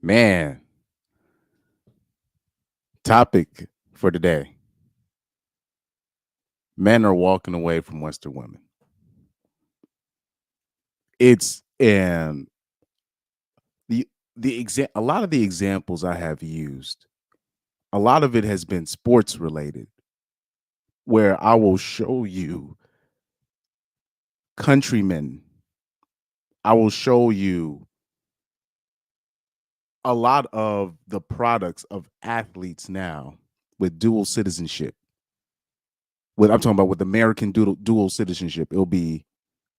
Man, topic for today. Men are walking away from Western women. It's a lot of the examples I have used, a lot of it has been sports related, where I will show you countrymen. I will show you a lot of the products of athletes now with dual citizenship. I'm talking about with American dual citizenship. It'll be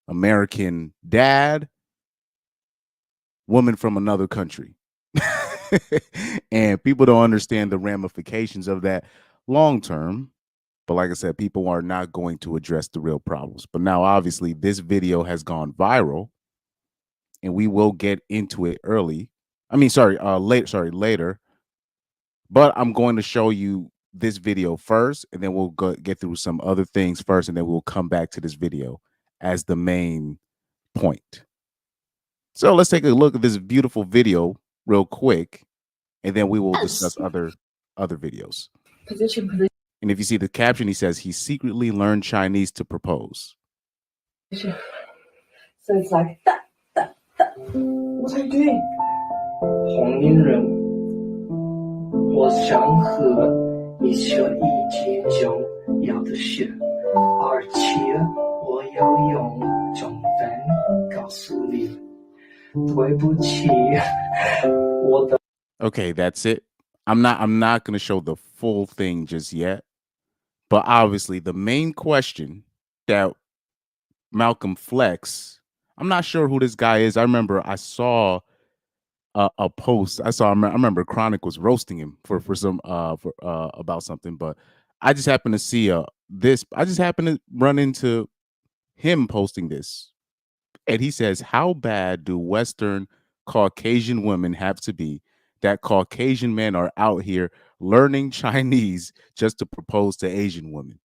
American dad, woman from another country. And people don't understand the ramifications of that long term. But like I said, people are not going to address the real problems. But now, obviously, this video has gone viral, and we will get into it later. But I'm going to show you this video first, and then we'll get through some other things first, and then we'll come back to this video as the main point. So let's take a look at this beautiful video real quick, and then we will discuss other videos. And if you see the caption, he says he secretly learned Chinese to propose. So it's like that. What are you doing? 红衣人，我想和你喝一斤酒，要的是，而且我要用中文告诉你，对不起，我的。Okay, that's it. I'm not going to show the full thing just yet. But obviously, the main question that Malcolm Flex, I'm not sure who this guy is. I remember I saw a post. I remember Chronic was roasting him for some about something. But I just happened to see this. I just happened to run into him posting this, and he says, "How bad do Western Caucasian women have to be that Caucasian men are out here learning Chinese just to propose to Asian women?"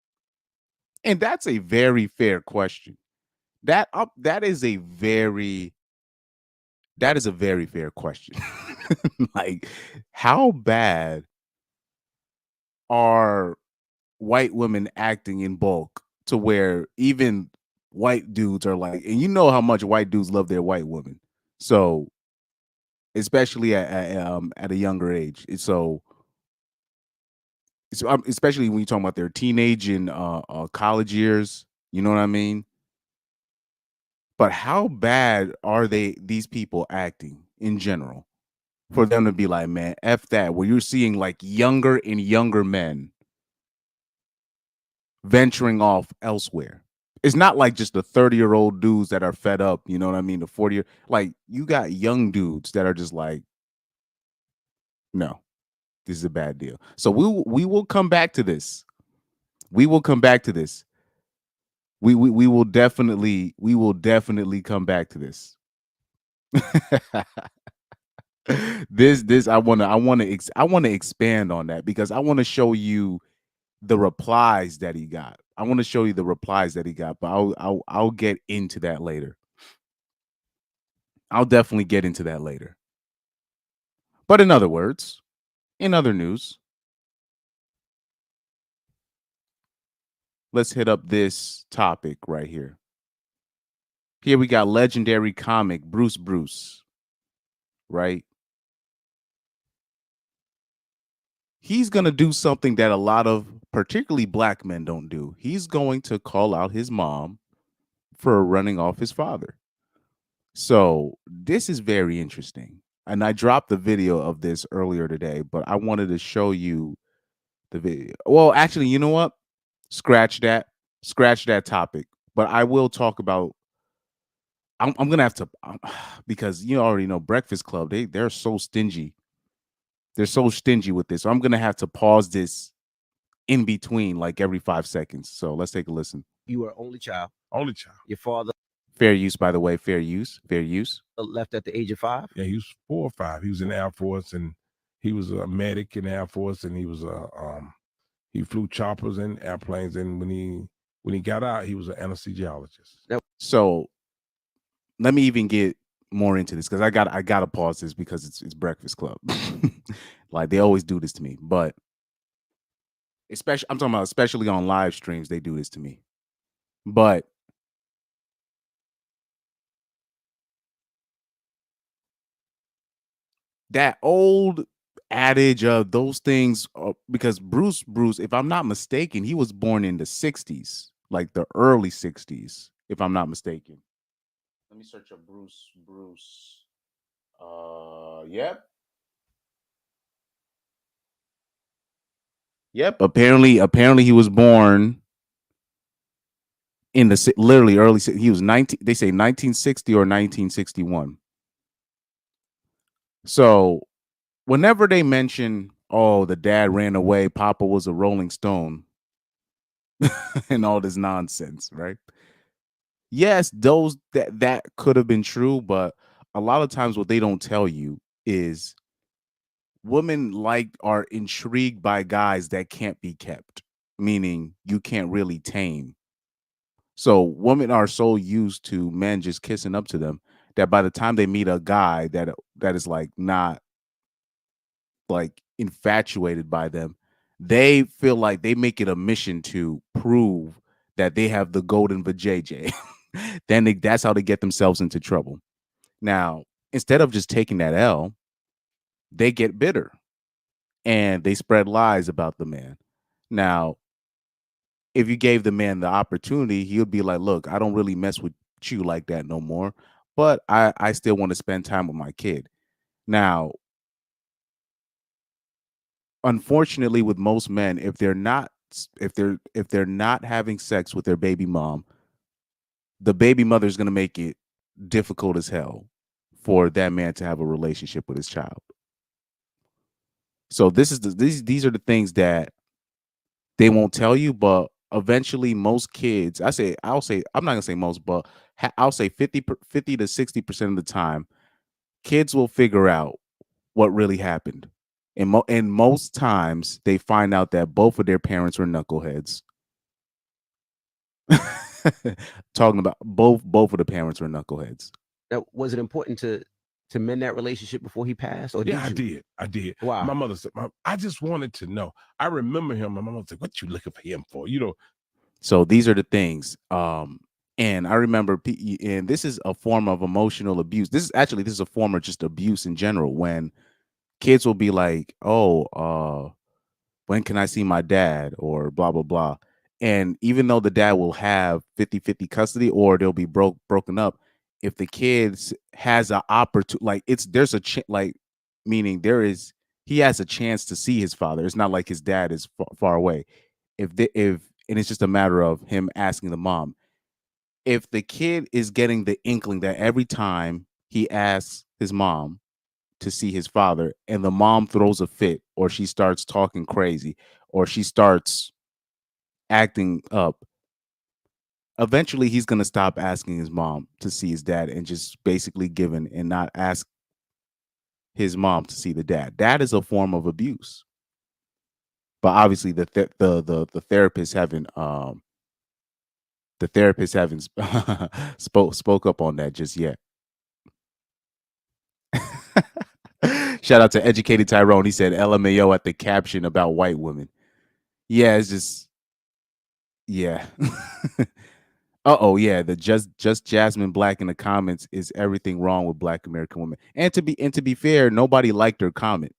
And that's a very fair question. That is a very fair question. Like, how bad are white women acting in bulk to where even white dudes are like, and you know how much white dudes love their white women. So especially at a younger age. So especially when you're talking about their teenage and college years, you know what I mean? But how bad are these people acting in general for them to be like, man, F that, where you're seeing like younger and younger men venturing off elsewhere? It's not like just the 30-year-old dudes that are fed up, you know what I mean? The 40-year, like you got young dudes that are just like, no, this is a bad deal. So we will come back to this. We will come back to this. We will definitely come back to this. This I want to expand on that because I want to show you the replies that he got. I want to show you the replies that he got, but I'll get into that later. I'll definitely get into that later. But in other words, in other news, let's hit up this topic right here. Here we got legendary comic Bruce, right? He's going to do something that a lot of particularly black men don't do. He's going to call out his mom for running off his father. So this is very interesting. And I dropped the video of this earlier today, but I wanted to show you the video. Well, actually, you know what? Scratch that topic. But I will talk about, I'm going to have to, because you already know Breakfast Club, they're so stingy. They're so stingy with this. So I'm going to have to pause this in between like every 5 seconds. So let's take a listen. You were only child. Only child. Your father Fair use, by the way. Fair use. left at the age of 5. Yeah, he was 4 or 5. He was in the Air Force, and he was a medic in the Air Force, and he was he flew choppers and airplanes. And when he got out, he was an anesthesiologist. So let me even get more into this because I gotta pause this because it's Breakfast Club. Like they always do this to me, but especially I'm talking about especially on live streams, they do this to me. But that old adage of those things, because Bruce, if I'm not mistaken, he was born in the 60s, like the early 60s, if I'm not mistaken. Let me search up Bruce. Yep. Yep. Apparently he was born in the literally early. He was 19. They say 1960 or 1961. So whenever they mention, oh, the dad ran away, Papa was a Rolling Stone, and all this nonsense, right? Yes, those that could have been true, but a lot of times what they don't tell you is women are intrigued by guys that can't be kept, meaning you can't really tame. So women are so used to men just kissing up to them that by the time they meet a guy that is like not like infatuated by them, they feel like they make it a mission to prove that they have the golden vajayjay. That's how they get themselves into trouble. Now, instead of just taking that L, they get bitter and they spread lies about the man. Now, if you gave the man the opportunity, he would be like, look, I don't really mess with you like that no more, but I still want to spend time with my kid. Now, unfortunately, with most men, if they're not having sex with their baby mom, the baby mother is going to make it difficult as hell for that man to have a relationship with his child. So these are the things that they won't tell you, but eventually most kids, I'll say I'm not gonna say most, but I'll say 50 to 60% of the time, kids will figure out what really happened. And most times they find out that both of their parents were knuckleheads. Talking about both of the parents were knuckleheads. Now, was it important to mend that relationship before he passed? Or Yeah, I did. Wow. My mother said, I just wanted to know. I remember him. My mom said, what you looking for him for? You know. So these are the things. And I remember, and this is a form of emotional abuse. This is a form of just abuse in general. When kids will be like, oh, when can I see my dad, or blah, blah, blah. And even though the dad will have 50-50 custody, or they'll be broken up, if the kids has an opportunity, meaning he has a chance to see his father. It's not like his dad is far away. And it's just a matter of him asking the mom. If the kid is getting the inkling that every time he asks his mom to see his father and the mom throws a fit, or she starts talking crazy, or she starts acting up, eventually he's going to stop asking his mom to see his dad and just basically giving and not ask his mom to see the dad. That is a form of abuse. But obviously the therapists haven't spoke up on that just yet. Shout out to Educated Tyrone. He said LMAO at the caption about white women. Yeah, it's just, yeah. Yeah, the just Jasmine Black in the comments is everything wrong with Black American women. And to be fair, nobody liked her comment.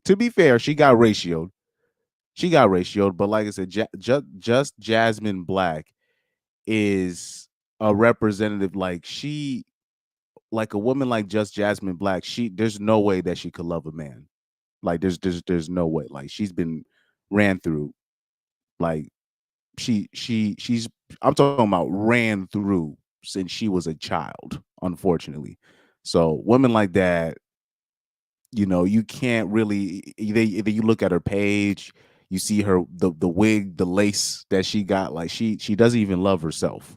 To be fair, she got ratioed. But like I said, just Jasmine Black is a representative. Like a woman like just Jasmine Black, there's no way that she could love a man. Like there's no way. Like she's been ran through. Like she's I'm talking about ran through since she was a child, unfortunately. So women like that, you can't really either you look at her page, you see her the wig, the lace that she got, like she doesn't even love herself.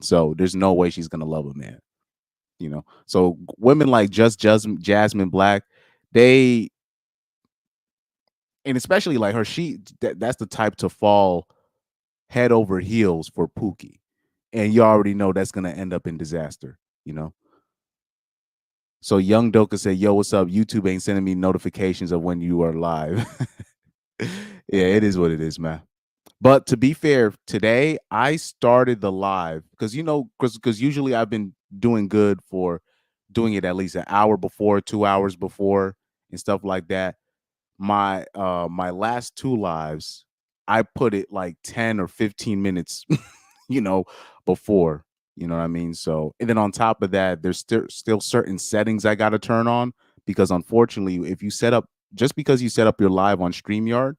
So there's no way she's gonna love a man. So women like just Jasmine Black, they, and especially like her, that's the type to fall head over heels for Pookie, and you already know that's gonna end up in disaster. So Young Doka said, "Yo, what's up? YouTube ain't sending me notifications of when you are live." Yeah, it is what it is, man. But to be fair, today I started the live because because usually I've been doing good for doing it at least an hour before, 2 hours before, and stuff like that. My last two lives, I put it like 10 or 15 minutes, you know, before, you know what I mean? So, and then on top of that, there's still certain settings I got to turn on because unfortunately, if you set up just because you set up your live on StreamYard,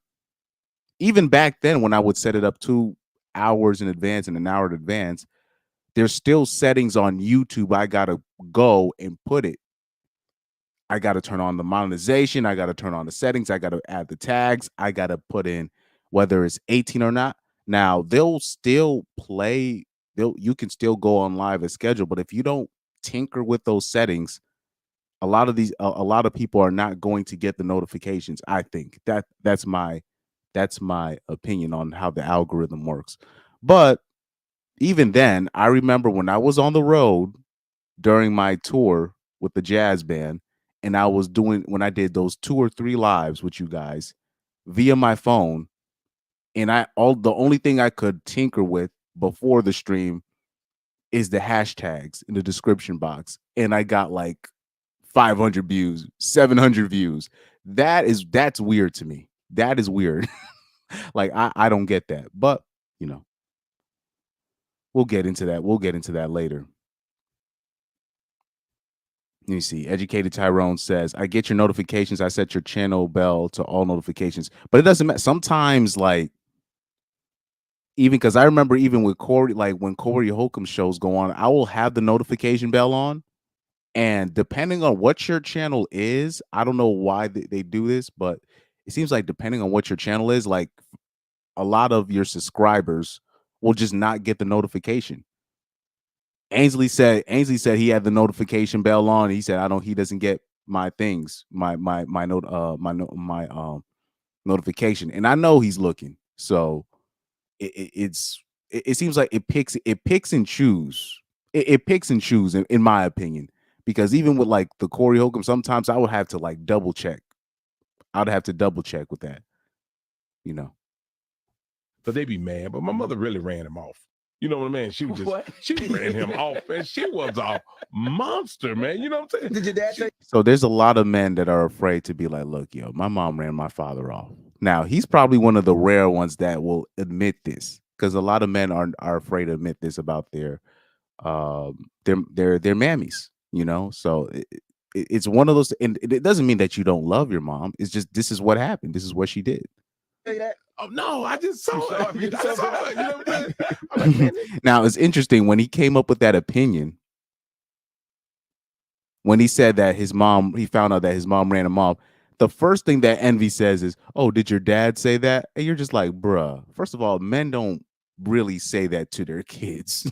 even back then when I would set it up 2 hours in advance and an hour in advance, there's still settings on YouTube I got to go and put it. I got to turn on the monetization. I got to turn on the settings. I got to add the tags. I got to put in whether it's 18 or not. Now they'll still play. You can still go on live as scheduled, but if you don't tinker with those settings, a lot of people are not going to get the notifications. I think that's my opinion on how the algorithm works. But even then, I remember when I was on the road during my tour with the jazz band, and when I did those 2 or 3 lives with you guys via my phone, and the only thing I could tinker with before the stream is the hashtags in the description box, and I got like 500 views, 700 views. That's weird to me. That is weird. Like I don't get that, but you know, we'll get into that. We'll get into that later. Let me see. Educated Tyrone says, I get your notifications. I set your channel bell to all notifications, but it doesn't matter. Sometimes, like, even because I remember even with Corey, like when Corey Holcomb shows go on, I will have the notification bell on. And depending on what your channel is, I don't know why they do this, but it seems like depending on what your channel is, like a lot of your subscribers will just not get the notification. Ainsley said he had the notification bell on. He said he doesn't get my things, my notification, and I know he's looking. So it seems like it picks and choose. It picks and choose in my opinion, because even with like the Corey Holcomb, sometimes I would have to like double check. I'd have to double check with that, you know. But they be mad. But my mother really ran him off. You know what I mean? She ran him off, and she was a monster, man. You know what I'm saying? Did your dad say? So there's a lot of men that are afraid to be like, look, yo, my mom ran my father off. Now he's probably one of the rare ones that will admit this, because a lot of men are afraid to admit this about their mammies, you know. So it's one of those, and it doesn't mean that you don't love your mom. It's just this is what happened. This is what she did. Say that? Oh no, I just saw it. You I saw it. You know what I'm saying? I'm like, man, Now it's interesting when he came up with that opinion. When he said that he found out that his mom ran him off, the first thing that Envy says is, "Oh, did your dad say that?" And you're just like, bruh. First of all, men don't really say that to their kids.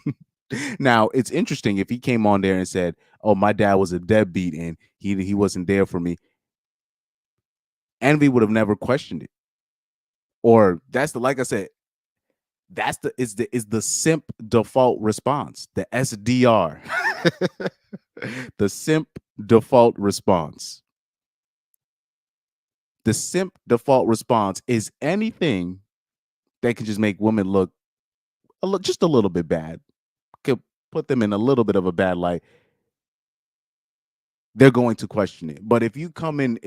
Now, it's interesting if he came on there and said, "Oh, my dad was a deadbeat and he wasn't there for me." Envy would have never questioned it. Or like I said, is the simp default response, the SDR. The simp default response. The simp default response is anything that can just make women look just a little bit bad, could put them in a little bit of a bad light. They're going to question it. But if you come in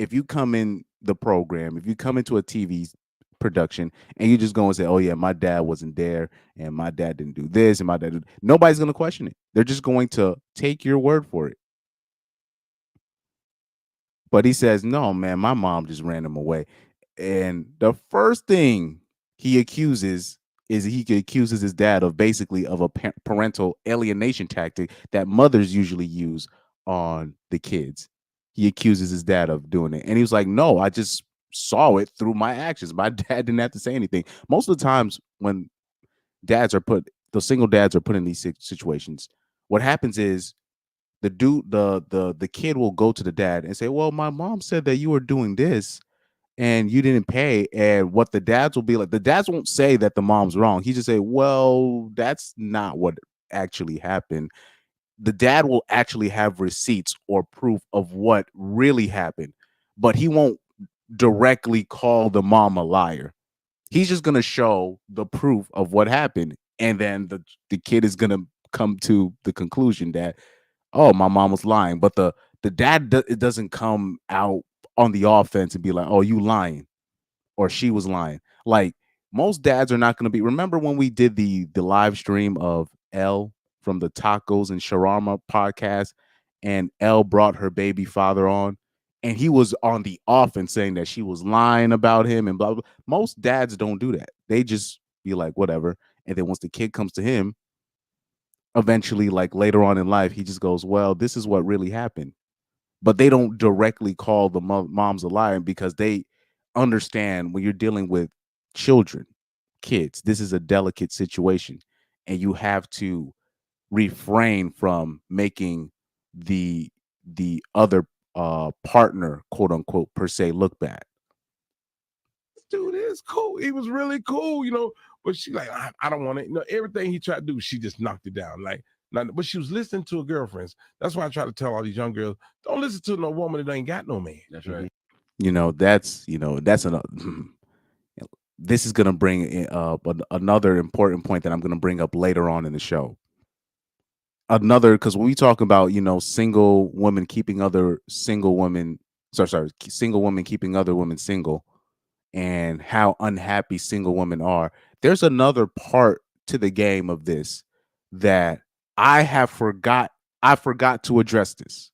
the program, if you come into a TV production and you just go and say, "Oh yeah, my dad wasn't there and my dad didn't do this and my dad," nobody's going to question it. They're just going to take your word for it. But he says, "No, man, my mom just ran him away." And the first thing he accuses his dad of basically of a parental alienation tactic that mothers usually use on the kids. He accuses his dad of doing it. And he was like, "No, I just saw it through my actions. My dad didn't have to say anything." Most of the times when the single dads are put in these situations, what happens is the kid will go to the dad and say, "Well, my mom said that you were doing this and you didn't pay." And what the dads will be like, the dads won't say that the mom's wrong. He just say, "Well, that's not what actually happened. the dad will actually have receipts or proof of what really happened, but he won't directly call the mom a liar. He's just going to show the proof of what happened, and then the kid is going to come to the conclusion that, oh, my mom was lying. But the dad it doesn't come out on the offense and be like, oh, you lying, or she was lying. Like, most dads are not going to be. Remember when we did the live stream of Elle from the Tacos and Shawarma podcast, and Elle brought her baby father on, and he was on the offense saying that she was lying about him and blah blah. Most dads don't do that. They just be like, whatever. And then once the kid comes to him, eventually, like later on in life, he just goes, well, this is what really happened. But they don't directly call the moms a liar, because they understand when you're dealing with children, kids, this is a delicate situation, and you have to refrain from making the other partner, quote unquote, per se, look bad. Dude is cool. He was really cool, you know. But she like, I don't want it. You know, everything he tried to do, she just knocked it down. Like, but she was listening to her girlfriends. That's why I try to tell all these young girls, don't listen to no woman that ain't got no man. That's right. That's this is gonna bring up another important point that I'm gonna bring up later on in the show. Because when we talk about, single women keeping other single women, single women keeping other women single, and how unhappy single women are, there's another part to the game of this that I forgot to address this.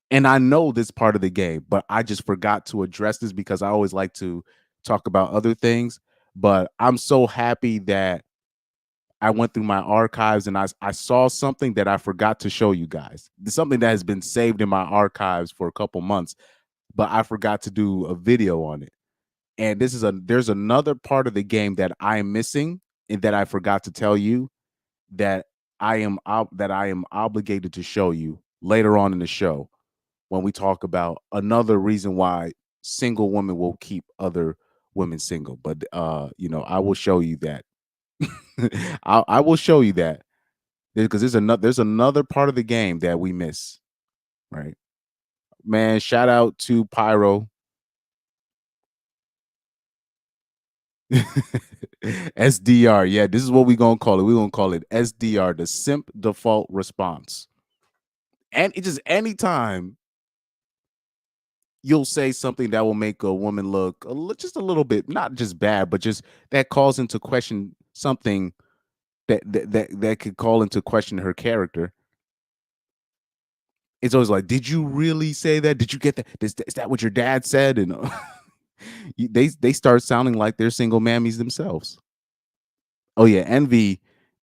And I know this part of the game, but I just forgot to address this because I always like to talk about other things. But I'm so happy that I went through my archives and I saw something that I forgot to show you guys. It's something that has been saved in my archives for a couple months, but I forgot to do a video on it. And there's another part of the game that I'm missing and that I forgot to tell you, that I am obligated to show you later on in the show, when we talk about another reason why single women will keep other women single. But I will show you that. I will show you that, because there's another part of the game that we miss, right? Man, shout out to Pyro. SDR. Yeah, this is what we're gonna call it. We're gonna call it SDR, the simp default response. And it just anytime you'll say something that will make a woman look just a little bit, not just bad, but just that calls into question something that could call into question her character. It's always like, did you really say that? Did you get that? Is that what your dad said? And they start sounding like they're single mammies themselves. Oh yeah, Envy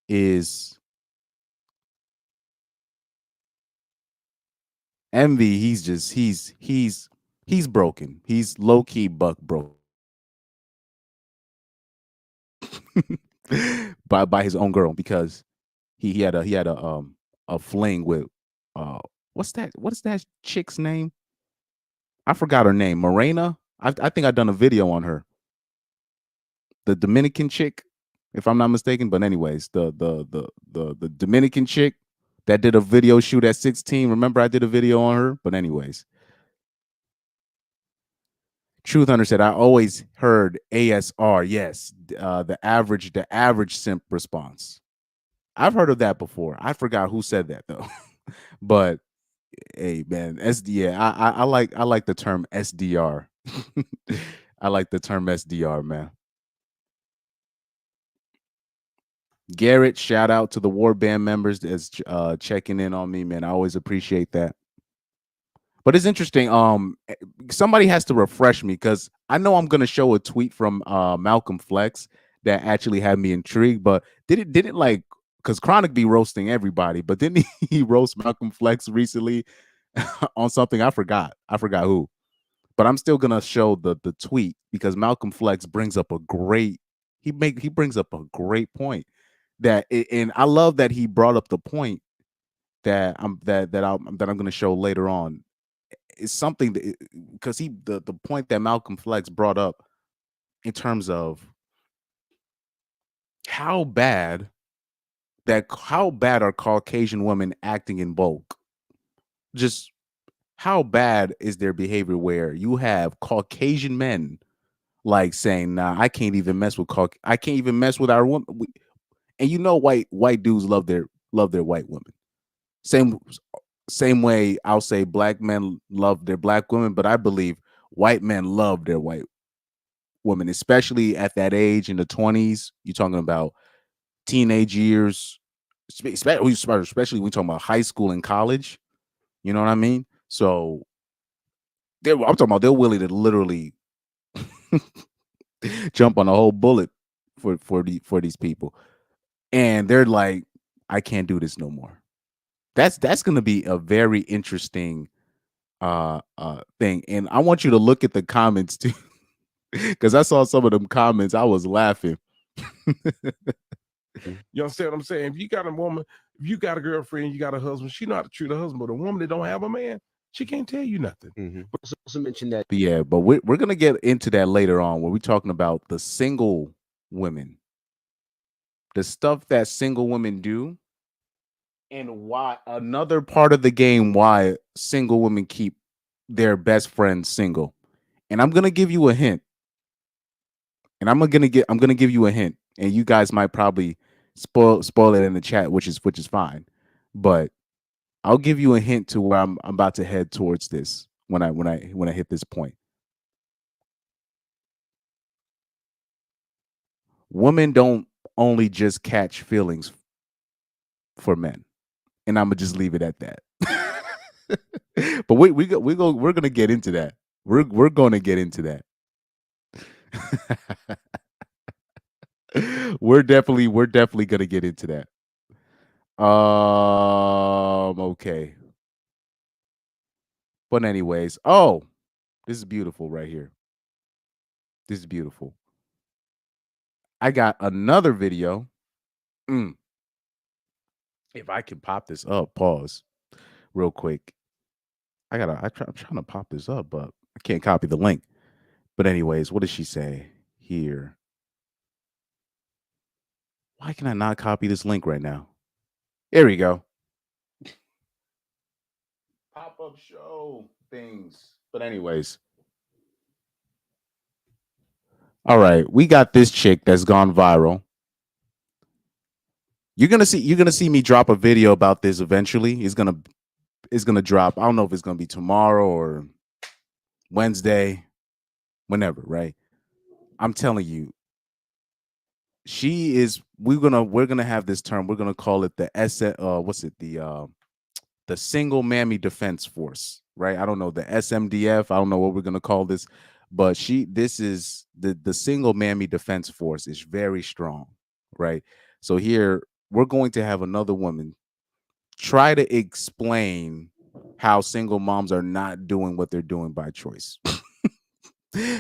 is Envy. He's broken. He's low key buck broke by his own girl, because he had a fling with what is that chick's name? I forgot her name. Morena. I think I've done a video on her. The Dominican chick, if I'm not mistaken. But anyways, the Dominican chick that did a video shoot at 16. Remember, I did a video on her. But anyways, Truth Hunter said, I always heard ASR. Yes, the average simp response. I've heard of that before. I forgot who said that though. But hey, man, I like the term SDR. I like the term SDR, man. Garrett, shout out to the War Band members that's checking in on me, man. I always appreciate that. But it's interesting. Somebody has to refresh me, because I know I'm gonna show a tweet from Malcolm Flex that actually had me intrigued. But did it like, because Chronic be roasting everybody, but didn't he roast Malcolm Flex recently on something? I forgot who. But I'm still gonna show the tweet, because Malcolm Flex brings up a great point. And I love that he brought up the point that I'm going to show later on. Is something that, because the point that Malcolm Flex brought up in terms of how bad how bad are Caucasian women acting in bulk? Just how bad is their behavior where you have Caucasian men like saying, "Nah, I can't even mess with I can't even mess with our woman." And you know, white dudes love their white women. Same way I'll say black men love their black women, but I believe white men love their white women, especially at that age in the 20s. You're talking about teenage years, especially when you're talking about high school and college. You know what I mean? So I'm talking about they're willing to literally jump on a whole bullet for these people, and they're like, I can't do this no more. That's going to be a very interesting thing, and I want you to look at the comments too, because I saw some of them comments. I was laughing. You understand what I'm saying? If you got a woman, if you got a girlfriend, you got a husband, she know how to treat her husband. But a woman that don't have a man, she can't tell you nothing. But also mention that. Yeah, but we're gonna get into that later on when we're talking about the single women, the stuff that single women do, and why another part of the game why single women keep their best friends single. And I'm gonna give you a hint. And I'm gonna give you a hint, and you guys might probably spoil it in the chat, which is fine. But I'll give you a hint to where I'm about to head towards this when I hit this point. Women don't only just catch feelings for men, and I'm gonna just leave it at that. But we're gonna get into that. We're gonna get into that. we're definitely gonna get into that. Okay. But anyways, oh, this is beautiful right here. This is beautiful. I got another video. If I can pop this up, pause real quick. I'm trying to pop this up, but I can't copy the link. But anyways, what does she say here? Why can I not copy this link right now? Here we go. Pop-up show things. But anyways. All right, we got this chick that's gone viral. You're gonna see me drop a video about this eventually. It's gonna drop. I don't know if it's gonna be tomorrow or Wednesday, whenever, right? I'm telling you, she is. We're gonna have this term. We're gonna call it the the single mammy defense force, right? I don't know, the SMDF. I don't know what we're gonna call this, but this is the single mammy defense force is very strong, right? So here we're going to have another woman try to explain how single moms are not doing what they're doing by choice.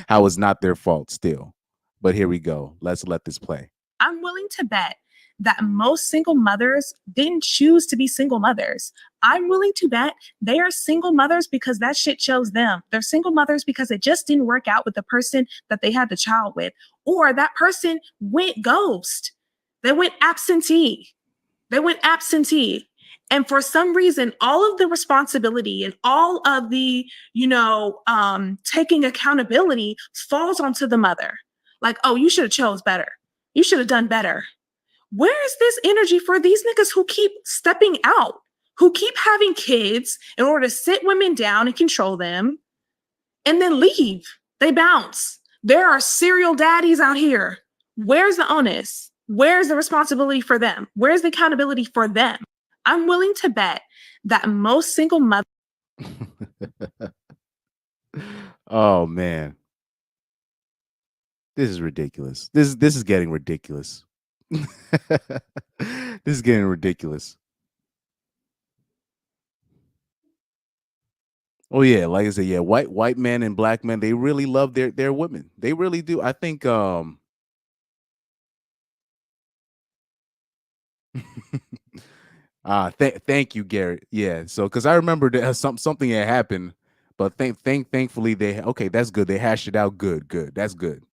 How it's not their fault still. But here we go. Let's let this play. I'm willing to bet that most single mothers didn't choose to be single mothers. I'm willing to bet they are single mothers because that shit chose them. They're single mothers because it just didn't work out with the person that they had the child with, or that person went ghost. They went absentee. And for some reason, all of the responsibility and all of the, taking accountability falls onto the mother. Like, oh, you should have chose better. You should have done better. Where is this energy for these niggas who keep stepping out, who keep having kids in order to sit women down and control them and then leave? They bounce. There are serial daddies out here. Where's the onus? Where's the responsibility for them? Where's the accountability for them? I'm willing to bet that most single mothers. Oh man. This is ridiculous. This is getting ridiculous. This is getting ridiculous. Oh yeah, like I said, yeah, white men and black men, they really love their women. They really do. I think thank you, Garrett. Yeah, so because I remember that something had happened, but thankfully that's good. They hashed it out. Good. That's good.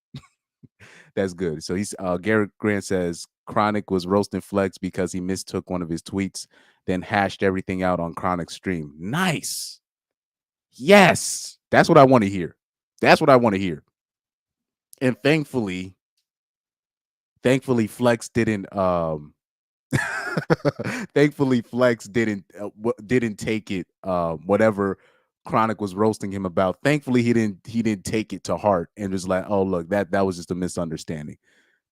That's good. So he's Garrett Grant says Chronic was roasting Flex because he mistook one of his tweets, then hashed everything out on Chronic's stream. Nice. Yes. That's what I want to hear. That's what I want to hear. And thankfully Flex didn't thankfully Flex didn't take it whatever Chronic was roasting him about. Thankfully he didn't take it to heart and was like, oh look, that was just a misunderstanding.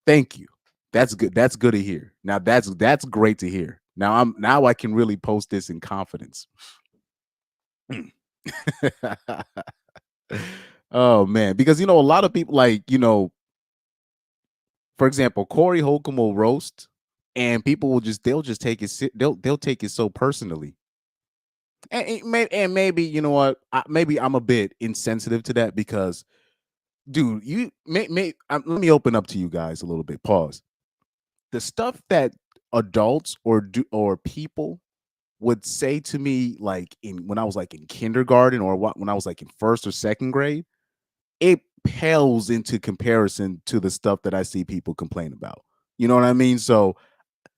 Thank you. That's good. That's good to hear. Now that's great to hear. Now I can really post this in confidence. Oh man, because a lot of people, like, for example, Corey Holcomb will roast and people will they'll take it so personally. And maybe, you know what, maybe I'm a bit insensitive to that because, dude, let me open up to you guys a little bit. Pause. The stuff that adults or people would say to me, like when I was like in kindergarten or when I was like in first or second grade, it pales into comparison to the stuff that I see people complain about. You know what I mean? So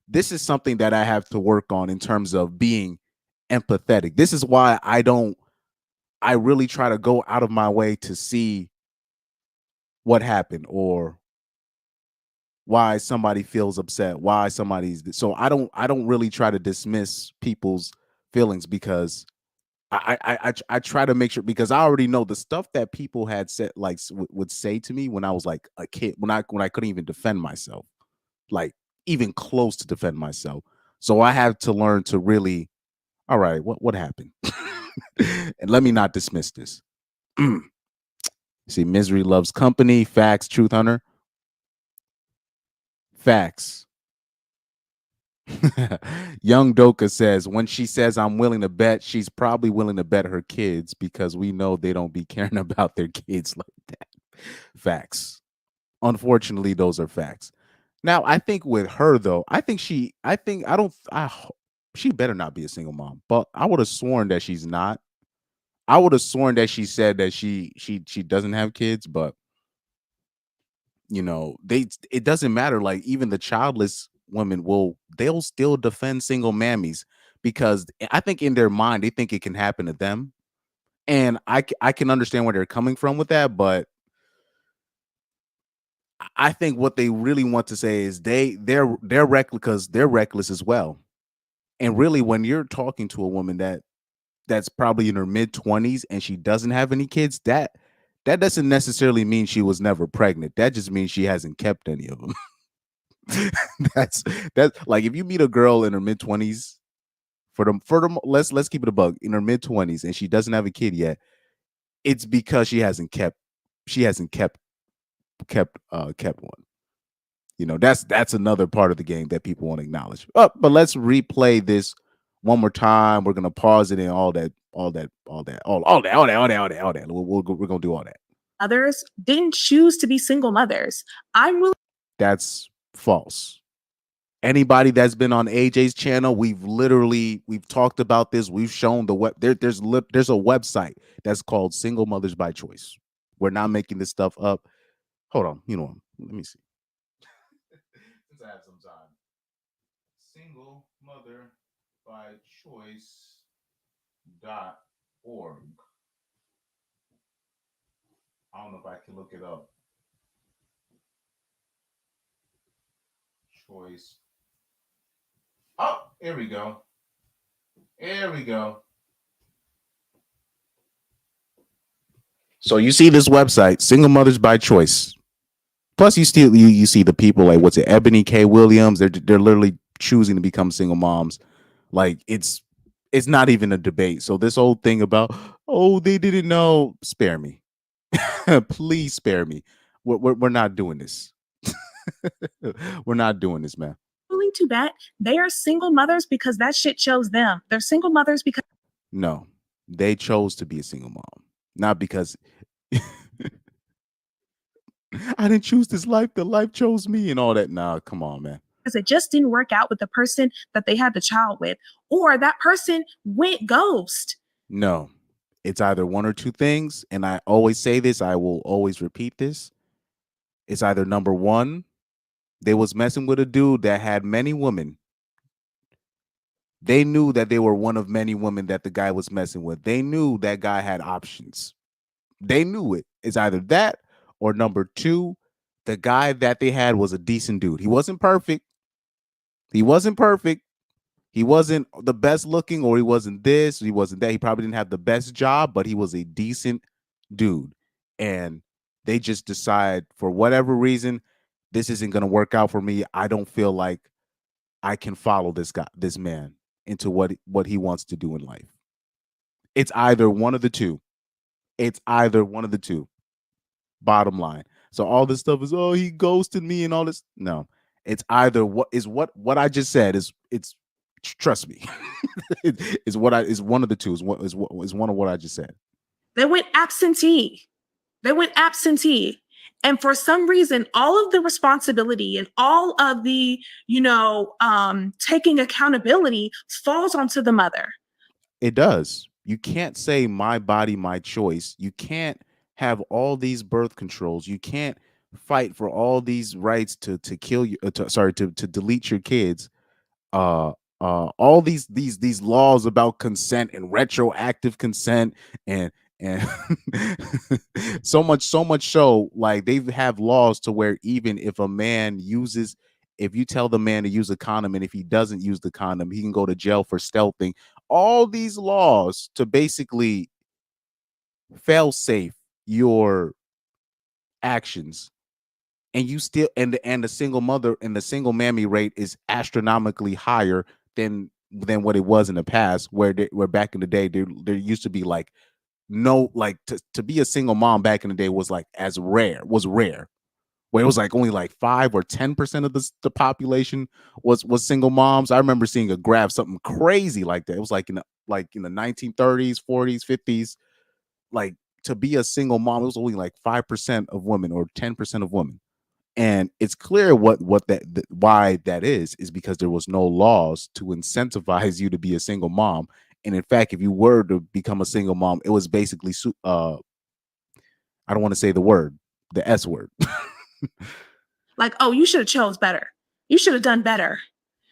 this is something that I have to work on in terms of being empathetic. This is why I really try to go out of my way to see what happened or why somebody feels upset, why so I don't really try to dismiss people's feelings because I try to make sure, because I already know the stuff that people had said, like would say to me when I was like a kid, when I couldn't even defend myself, like even close to defend myself. So I have to learn to really, all right, what happened? And let me not dismiss this. See, misery loves company. Facts, Truth Hunter. Facts. Young Doka says, when she says I'm willing to bet, she's probably willing to bet her kids because we know they don't be caring about their kids like that. Facts. Unfortunately, those are facts. Now, I think with her though, she better not be a single mom, but I would have sworn that she's not. I would have sworn that she said that she doesn't have kids, but it doesn't matter. Like even the childless women they'll still defend single mammies because I think in their mind they think it can happen to them, and I can understand where they're coming from with that, but I think what they really want to say is they're reckless because they're reckless as well. And really, when you're talking to a woman that's probably in her mid-20s and she doesn't have any kids, that doesn't necessarily mean she was never pregnant. That just means she hasn't kept any of them. that's like if you meet a girl in her mid-20s, let's keep it a bug, in her mid-20s and she doesn't have a kid yet, it's because she hasn't kept one. That's another part of the game that people want to acknowledge. But let's replay this one more time. We're gonna pause it and all that. We're gonna do all that. Others didn't choose to be single mothers. That's false. Anybody that's been on AJ's channel, we've talked about this. We've shown there's a website that's called Single Mothers by Choice. We're not making this stuff up. Hold on, let me see. Since I have some time. Single Mother by Choice.org. I don't know if I can look it up. Choice. Oh, here we go. So you see this website, Single Mothers by Choice. Plus, you see the people like what's it, Ebony K. Williams. They're literally choosing to become single moms. Like it's not even a debate. So this whole thing about they didn't know, spare me, please spare me. We're not doing this. We're not doing this, man. Willing to bet they are single mothers because that shit chose them. They're single mothers because no, they chose to be a single mom, not because I didn't choose this life. The life chose me and all that. Nah, come on, man. Because it just didn't work out with the person that they had the child with, or that person went ghost. No, it's either one or two things. And I always say this. I will always repeat this. It's either number one, they was messing with a dude that had many women. They knew that they were one of many women that the guy was messing with. They knew that guy had options. They knew it. It's either that or number two, the guy that they had was a decent dude. He wasn't perfect. He wasn't perfect. He wasn't the best looking, or he wasn't this, he wasn't that. He probably didn't have the best job, but he was a decent dude. And they just decide for whatever reason, this isn't going to work out for me. I don't feel like I can follow this man into what he wants to do in life. It's either one of the two. It's either one of the two. Bottom line. So all this stuff is, oh, he ghosted me and all this. No, it's either what I just said it's trust me. Is one of the two. Is one of what I just said. They went absentee. And for some reason, all of the responsibility and all of the, taking accountability falls onto the mother. It does. You can't say my body, my choice. You can't have all these birth controls. You can't fight for all these rights to kill you. To delete your kids. All these laws about consent and retroactive consent and so much so like they have laws to where even if a man if you tell the man to use a condom and if he doesn't use the condom, he can go to jail for stealthing. All these laws to basically fail safe your actions, and you still and the single mother and the single mammy rate is astronomically higher than what it was in the past, where back in the day there used to be like no, like to be a single mom back in the day was like rare, where it was like only like 5 or 10% of the population was single moms. I remember seeing a graph, something crazy like that. It was like in the 1930s, 40s, 50s, like to be a single mom, it was only like 5% of women or 10% of women. And it's clear why that is because there was no laws to incentivize you to be a single mom. And in fact, if you were to become a single mom, it was basically I don't want to say the S word. Like, oh, you should have chose better. You should have done better.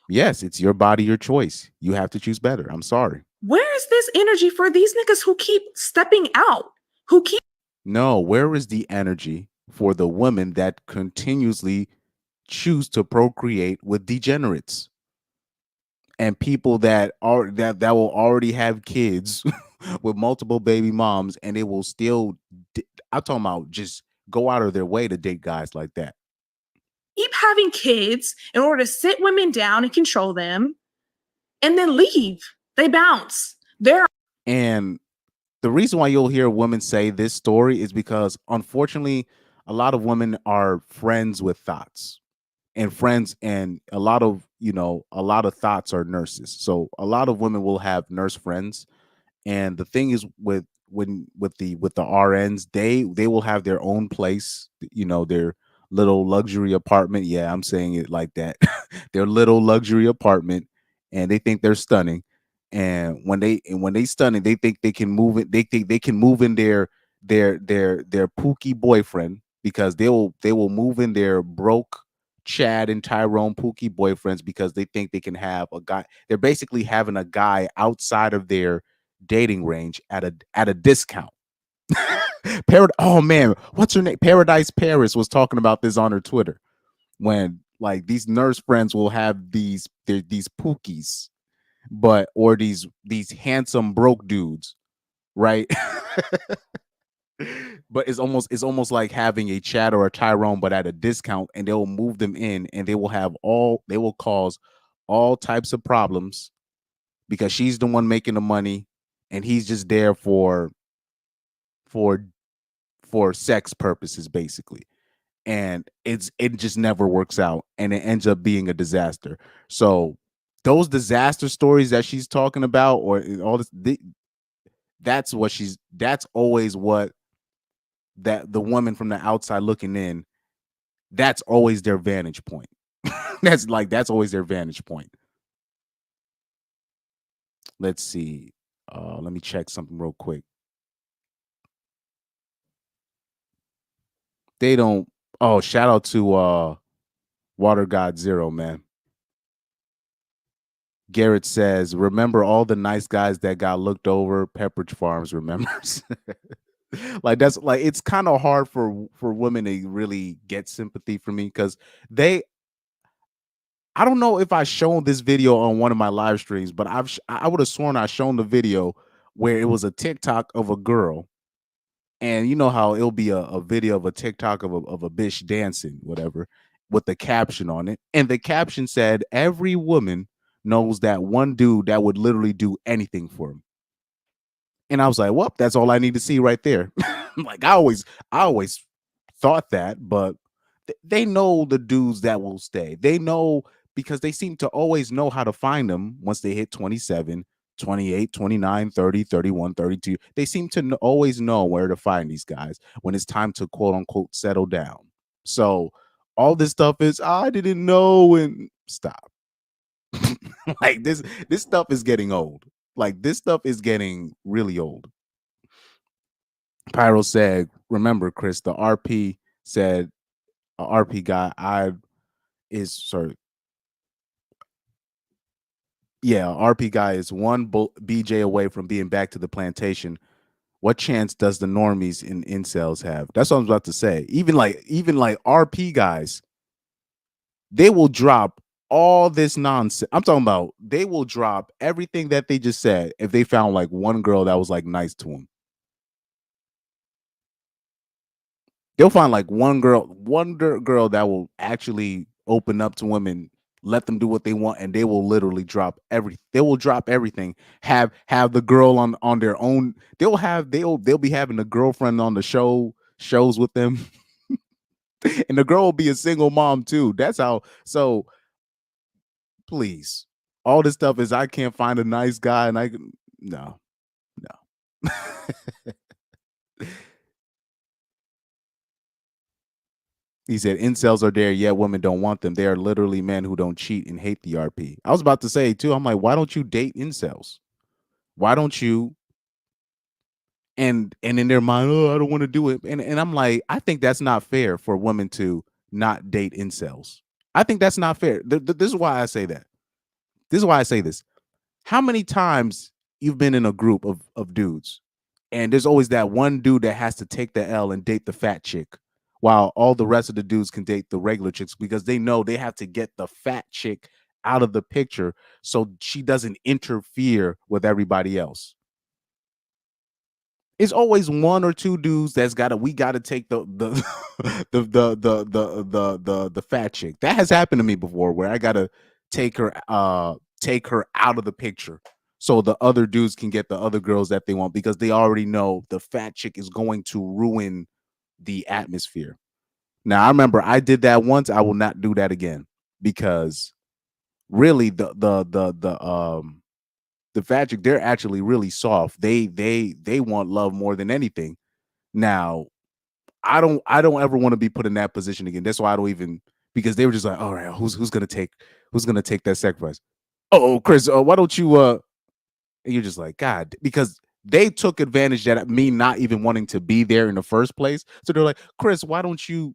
Yes, it's your body, your choice. You have to choose better. I'm sorry. Where is this energy for these niggas who keep stepping out? No, where is the energy for the women that continuously choose to procreate with degenerates and people that will already have kids with multiple baby moms, and they will still I'm talking about just go out of their way to date guys like that. Keep having kids in order to sit women down and control them and then leave. They bounce. And the reason why you'll hear women say this story is because unfortunately a lot of women are friends with thoughts. And friends, and a lot of thoughts are nurses. So a lot of women will have nurse friends. And the thing is with the RNs, they will have their own place, their little luxury apartment. Yeah, I'm saying it like that. Their little luxury apartment, and they think they're stunning. And when they stunning, they think they can move it. They think they can move in their pookie boyfriend, because they will move in their broke Chad and Tyrone pookie boyfriends, because they think they can have a guy. They're basically having a guy outside of their dating range at a discount. Oh man, what's her name? Paradise Paris was talking about this on her Twitter, when like these nurse friends will have these pookies, or these handsome broke dudes, right? But it's almost like having a Chad or a Tyrone, but at a discount, and they will move them in, and they will cause all types of problems, because she's the one making the money, and he's just there for sex purposes, basically. And it just never works out, and it ends up being a disaster. So those disaster stories that she's talking about, or all this, that's always what that the woman from the outside looking in, that's always their vantage point. that's always their vantage point. Let's see. Let me check something real quick. They don't Oh, shout out to Water God Zero, man. Garrett says, remember all the nice guys that got looked over? Pepperidge Farms remembers. Like that's like it's kind of hard for women to really get sympathy from me because I don't know if I shown this video on one of my live streams, but I would have sworn I shown the video where it was a TikTok of a girl, and you know how it'll be a video of a TikTok of a bitch dancing, whatever, with the caption on it, and the caption said, "Every woman knows that one dude that would literally do anything for him." And I was like, well, that's all I need to see right there. Like I always thought that, but they know the dudes that will stay. They know because they seem to always know how to find them once they hit 27, 28, 29, 30, 31, 32. They seem to always know where to find these guys when it's time to quote unquote settle down. So all this stuff is I didn't know and stop. Like this stuff is getting old. Like this stuff is getting really old. Pyro said, remember, Chris, the RP said, RP guy, RP guy is one BJ away from being back to the plantation. What chance does the normies in incels have? That's what I was about to say. Even like RP guys, they will drop all this nonsense. I'm talking about they will drop everything that they just said if they found like one girl that was like nice to them. They'll find like one girl that will actually open up to women, let them do what they want, and they will literally drop everything. Have the girl on their own. They'll be having a girlfriend on the shows with them. And the girl will be a single mom too. That's how. So please, all this stuff is I can't find a nice guy, and I can no. He said incels are there, yet women don't want them. They are literally men who don't cheat and hate the RP. I was about to say too, I'm like, why don't you date incels? Why don't you? And in their mind, oh, I don't want to do it. And I'm like, I think that's not fair for women to not date incels. I think that's not fair. This is why I say that. This is why I say this. How many times you've been in a group of dudes, and there's always that one dude that has to take the L and date the fat chick, while all the rest of the dudes can date the regular chicks because they know they have to get the fat chick out of the picture so she doesn't interfere with everybody else. It's always one or two dudes that's we gotta take the the fat chick. That has happened to me before where I gotta take her out of the picture so the other dudes can get the other girls that they want because they already know the fat chick is going to ruin the atmosphere. Now I remember I did that once. I will not do that again because really the fat chick, they're actually really soft. They want love more than anything. Now, I don't ever want to be put in that position again. That's why I don't even because they were just like, all right, who's gonna take that sacrifice? Oh, Chris, why don't you and you're just like, God, because they took advantage that me not even wanting to be there in the first place. So they're like, Chris, why don't you?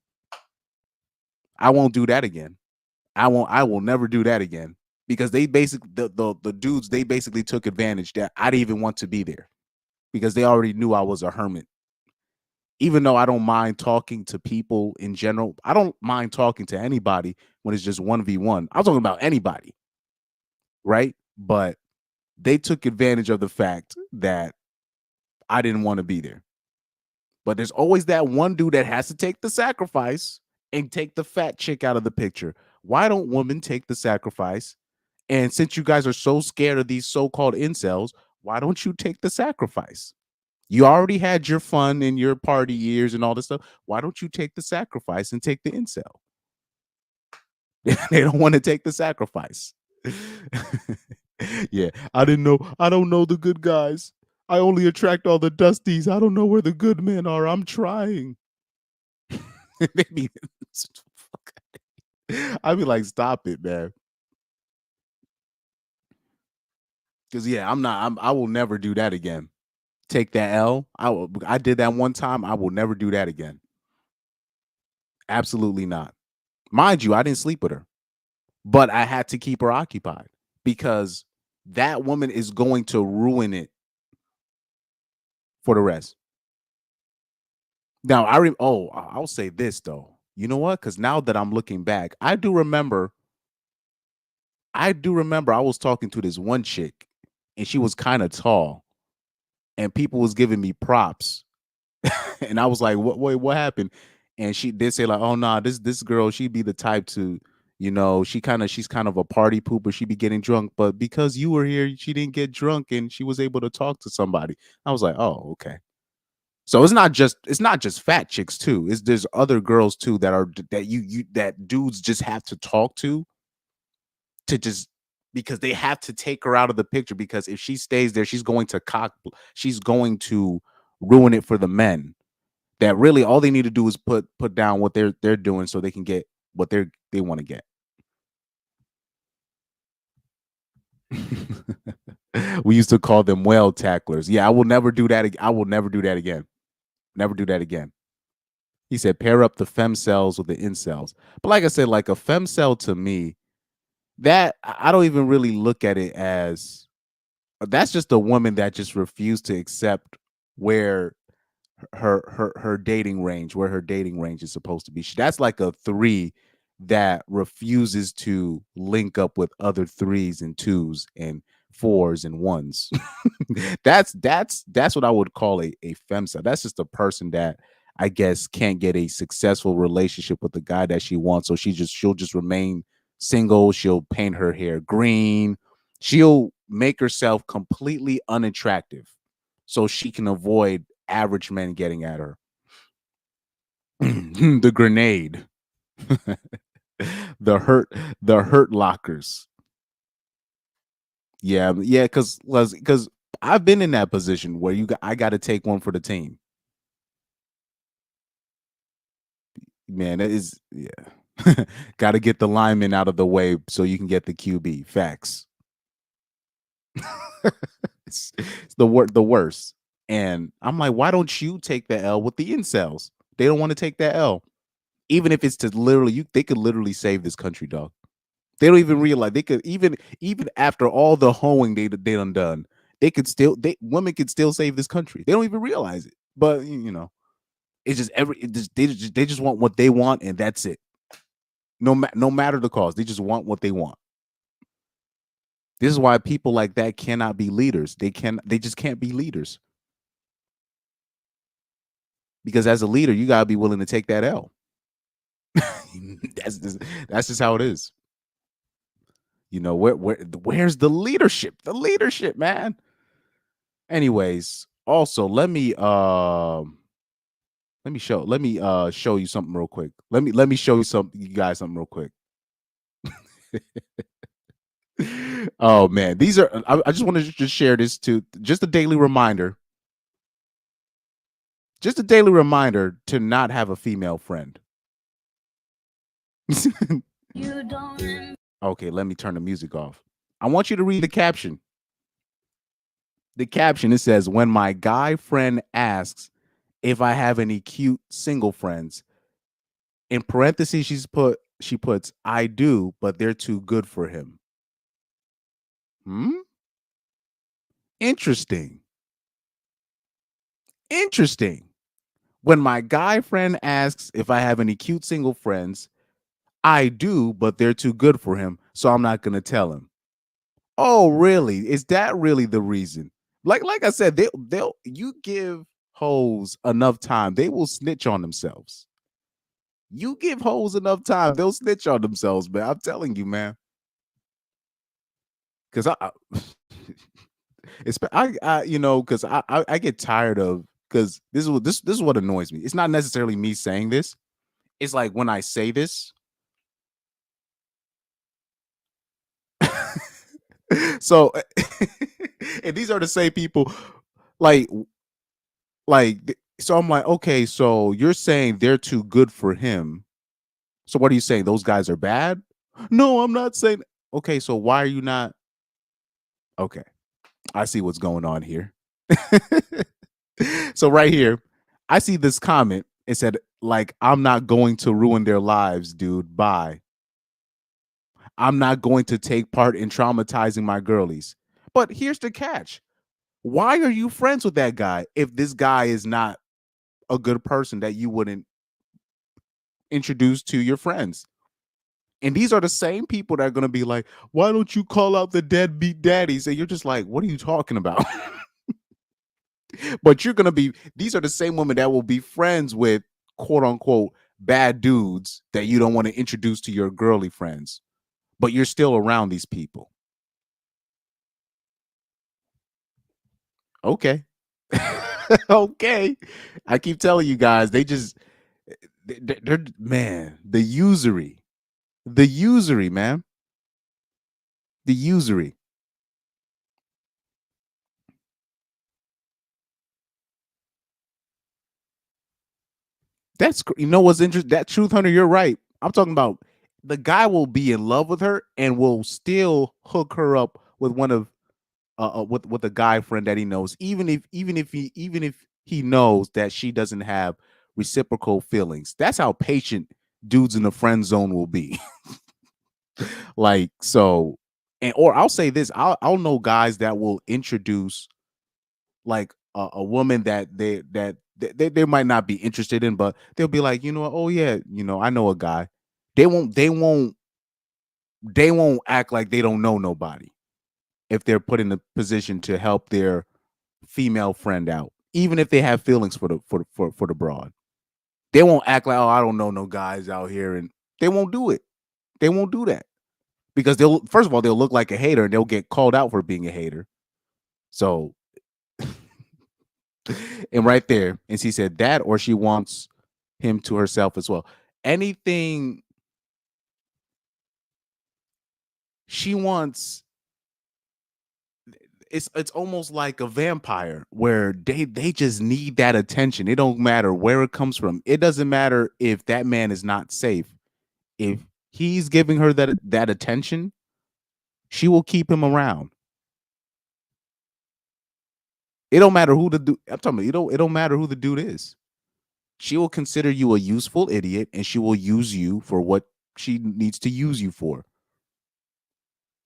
I won't do that again. I will never do that again. Because they basically the dudes, they basically took advantage that I didn't even want to be there because they already knew I was a hermit. Even though I don't mind talking to people in general, I don't mind talking to anybody when it's just 1v1. I'm talking about anybody, right? But they took advantage of the fact that I didn't want to be there. But there's always that one dude that has to take the sacrifice and take the fat chick out of the picture. Why don't women take the sacrifice? And since you guys are so scared of these so-called incels, why don't you take the sacrifice? You already had your fun in your party years and all this stuff. Why don't you take the sacrifice and take the incel? They don't want to take the sacrifice. Yeah, I didn't know. I don't know the good guys. I only attract all the dusties. I don't know where the good men are. I'm trying. I'd be like, stop it, man. Because yeah, I will never do that again. Take that L. I did that one time. I will never do that again. Absolutely not. Mind you, I didn't sleep with her, but I had to keep her occupied because that woman is going to ruin it for the rest. Now, I'll say this though. You know what? Because now that I'm looking back, I do remember I was talking to this one chick and she was kind of tall and people was giving me props. And I was like, what happened? And she did say like, oh nah, this girl, she'd be the type to, she's kind of a party pooper. She'd be getting drunk, but because you were here, she didn't get drunk and she was able to talk to somebody. I was like, oh, okay. So it's not just fat chicks too. There's other girls too that dudes just have to talk to just because they have to take her out of the picture, because if she stays there, she's going to ruin it for the men. That really all they need to do is put down what they're doing so they can get what they want to get. We used to call them whale tacklers. Yeah, I will never do that. I will never do that again. Never do that again. He said, pair up the femcells with the incels. But like I said, like a femcell to me, that I don't even really look at it as, that's just a woman that just refused to accept where her dating range is supposed to be. That's like a 3 that refuses to link up with other 3s and 2s and 4s and 1s. that's what I would call a femcel. That's just a person that I guess can't get a successful relationship with the guy that she wants, so she'll just remain single. She'll paint her hair green. She'll make herself completely unattractive so she can avoid average men getting at her. The grenade. the hurt lockers. Yeah, because I've been in that position where I got to take one for the team. Man, it is, yeah. Got to get the lineman out of the way so you can get the QB. Facts. it's the worst. And I'm like, why don't you take the L with the incels? They don't want to take that L. Even if it's to literally, they could literally save this country, dog. They don't even realize they could, even after all the hoeing they done, women could still save this country. They don't even realize it. But it's just they just want what they want, and that's it. No matter the cause, they just want what they want. This is why people like that cannot be leaders. They just can't be leaders. Because as a leader, you gotta be willing to take that L. That's just how it is. Where's the leadership? The leadership, man. Anyways, also let me show you something real quick. Let me show you guys something real quick. Oh man, these are, I just want to just share this too. Just a daily reminder. Just a daily reminder to not have a female friend. Okay, let me turn the music off. I want you to read the caption. The caption, it says, when my guy friend asks if I have any cute single friends, in parentheses she puts, I do, but they're too good for him. Interesting. When my guy friend asks if I have any cute single friends, I do, but they're too good for him, so I'm not gonna tell him. Oh, really? Is that really the reason? Like I said, you give hoes enough time, they will snitch on themselves. You give hoes enough time, they'll snitch on themselves, man. I'm telling you, man. Because I get tired of, because this is what annoys me. It's not necessarily me saying this. It's like when I say this. So, and these are the same people, like, so I'm like, okay, so you're saying they're too good for him. So what are you saying? Those guys are bad? No, I'm not saying. Okay, so why are you not? Okay, I see what's going on here. So right here, I see this comment. and said, like, I'm not going to ruin their lives, dude. Bye. I'm not going to take part in traumatizing my girlies. But here's the catch. Why are you friends with that guy if this guy is not a good person that you wouldn't introduce to your friends? And these are the same people that are going to be like, why don't you call out the deadbeat daddies? And you're just like, what are you talking about? But you're going to be, these are the same women that will be friends with quote unquote bad dudes that you don't want to introduce to your girly friends, but you're still around these people. Okay. Okay. I keep telling you guys, they're man, the usury, man, the usury. That's, you know what's interesting? That Truth Hunter, you're right. I'm talking about the guy will be in love with her and will still hook her up with one of with a guy friend that he knows, even if he knows that she doesn't have reciprocal feelings. That's how patient dudes in the friend zone will be. Like, so, and or I'll say this, I'll know guys that will introduce like a woman that they might not be interested in, but they'll be like, you know, oh yeah, you know, I know a guy. They won't act like they don't know nobody if they're put in a position to help their female friend out, even if they have feelings for the broad. They won't act like, oh, I don't know no guys out here, and they won't do it. They won't do that because they'll, first of all, they'll look like a hater and they'll get called out for being a hater. So, and right there, and she said that, or she wants him to herself as well. Anything she wants, it's almost like a vampire where they just need that attention. It don't matter where it comes from. It doesn't matter if that man is not safe. If he's giving her that attention, she will keep him around. It don't matter who the dude. I'm talking about, it don't matter who the dude is. She will consider you a useful idiot, and she will use you for what she needs to use you for.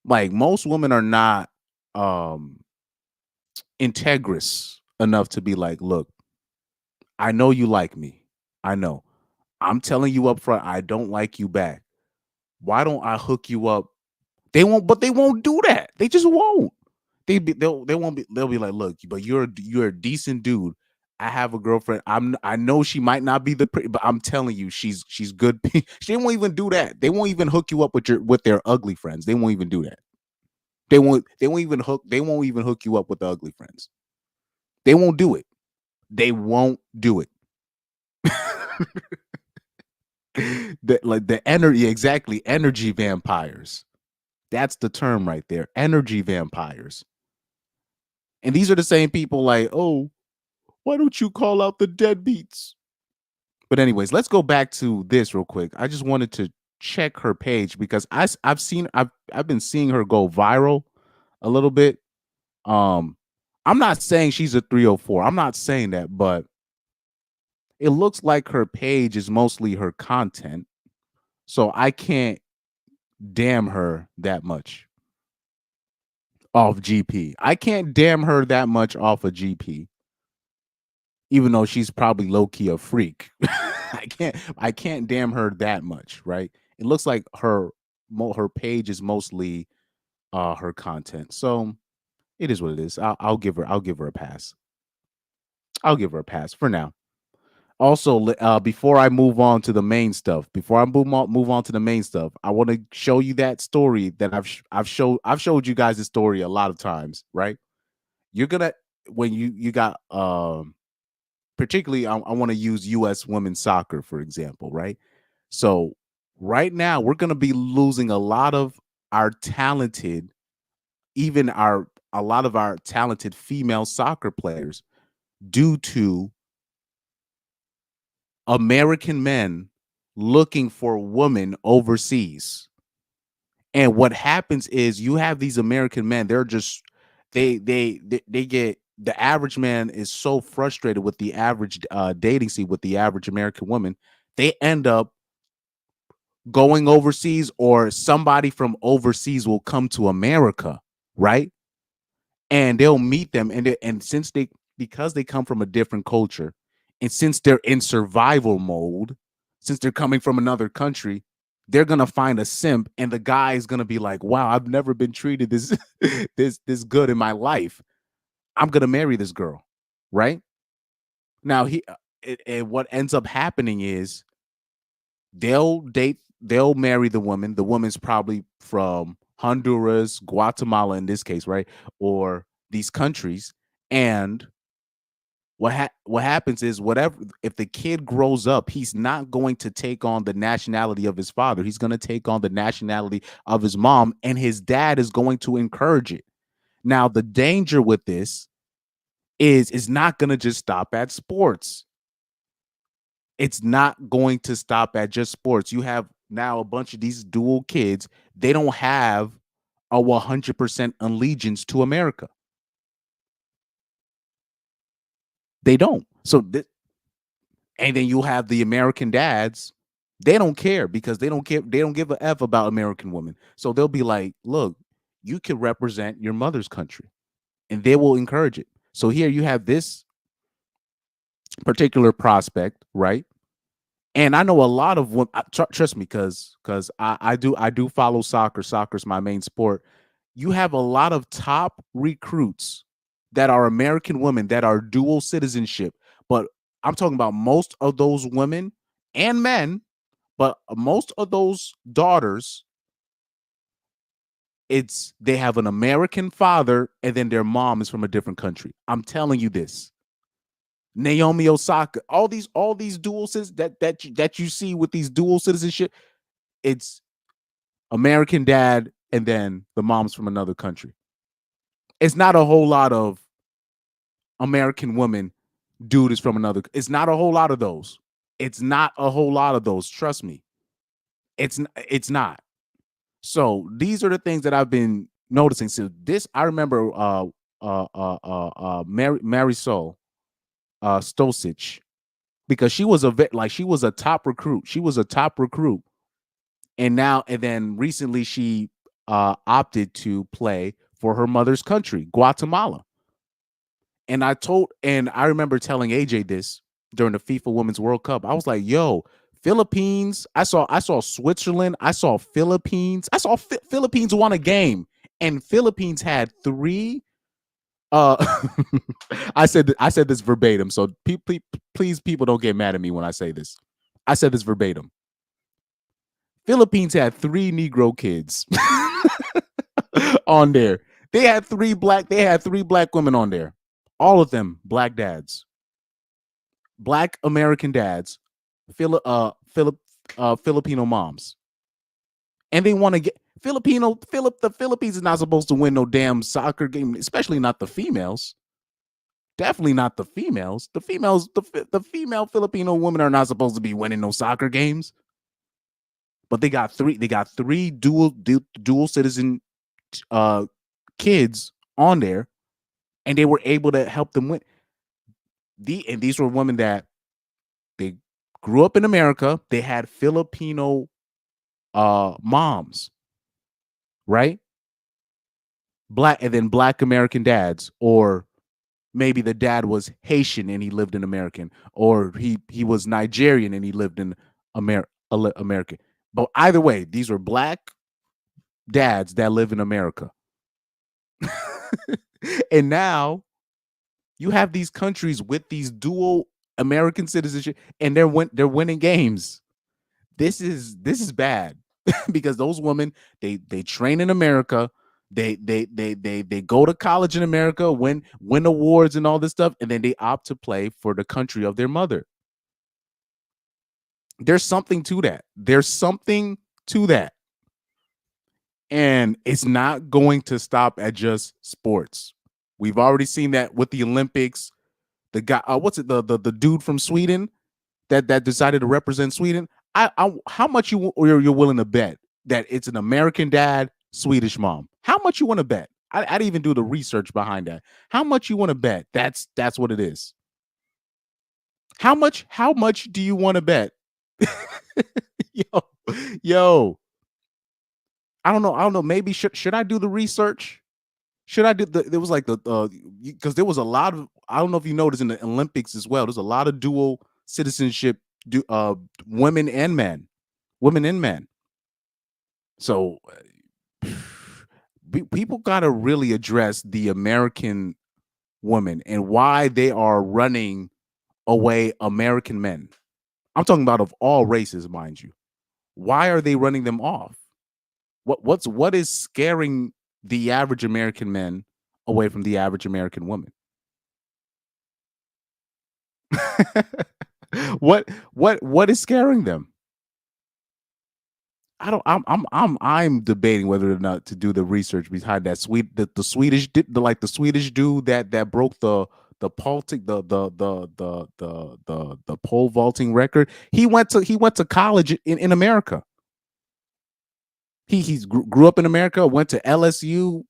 Like, most women are not integrous enough to be like, look, I know you like me. I know. I'm telling you up front, I don't like you back. Why don't I hook you up? They won't, but they won't do that. They just won't. They won't be. They'll be like, look, but you're a decent dude. I have a girlfriend. I know she might not be the pretty, but I'm telling you, she's good. They won't even do that. They won't even hook you up with their ugly friends. They won't even do that. They won't even hook you up with the ugly friends. They won't do it. They won't do it. The energy, exactly. Energy vampires. That's the term right there. Energy vampires. And these are the same people like, oh, why don't you call out the deadbeats? But anyways, let's go back to this real quick. I just wanted to check her page because I've been seeing her go viral a little bit. I'm not saying she's a 304. I'm not saying that, but it looks like her page is mostly her content. So I can't damn her that much off GP. I can't damn her that much off of GP. Even though she's probably low-key a freak. I can't damn her that much, right? It looks like her page is mostly her content. So it is what it is. I'll give her a pass. I'll give her a pass for now. Also, before I move on to the main stuff, I want to show you that story that I've showed you guys the story a lot of times, right? You're gonna, when you got particularly, I want to use U.S. women's soccer, for example, right? So right now, we're going to be losing a lot of our talented, a lot of our talented female soccer players due to American men looking for women overseas. And what happens is you have these American men, they're just, they get the average man is so frustrated with the average dating scene with the average American woman, they end up going overseas, or somebody from overseas will come to America, right? And they'll meet them, and since they because they come from a different culture, and since they're in survival mode, since they're coming from another country, they're gonna find a simp, and the guy is gonna be like, "Wow, I've never been treated this this good in my life. I'm gonna marry this girl," right? Now what ends up happening is they'll marry the woman. The woman's probably from Honduras, Guatemala in this case, right? Or these countries. And what happens is, whatever, if the kid grows up, he's not going to take on the nationality of his father. He's going to take on the nationality of his mom, and his dad is going to encourage it. Now, the danger with this is not going to just stop at sports. It's not going to stop at just sports. You have now a bunch of these dual kids. They don't have a 100% allegiance to America. They don't. And then you'll have the American dads. They don't care, because they don't care. They don't give a F about American women. So they'll be like, look, you can represent your mother's country, and they will encourage it. So here you have this particular prospect, right? And I know a lot of women. Trust me, because I do follow soccer. Soccer's my main sport. You have a lot of top recruits that are American women that are dual citizenship. But I'm talking about most of those women and men, but most of those daughters, they have an American father, and then their mom is from a different country. I'm telling you this. Naomi Osaka, all these dual citizens that you see with these dual citizenship, it's American dad, and then the mom's from another country. It's not a whole lot of American women, dude is from another. It's not a whole lot of those. It's not a whole lot of those. Trust me. It's not. So these are the things that I've been noticing. So this, I remember Marisol Stosic, because she was she was a top recruit. She was a top recruit. And then recently she opted to play for her mother's country, Guatemala. And I remember telling AJ this during the FIFA Women's World Cup. I was like, yo, Philippines. I saw Switzerland. I saw Philippines. I saw Philippines won a game, and Philippines had 3 I said this verbatim, so please people don't get mad at me when I say this. I said this verbatim. Philippines had 3 Negro kids on there. They had 3 black women on there. All of them black dads. Black American dads, Filipino moms. And they want to get the Philippines is not supposed to win no damn soccer game, especially not the females. Definitely not the females. The female Filipino women are not supposed to be winning no soccer games. But they got 3 dual citizen kids on there, and they were able to help them win. And these were women that they grew up in America. They had Filipino moms, right? Black American dads, or maybe the dad was Haitian and he lived in American, or he was Nigerian and he lived in American. But either way, these were black dads that live in America. And now you have these countries with these dual American citizenship, and they're winning games. This is bad because those women, they train in America, they go to college in America, win awards and all this stuff, and then they opt to play for the country of their mother. There's something to that. And it's not going to stop at just sports. We've already seen that with the Olympics. The guy, what's it? The dude from Sweden that decided to represent Sweden. How much you're willing to bet that it's an American dad, Swedish mom? How much you want to bet? I'd even do the research behind that. How much you want to bet? That's what it is. How much do you want to bet? yo. I don't know. Maybe should I do the research? Should I do there was like because there was a lot of, I don't know if you noticed in the Olympics as well. There's a lot of dual citizenship, women and men. So people got to really address the American woman and why they are running away American men. I'm talking about of all races, mind you. Why are they running them off? What is scaring the average American man away from the average American woman? What is scaring them? I'm debating whether or not to do the research behind that the Swedish the Swedish dude that broke the pole vaulting record. He went to college in America. He grew up in America, went to LSU,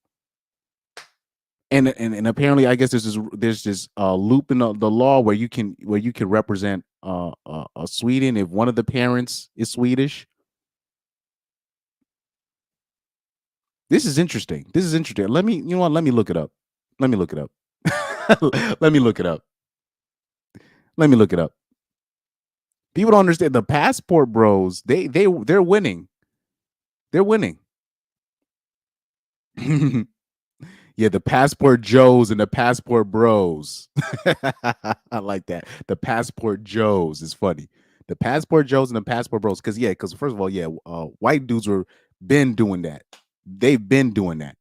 and apparently, I guess there's this loop in the law where you can represent Sweden if one of the parents is Swedish. This is interesting. Let me look it up. Let me look it up. People don't understand the passport bros. They're winning. Yeah, the passport Joes and the passport bros. I like that. The passport Joes is funny. The passport Joes and the passport bros. Because first of all, white dudes were been doing that. They've been doing that.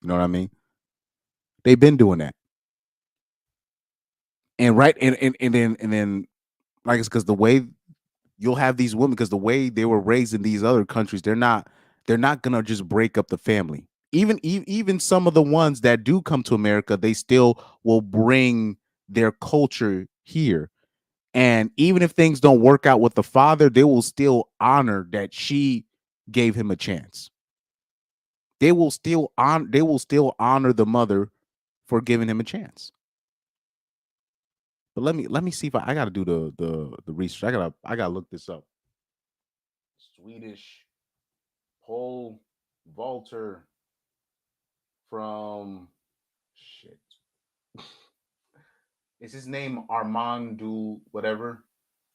You know what I mean? They've been doing that. And then like it's because the way you'll have these women, because the way they were raised in these other countries, they're not gonna just break up the family. Even some of the ones that do come to America, they still will bring their culture here. And even if things don't work out with the father, they will still honor that she gave him a chance. They will still honor the mother for giving him a chance. But let me see if I got to do the research. I gotta look this up. Swedish pole vaulter from shit. Is his name Armando whatever?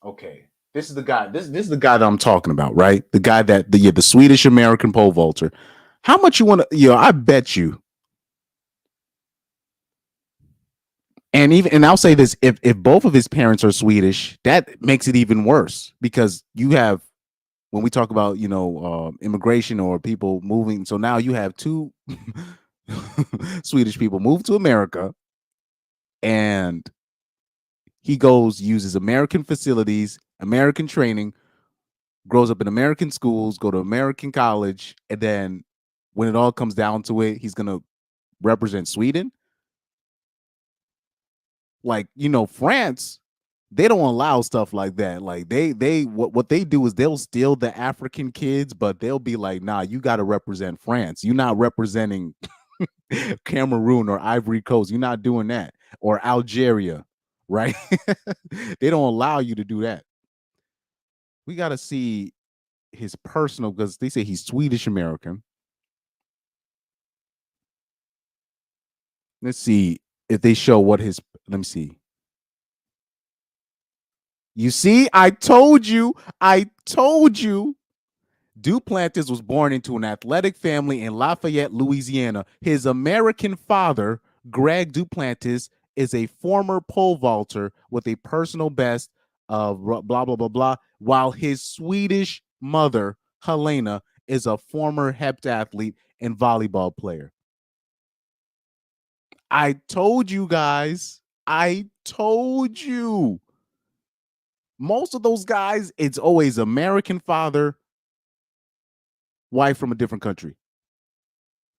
Okay. This is the guy. This is the guy that I'm talking about, right? The guy that the Swedish American pole vaulter. How much you want to, I bet you. And I'll say this, if both of his parents are Swedish, that makes it even worse, because you have, when we talk about, immigration or people moving, so now you have two Swedish people move to America, and he uses American facilities, American training, grows up in American schools, go to American college, and then when it all comes down to it, he's going to represent Sweden. Like, France, they don't allow stuff like that. Like what they do is they'll steal the African kids, but they'll be like, nah, you got to represent France. You're not representing Cameroon or Ivory Coast. You're not doing that. Or Algeria, right? They don't allow you to do that. We got to see his personal, because they say he's Swedish American. Let's see if they show what his, let me see. You see, I told you. Duplantis was born into an athletic family in Lafayette, Louisiana. His American father, Greg Duplantis, is a former pole vaulter with a personal best of blah, blah, blah, blah, while his Swedish mother, Helena, is a former heptathlete and volleyball player. I told you guys. I told you. Most of those guys, it's always American father, wife from a different country.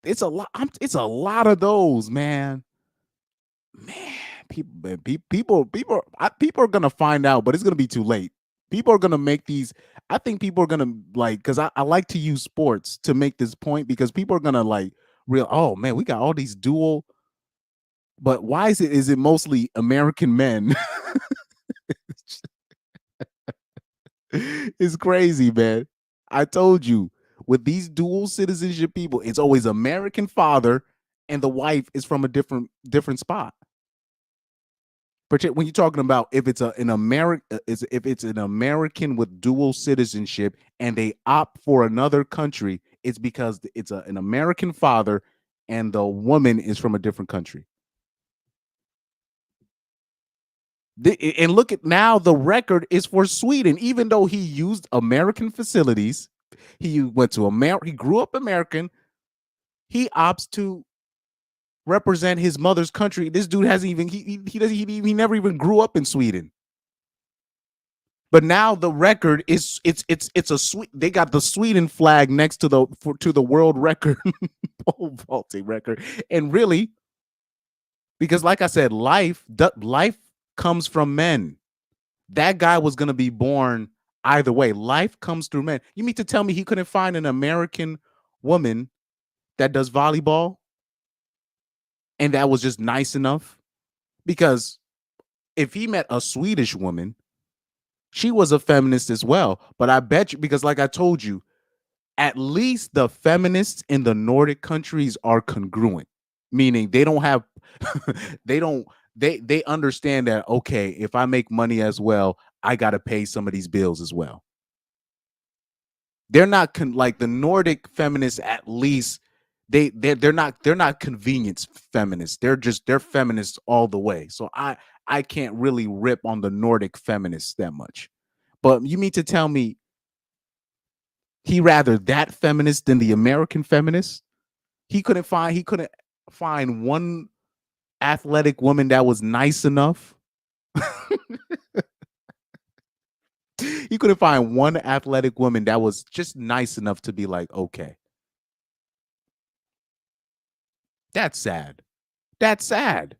It's a lot. It's a lot of those, man. People are gonna find out, but it's gonna be too late. People are gonna make these. I think people are gonna because I like to use sports to make this point, because people are gonna real. Oh man, we got all these dual. But why is it mostly American men? It's crazy, man. I told you, with these dual citizenship people, it's always American father, and the wife is from a different spot. When you're talking about if it's an American with dual citizenship and they opt for another country, it's because it's an American father and the woman is from a different country. And look at now, the record is for Sweden, even though he used American facilities. He went to America. He grew up American. He opts to represent his mother's country. This dude hasn't even he never even grew up in Sweden. But now the record is it's a they got the Sweden flag next to the world record pole vaulting record. And really, because like I said, life comes from men. That guy was going to be born either way. Life comes through men. You mean to tell me he couldn't find an American woman that does volleyball and that was just nice enough? Because if he met a Swedish woman, she was a feminist as well. But I bet you, because like I told you, at least the feminists in the Nordic countries are congruent, meaning they don't have, they understand that, okay, if I make money as well, I got to pay some of these bills as well. They're not like the Nordic feminists, at least they're not convenience feminists. They're feminists all the way. So I can't really rip on the Nordic feminists that much. But you mean to tell me he rather that feminist than the American feminist? He couldn't find one athletic woman that was nice enough. He couldn't find one athletic woman that was just nice enough to be like, okay. That's sad. That's sad.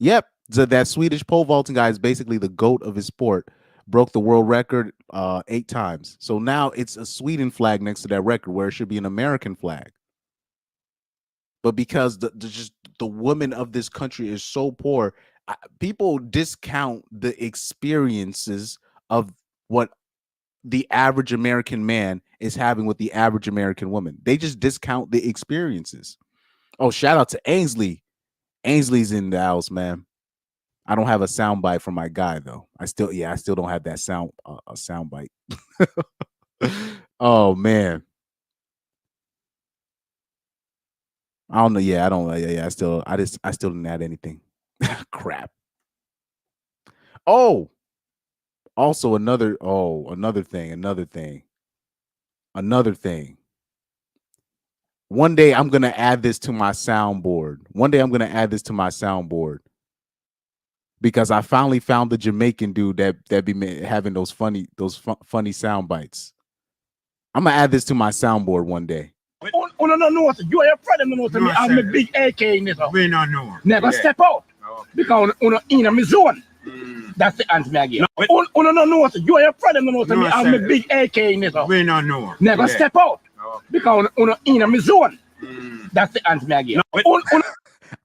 Yep. So that Swedish pole vaulting guy is basically the GOAT of his sport. Broke the world record 8 times. So now it's a Sweden flag next to that record where it should be an American flag. But because the women of this country is so poor, people discount the experiences of what the average American man is having with the average American woman. They just discount the experiences. Oh, shout out to Ainsley. Ainsley's in the house, man. I don't have a sound bite from my guy though. I still don't have that sound a sound bite. Oh man. I don't know. Yeah, I don't. Yeah, I still didn't add anything. Crap. Oh, also another thing. One day I'm gonna add this to my soundboard. Because I finally found the Jamaican dude that be having those funny sound bites. I'm gonna add this to my soundboard one day. Oh, no, you are your friend, no, me have my big AK in it. We don't know. Never step out. Because in my zone. That's the answer I give. Oh, no, you are your friend, no, me have my big AK in it. We don't know. Never step out. Because in my zone. That's the answer I give.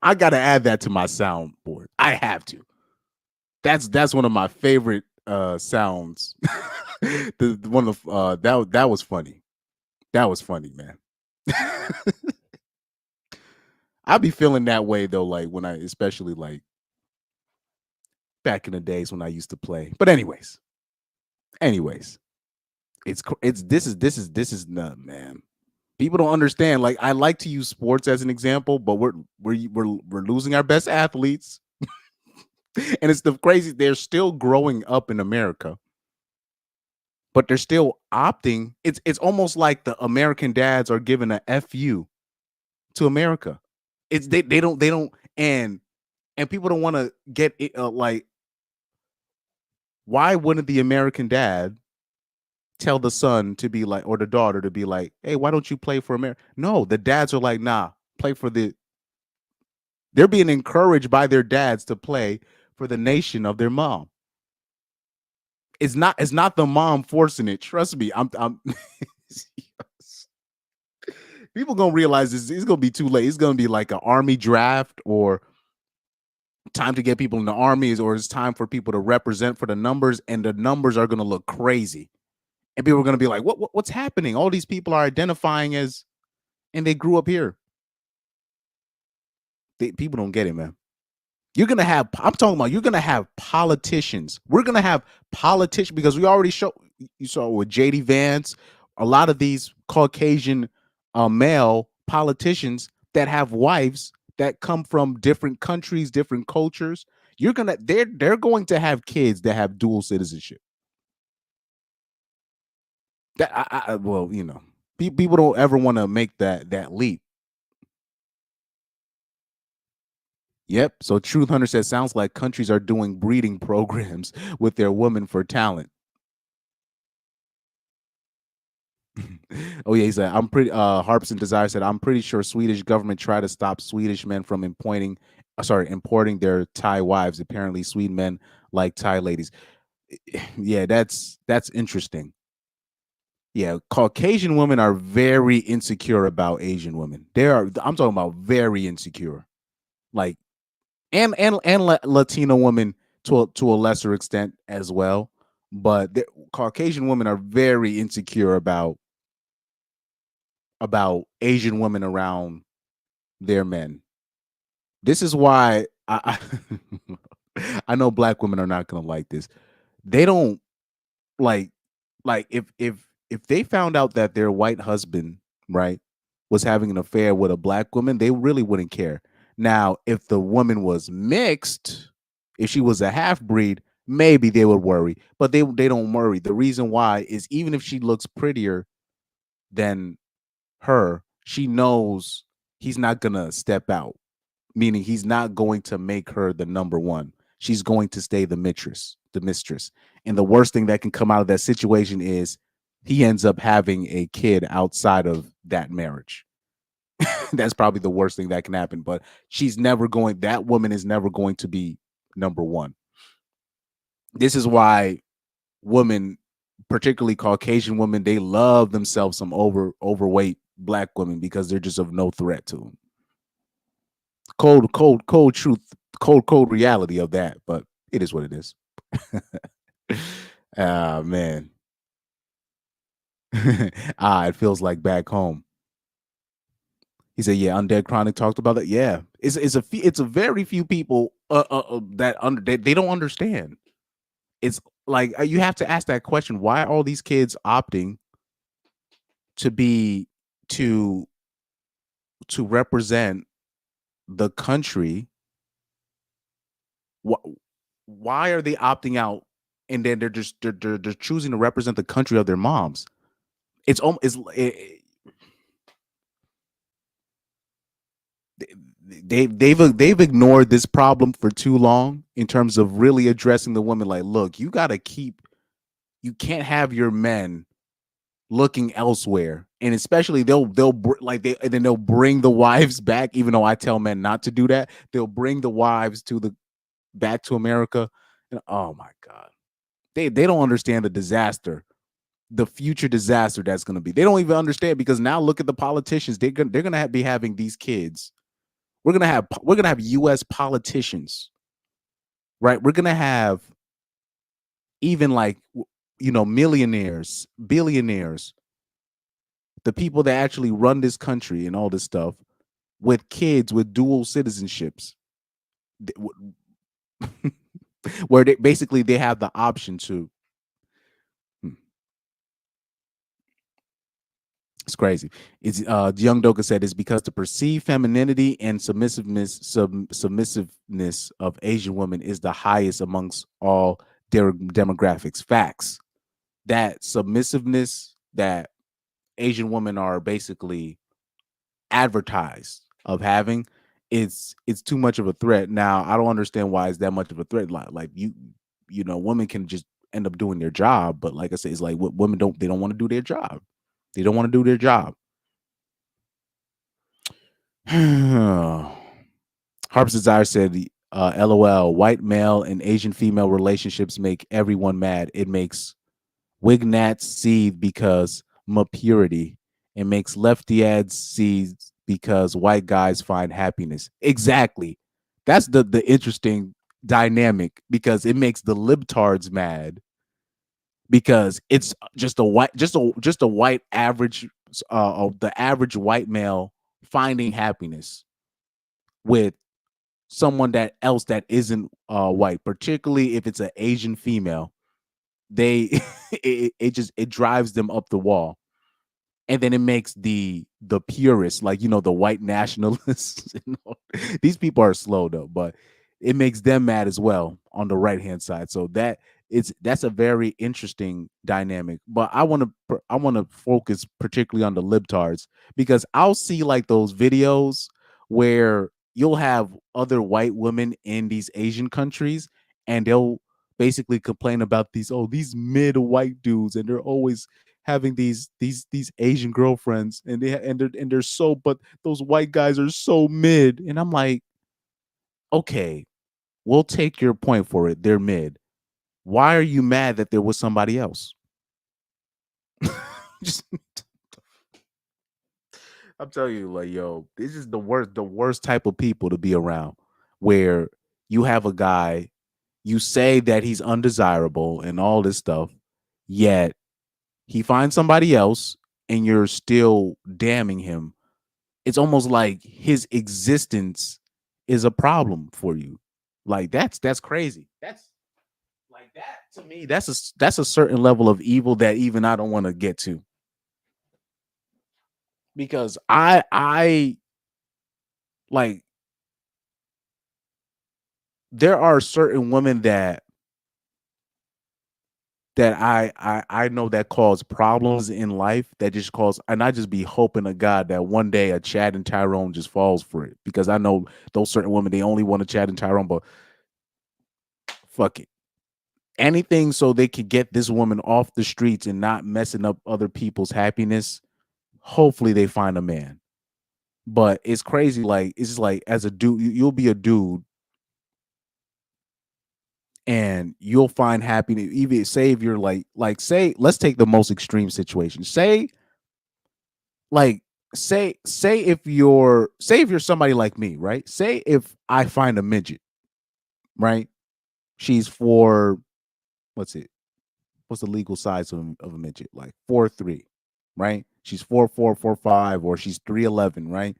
I gotta add that to my soundboard. I have to. That's one of my favorite sounds. That was funny. That was funny, man. I'll be feeling that way though, like when especially like back in the days when I used to play. But anyways, this is none, man. People don't understand. Like I like to use sports as an example, but we're losing our best athletes. And it's the crazy, they're still growing up in America, but they're still opting. It's almost like the American dads are giving a FU to America. It's they don't and people don't want to get it, like, why wouldn't the American dad tell the son to be like, or the daughter to be like, hey, why don't you play for America? No, the dads are like, nah, play for they're being encouraged by their dads to play for the nation of their mom. It's not the mom forcing it. Trust me. I'm People gonna realize this. It's gonna be too late. It's gonna be like an army draft, or time to get people in the armies, or it's time for people to represent for the numbers, and the numbers are gonna look crazy, and people are gonna be like, what's happening? All these people are identifying as, and they grew up here. People don't get it, man. You're gonna have. I'm talking about. You're gonna have politicians. We're gonna have politicians because we already you saw with JD Vance, a lot of these Caucasian male politicians that have wives that come from different countries, different cultures. They're going to have kids that have dual citizenship. That well, you know, people don't ever want to make that leap. Yep. So Truth Hunter says, sounds like countries are doing breeding programs with their women for talent. Oh yeah, he said, I'm pretty Harps and Desire said, I'm pretty sure Swedish government tried to stop Swedish men from importing their Thai wives. Apparently Swede men like Thai ladies. Yeah, that's interesting. Yeah, Caucasian women are very insecure about Asian women. I'm talking about very insecure. Like and Latino women to a lesser extent as well, but Caucasian women are very insecure about Asian women around their men. This is why I know black women are not going to like this. They don't like if they found out that their white husband, right, was having an affair with a black woman, they really wouldn't care. Now, if the woman was mixed, if she was a half breed, maybe they would worry, but they don't worry. The reason why is even if she looks prettier than her, she knows he's not gonna step out, meaning he's not going to make her the number one. She's going to stay the mistress. And the worst thing that can come out of that situation is he ends up having a kid outside of that marriage. That's probably the worst thing that can happen. But that woman is never going to be number one. This is why women, particularly Caucasian women, they love themselves some overweight black women because they're just of no threat to them. Cold truth, cold reality of that, but it is what it is. Ah, man. It feels like back home. He said, "Yeah, Undead Chronic talked about that. Yeah, it's a very few people that they don't understand. It's like you have to ask that question: why are all these kids opting to represent the country? Why are they opting out, and then they're choosing to represent the country of their moms? They've ignored this problem for too long in terms of really addressing the women. Like, look, you can't have your men looking elsewhere, and especially they'll bring the wives back. Even though I tell men not to do that, they'll bring the wives back to America. And oh my God, they don't understand the future disaster that's going to be. They don't even understand, because now look at the politicians. They're going to be having these kids. We're going to have US politicians, right? We're going to have even millionaires, billionaires, the people that actually run this country and all this stuff, with kids with dual citizenships, where they have the option to. It's crazy. It's Young Doka said it's because the perceived femininity and submissiveness of Asian women is the highest amongst all their demographics. Facts. That submissiveness that Asian women are basically advertised of having, it's too much of a threat. Now, I don't understand why it's that much of a threat. Like women can just end up doing their job, but like I said, it's like women don't want to do their job. They don't want to do their job. Harp's Desire said, LOL, white male and Asian female relationships make everyone mad. It makes wignats seethe because purity and makes lefty ads seeds because white guys find happiness. Exactly. That's the interesting dynamic, because it makes the libtards mad because it's just a white average the average white male finding happiness with someone that isn't white, particularly if it's an Asian female. They it drives them up the wall. And then it makes the purists, like, the white nationalists. These people are slow though, but it makes them mad as well on the right hand side. So that's a very interesting dynamic. But I want to focus particularly on the libtards, because I'll see like those videos where you'll have other white women in these Asian countries, and they'll basically complain about these mid white dudes, and they're always having these Asian girlfriends, and they're so, but those white guys are so mid. And I'm like, okay, we'll take your point for it. They're mid. Why are you mad that there was somebody else? Just, I'm telling you, like, yo, this is the worst type of people to be around, where you have a guy, you say that he's undesirable and all this stuff, yet he finds somebody else and you're still damning him. It's almost like his existence is a problem for you. Like, that's crazy. That's like, that to me, that's a certain level of evil that even I don't want to get to. Because I like, there are certain women that I know that cause problems in life, that just cause, and I just be hoping to God that one day a Chad and Tyrone just falls for it, because I know those certain women, they only want a Chad and Tyrone, but fuck it. Anything so they could get this woman off the streets and not messing up other people's happiness. Hopefully they find a man. But it's crazy. Like, it's just like, as a dude, you'll be a dude and you'll find happiness. Even say if you're like say, let's take the most extreme situation. Say if you're somebody like me, right? Say if I find a midget, right? She's what's the legal size of a midget? Like 4'3", right? She's 4'4", 4'5", or she's 3'11", right?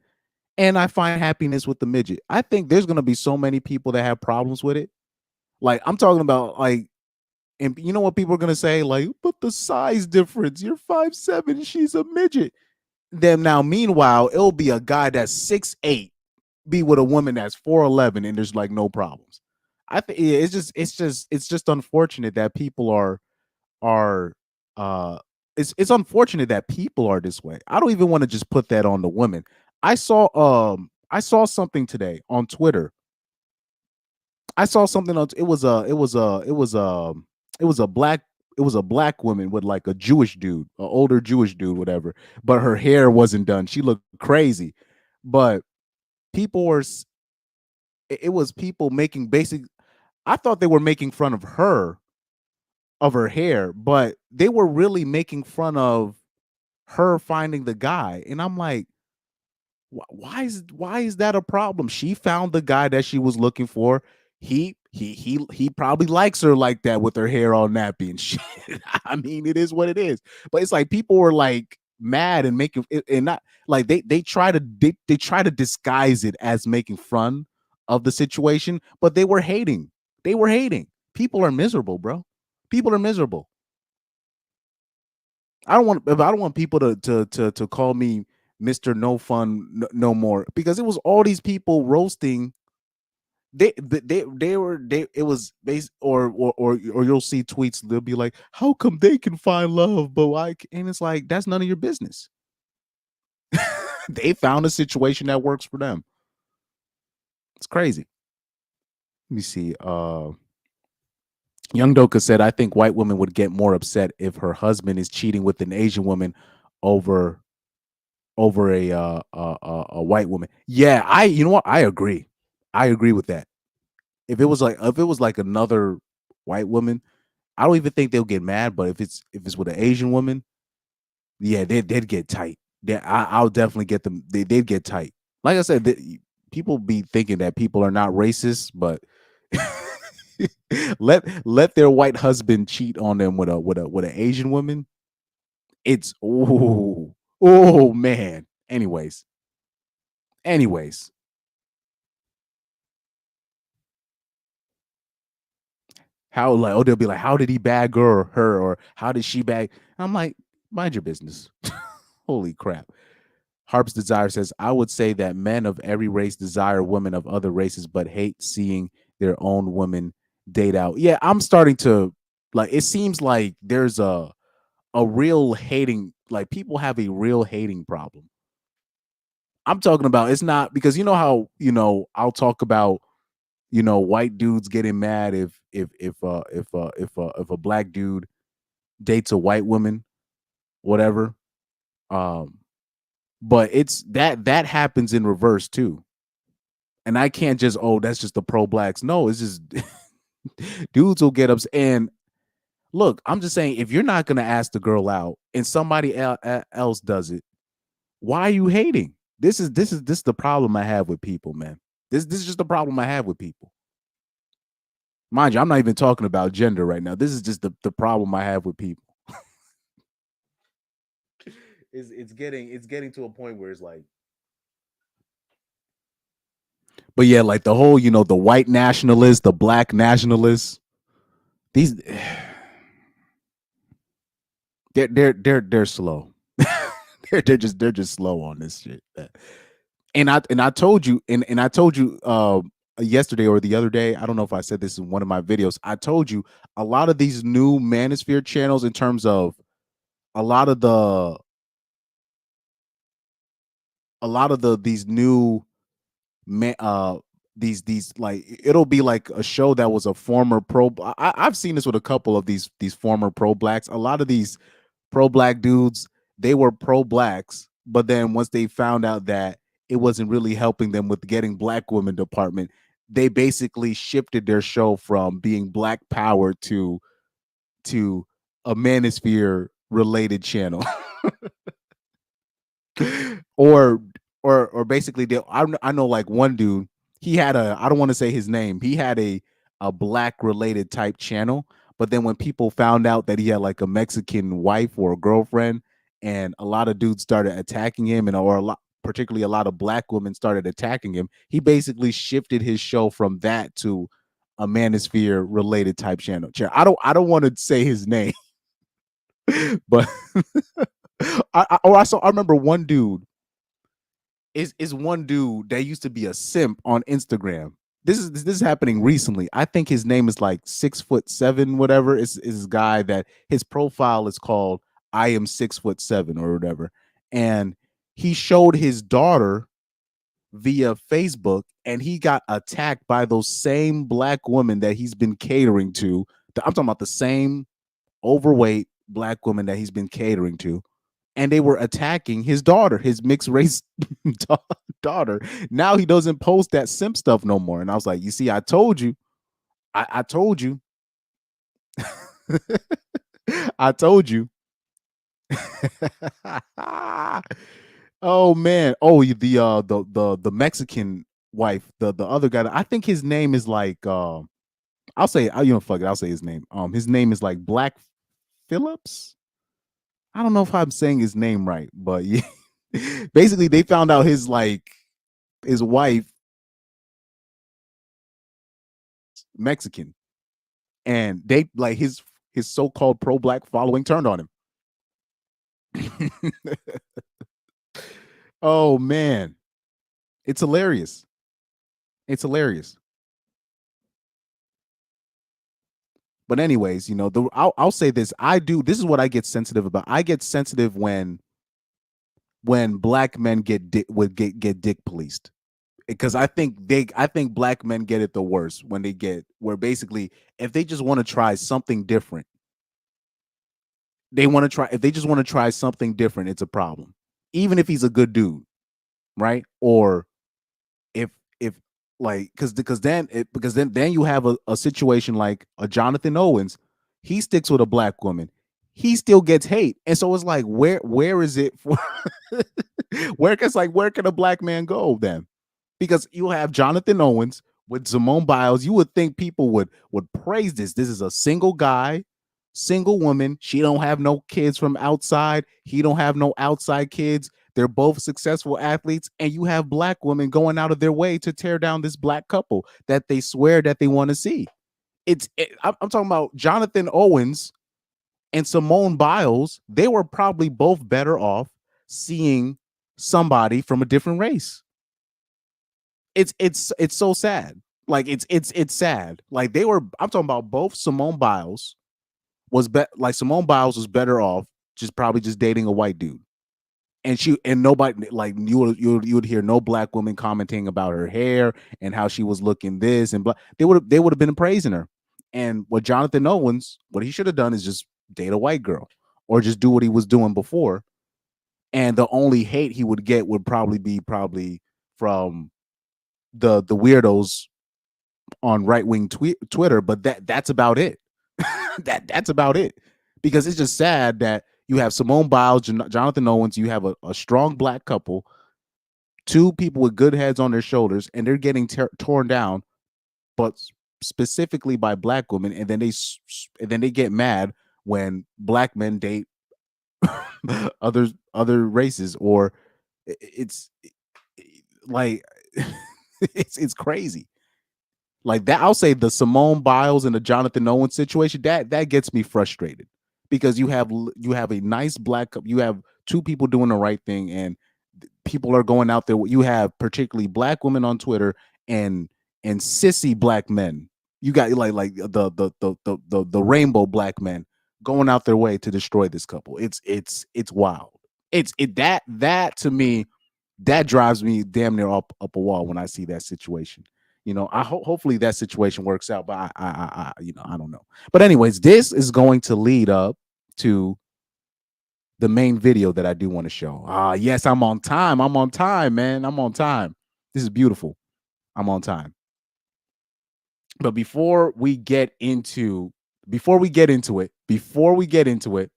And I find happiness with the midget. I think there's gonna be so many people that have problems with it. Like, I'm talking about, like, and you know what people are gonna say? Like, but the size difference. You're 5'7", she's a midget. Then now, meanwhile, it'll be a guy that's 6'8" be with a woman that's 4'11", and there's like no problems. I think it's just unfortunate that people are uh it's unfortunate that people are this way. I don't even want to just put that on the women. I saw something today on Twitter. I saw something else. It was a black woman with like a Jewish dude, an older Jewish dude, whatever. But her hair wasn't done. She looked crazy. But people were, it was people making basic. I thought they were making fun of her hair, but they were really making fun of her finding the guy. And I'm like, why is that a problem? She found the guy that she was looking for. He probably likes her like that with her hair all nappy and shit. I mean, it is what it is. But it's like people were like mad and making it, and not like they try to disguise it as making fun of the situation, but they were hating. They were hating. People are miserable, bro. People are miserable. I don't want people to call me Mr. No Fun no more, because it was all these people roasting. It was based, or you'll see tweets, they'll be like, how come they can find love but why? And it's like, that's none of your business. They found a situation that works for them. It's crazy. Let me see. Young Doka said, I think white women would get more upset if her husband is cheating with an Asian woman over a white woman. Yeah, you know what? I agree. I agree with that. If it was like another white woman, I don't even think they'll get mad. But if it's with an Asian woman, yeah, they'd get tight. I'll definitely get them. They'd get tight. Like I said, people be thinking that people are not racist, but let their white husband cheat on them with an Asian woman. It's oh man. Anyways, how like they'll be like, how did he bag her or how did she bag? I'm like, mind your business. Holy crap. Harp's Desire says, I would say that men of every race desire women of other races, but hate seeing their own women date out. Yeah, I'm starting to like, it seems like there's a real hating, like people have a real hating problem. I'm talking about, it's not because you know how, I'll talk about, white dudes getting mad if a black dude dates a white woman, whatever. But it's that happens in reverse too. And I can't just, that's just the pro blacks. No, it's just dudes will get upset. And look, I'm just saying, if you're not gonna ask the girl out and somebody else does it, why are you hating? This is the problem I have with people, man. This is just the problem I have with people. Mind you, I'm not even talking about gender right now. This is just the problem I have with people. It's getting to a point where it's like, but yeah, like the whole, the white nationalists, the black nationalists, these they're slow. they're just slow on this shit. And I told you, and I told you yesterday or the other day, I don't know if I said this in one of my videos. I told you a lot of these new manosphere channels, in terms of a lot of these new these like, it'll be like a show that was a former pro. I've seen this with a couple of these former pro blacks. A lot of these pro black dudes, they were pro blacks, but then once they found out that it wasn't really helping them with getting black women department, they basically shifted their show from being black power to a manosphere related channel. or basically I know like one dude, he had I don't want to say his name, he had a black related type channel, but then when people found out that he had like a Mexican wife or a girlfriend, and a lot of dudes started attacking him, and particularly a lot of black women started attacking him, he basically shifted his show from that to a manosphere related type channel. I don't want to say his name, but I remember one dude is one dude that used to be a simp on Instagram. This is happening recently. I think his name is like 6'7", whatever. Is this guy that his profile is called I am 6'7" or whatever. And he showed his daughter via Facebook, and he got attacked by those same black women that he's been catering to. I'm talking about the same overweight black women that he's been catering to. And they were attacking his daughter, his mixed race daughter. Now he doesn't post that simp stuff no more. And I was like, you see, I told you. I told you. I told you. Oh man. Oh, the Mexican wife, the other guy. I think his name is like I'll say, fuck it, I'll say his name. His name is like Black Phillips. I don't know if I'm saying his name right, but yeah. Basically, they found out his wife Mexican, and they like his so-called pro-black following turned on him. Oh man, it's hilarious. It's hilarious. But anyways, I'll say this. This is what I get sensitive about. I get sensitive when black men get dick policed, because I think black men get it the worst when where basically, if they just want to try something different, if they just want to try something different, it's a problem. Even if he's a good dude, right? Or if like, because then you have a situation like a Jonathan Owens. He sticks with a black woman. he still gets hate. And so it's like, where is it for where can a black man go then? Because you have Jonathan Owens with Simone Biles. You would think people would praise this. This is a single guy, single woman. She don't have no kids from outside. He don't have no outside kids. They're both successful athletes, and you have black women going out of their way to tear down this black couple that they swear that they want to see. I'm talking about Jonathan Owens and Simone Biles. They were probably both better off seeing somebody from a different race. It's so sad. Like it's sad. Like I'm talking about both. Simone Biles was better off probably just dating a white dude. And nobody, like, you would hear no black woman commenting about her hair and how she was looking this and blah. They would have been praising her. And what Jonathan Owens, what he should have done is just date a white girl or just do what he was doing before. And the only hate he would get would probably be from the weirdos on right-wing Twitter, but that's about it. that's about it. Because it's just sad that you have Simone Biles, Jonathan Owens, you have a strong black couple, two people with good heads on their shoulders, and they're getting torn down, but specifically by black women, and then they get mad when black men date other races, or it's like it's crazy. Like that, I'll say the Simone Biles and the Jonathan Owens situation, that gets me frustrated, because you have a nice black couple, you have two people doing the right thing, and people are going out there. You have particularly black women on Twitter and sissy black men. You got like the rainbow black men going out their way to destroy this couple. It's wild. That to me, that drives me damn near up a wall when I see that situation. You know, hopefully that situation works out, but I don't know. But anyways, this is going to lead up to the main video that I do want to show. Yes, I'm on time. I'm on time, man. I'm on time. This is beautiful. I'm on time. But before we get into it,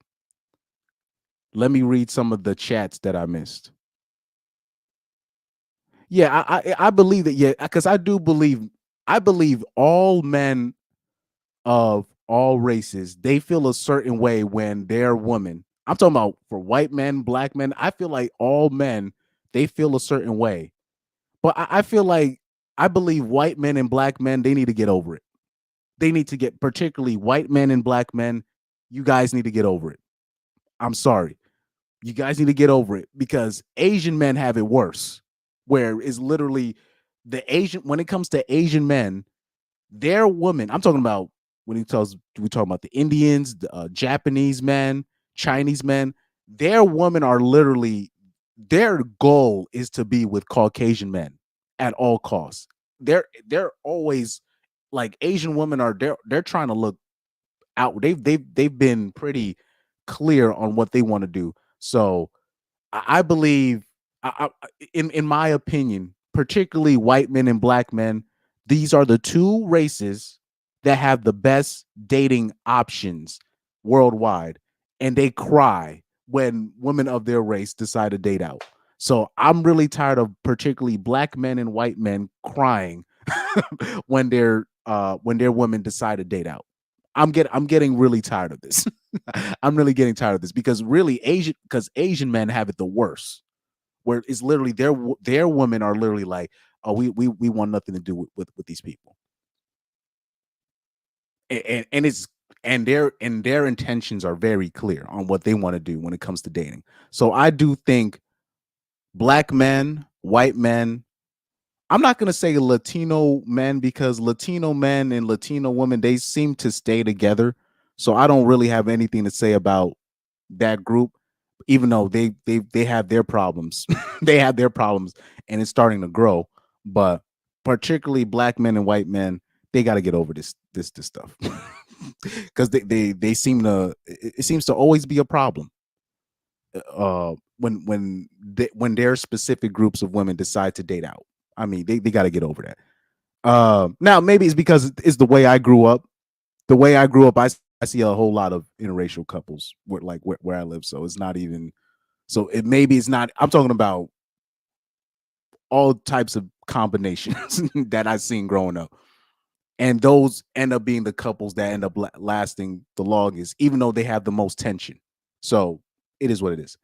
let me read some of the chats that I missed. Yeah, I believe that. Yeah, because I believe all men of all races, they feel a certain way when they're women. I'm talking about for white men, black men. I feel like all men, they feel a certain way. But I feel like, I believe white men and black men, they need to get over it. They need to get, particularly white men and black men, you guys need to get over it. I'm sorry. You guys need to get over it, because Asian men have it worse, where it's literally when it comes to Asian men, their women, I'm talking about we talking about the Indians, the Japanese men, Chinese men, their women are literally, their goal is to be with Caucasian men at all costs. They're always like, Asian women are, they're trying to look out. They've been pretty clear on what they want to do. So I believe, in my opinion, particularly white men and black men, these are the two races that have the best dating options worldwide, and they cry when women of their race decide to date out. So I'm really tired of particularly black men and white men crying when their women decide to date out. I'm getting really tired of this. I'm really getting tired of this, because really Asian men have it the worst, where it's literally their women are literally like, oh, we want nothing to do with these people. And their intentions are very clear on what they want to do when it comes to dating. So I do think black men, white men, I'm not going to say Latino men, because Latino men and Latino women, they seem to stay together. So I don't really have anything to say about that group, even though they have their problems. They have their problems, and it's starting to grow. But particularly black men and white men, they got to get over this stuff, because they seem to, it seems to always be a problem when their specific groups of women decide to date out. I mean, they got to get over that. Now maybe it's because it's the way I grew up. The way I grew up, I I see a whole lot of interracial couples where I live. So it's not even, so it's not, I'm talking about all types of combinations that I've seen growing up. And those end up being the couples that end up lasting the longest, even though they have the most tension. So it is what it is.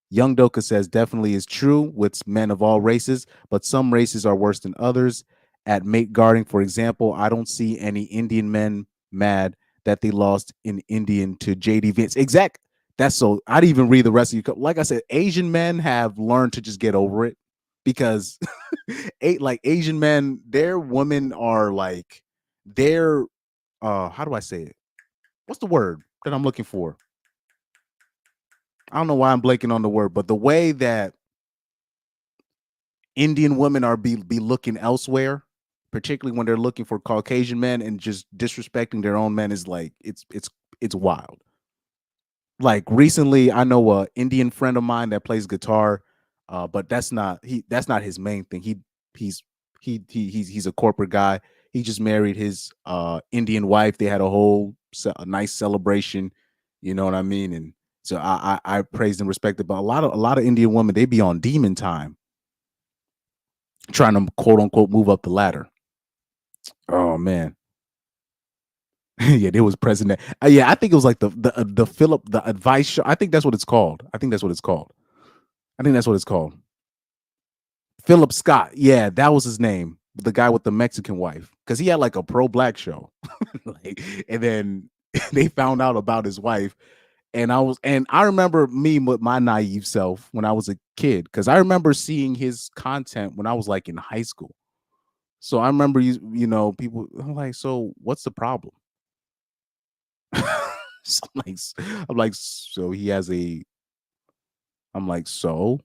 Young Doka says definitely is true with men of all races, but some races are worse than others. At mate guarding, for example, I don't see any Indian men mad that they lost in Indian to JD Vance. Exact. That's so. I didn't even read the rest of you. Like I said, Asian men have learned to just get over it because like Asian men, their women are like they're how do I say it? What's the word that I'm looking for? I don't know why I'm blanking on the word, but the way that Indian women are be looking elsewhere, particularly when they're looking for Caucasian men and just disrespecting their own men, is like it's wild. Like recently, I know a Indian friend of mine that plays guitar, but that's not his main thing. He's a corporate guy. He just married his Indian wife. They had a nice celebration, you know what I mean? And so I praised and respected. But a lot of Indian women, they be on demon time, trying to quote unquote move up the ladder. Oh man. Yeah, there was president. Yeah, I think it was like the Philip the advice show. I think that's what it's called. Philip Scott. Yeah, that was his name. The guy with the Mexican wife, because he had like a pro-black show. And then they found out about his wife. And I remember me with my naive self when I was a kid, because I remember seeing his content when I was like in high school. So I remember you know, people, I'm like, so what's the problem? So I'm like, so he has I'm like, so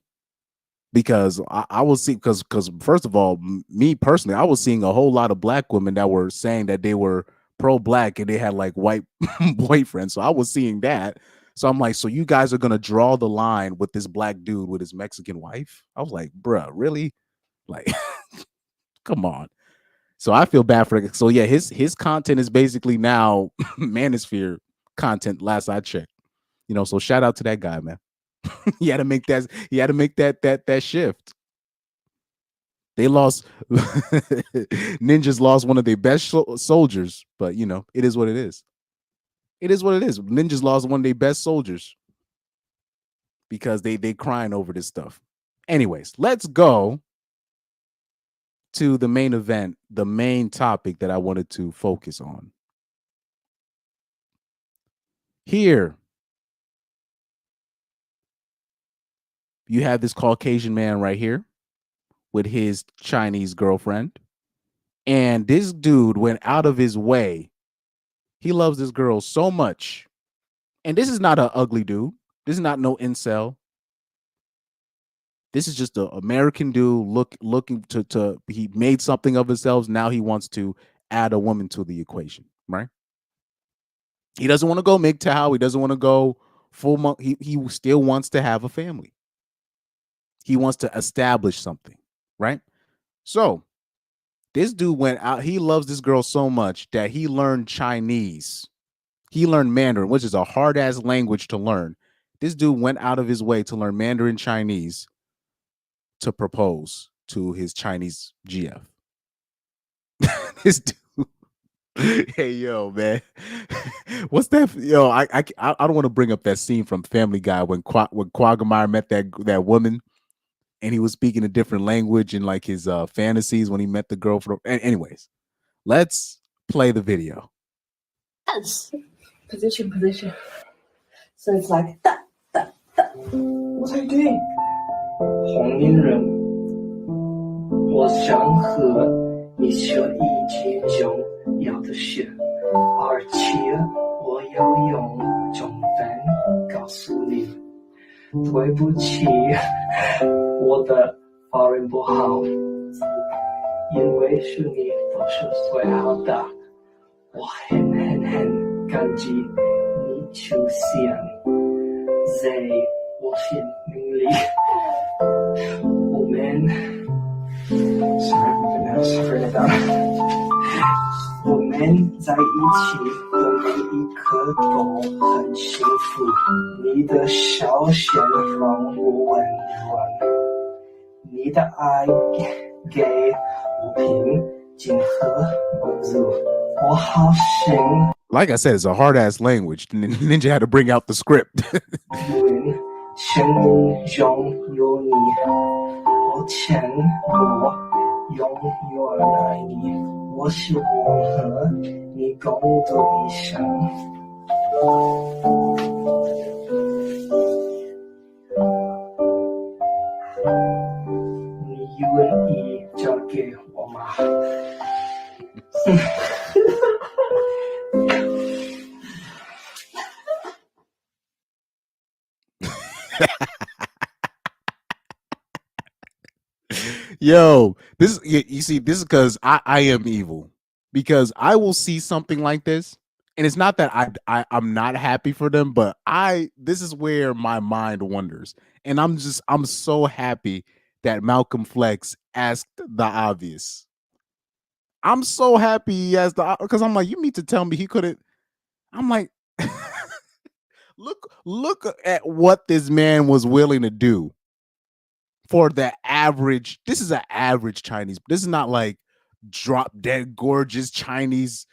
because I was seeing, because first of all, me personally, I was seeing a whole lot of black women that were saying that they were pro-black and they had like white boyfriends. So I was seeing that. So I'm like, so you guys are gonna draw the line with this black dude with his Mexican wife? I was like, bruh, really? Like, come on. So I feel bad for it. So yeah, his content is basically now manosphere content. Last I checked, you know. So shout out to that guy, man. He had to make that shift. They lost. Ninjas lost one of their best soldiers, but you know, it is what it is. It is what it is. Ninjas lost one of their best soldiers because they crying over this stuff. Anyways, let's go to the main event, the main topic that I wanted to focus on. Here, you have this Caucasian man right here with his Chinese girlfriend. And this dude went out of his way. He loves this girl so much. And this is not an ugly dude. This is not no incel. This is just an American dude looking to he made something of himself. Now he wants to add a woman to the equation, right? He doesn't want to go MGTOW. He doesn't want to go full month. He still wants to have a family. He wants to establish something, right? So this dude went out. He loves this girl so much that he learned Chinese. He learned Mandarin, which is a hard-ass language to learn. This dude went out of his way to learn Mandarin Chinese to propose to his Chinese GF. This dude. Hey, yo, man. What's that? Yo, I don't want to bring up that scene from Family Guy when Quagmire met that woman and he was speaking a different language in like his fantasies when he met the girl. Anyways, let's play the video. Yes. Position. So it's like that. What are you doing? 红衣人，我想和你说一句重要的事，而且我要用中文告诉你。对不起，我的发音不好，因为是你都是最好的，我很感激你出现在我心里。我们 Sorry, forget that. 我们在一起的每一刻都很幸福，你的笑显让我温暖，你的爱给我平静和温柔，我好幸 Like I said, it's a hard ass language. Ninja had to bring out the script. 运，幸运拥有你，我承诺永远爱你，我希望和你共度一生。你愿意嫁给我吗？Yo, this you see, this is because I am evil. Because I will see something like this, and it's not that I'm not happy for them, but this is where my mind wanders. And I'm so happy that Malcolm Flex asked the obvious. I'm so happy he asked because I'm like, you mean to tell me he couldn't? I'm like, look at what this man was willing to do for the average. This is an average Chinese. This is not like drop dead gorgeous Chinese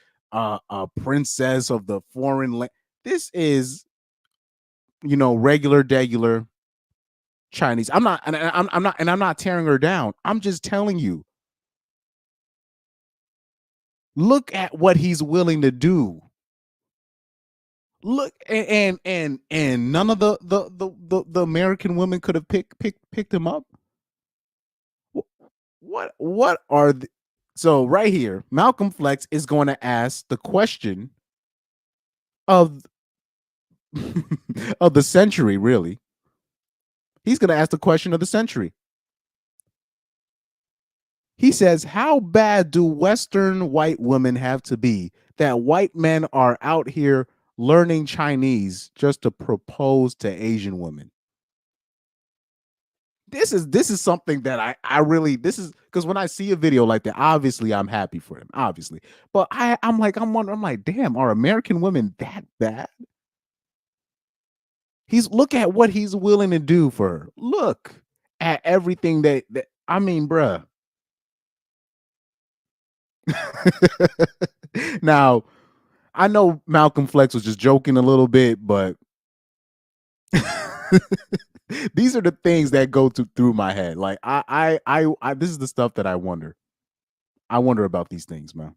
princess of the foreign land. This is, regular degular Chinese. I'm not tearing her down. I'm just telling you. Look at what he's willing to do. Look, and none of the American women could have picked him up. What are the, so right here, Malcolm Flex is going to ask the question of of the century, really. He's going to ask the question of the century. He says, how bad do Western white women have to be that white men are out here learning Chinese just to propose to Asian women? This is something that I really, this is because when I see a video like that, obviously I'm happy for him, obviously. But I'm wondering, I'm like, damn, are American women that bad? Look at what he's willing to do for her. Look at everything that I mean, bruh. Now, I know Malcolm Flex was just joking a little bit, but these are the things that go through my head. Like I this is the stuff that I wonder. I wonder about these things, man.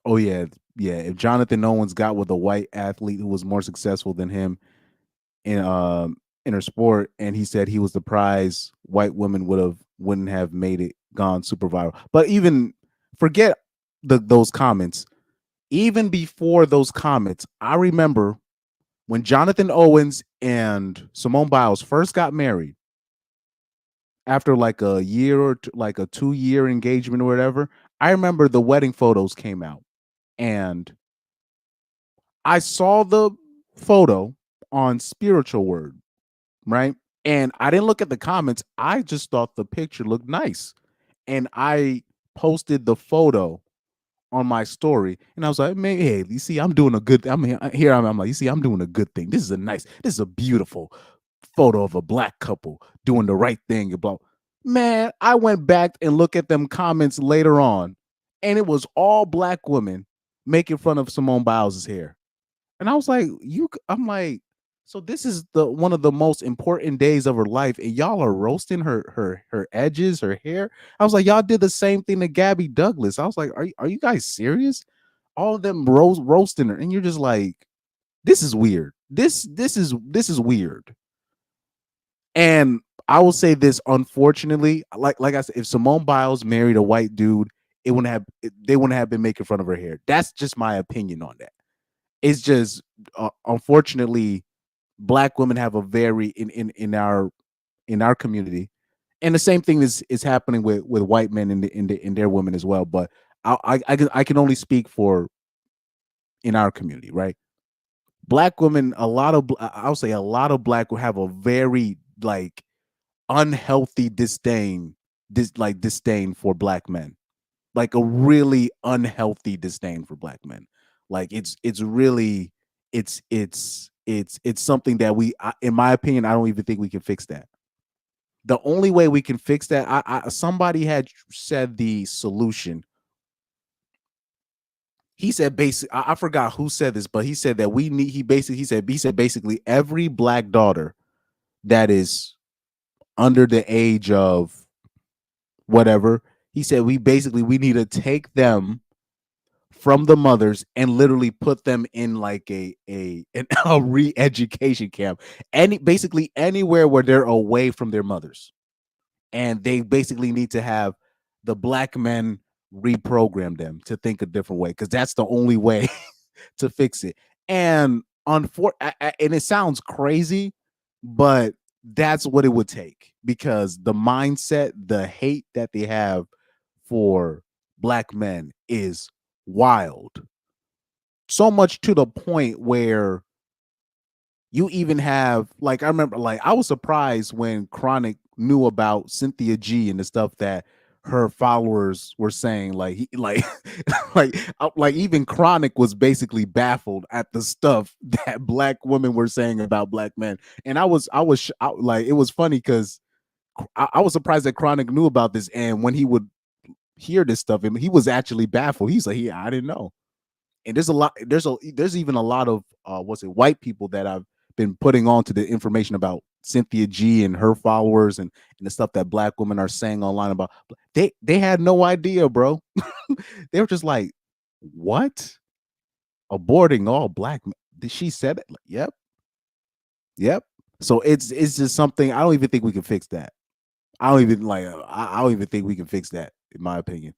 Oh yeah, yeah. If Jonathan Owens got with a white athlete who was more successful than him in her sport, and he said he was the prize, white women wouldn't have made it, gone super viral. But even forget those comments. Even before those comments, I remember when Jonathan Owens and Simone Biles first got married, after like a year or like a 2-year engagement or whatever, I remember the wedding photos came out, and I saw the photo on Spiritual Word, right? And I didn't look at the comments. I just thought the picture looked nice, and I posted the photo on my story, and I was like, man, hey, you see, I'm doing a good. I'm here. I'm like, you see, I'm doing a good thing. This is a beautiful photo of a black couple doing the right thing. About, man, I went back and looked at them comments later on, and it was all black women making fun of Simone Biles' hair, and I was like, I'm like, so this is one of the most important days of her life, and y'all are roasting her edges, her hair. I was like, y'all did the same thing to Gabby Douglas. I was like, are you guys serious? All of them roasting her, and you're just like, this is weird. This is weird. And I will say this, unfortunately, like I said, if Simone Biles married a white dude, they wouldn't have been making fun of her hair. That's just my opinion on that. It's just unfortunately, black women have a very in our community, and the same thing is happening with white men in their women as well. But I can only speak for in our community, right? Black women, I'll say a lot of black will have a very like unhealthy disdain, disdain for black men, like a really unhealthy disdain for black men. Like it's really it's something that in my opinion, I don't even think we can fix that. The only way we can fix that, somebody had said the solution. He said basically, I forgot who said this, but he said that we need. He said basically every black daughter that is under the age of whatever. He said we need to take them from the mothers and literally put them in like a re-education camp, basically anywhere where they're away from their mothers, and they basically need to have the black men reprogram them to think a different way, because that's the only way to fix it. And and it sounds crazy, but that's what it would take, because the mindset, the hate that they have for black men is wild. So much to the point where you even have, like, I remember, like, I was surprised when Chronic knew about Cynthia G and the stuff that her followers were saying. Like, like even Chronic was basically baffled at the stuff that black women were saying about black men. And like, it was funny because I was surprised that Chronic knew about this. And when he would hear this stuff, and he was actually baffled. He's like, yeah, I didn't know. And there's even a lot of white people that I've been putting on to the information about Cynthia G and her followers, and the stuff that black women are saying online about. They had no idea, bro. They were just like, what? Aborting all black men? Did she said it? Like, yep. So it's just something. I don't even think we can fix that. I don't even think we can fix that, in my opinion.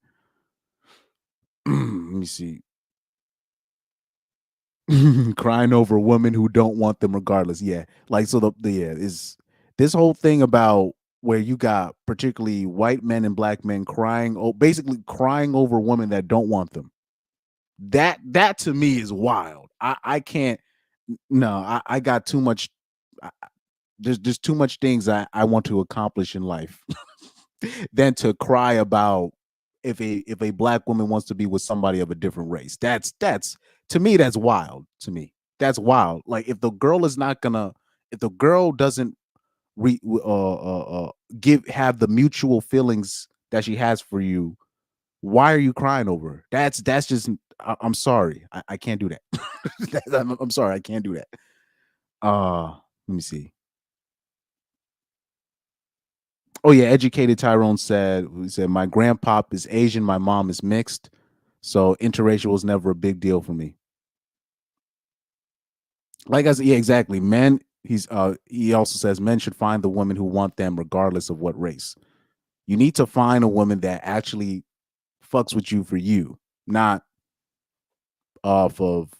Let me see. Crying over women who don't want them regardless. Yeah. Like, so is this whole thing about where you got particularly white men and black men basically crying over women that don't want them. That to me is wild. I can't. No, I got too much. There's too much things I want to accomplish in life than to cry about if a black woman wants to be with somebody of a different race. That's to me, that's wild. To me, that's wild. Like, if the girl doesn't have the mutual feelings that she has for you, why are you crying over her? That's just, I'm sorry, I can't do that. I'm sorry, I can't do that. Let me see. Oh yeah, Educated Tyrone said, my grandpop is Asian, my mom is mixed, so interracial was never a big deal for me. Like I said, yeah, exactly. Men, he also says men should find the women who want them regardless of what race. You need to find a woman that actually fucks with you for you, not off of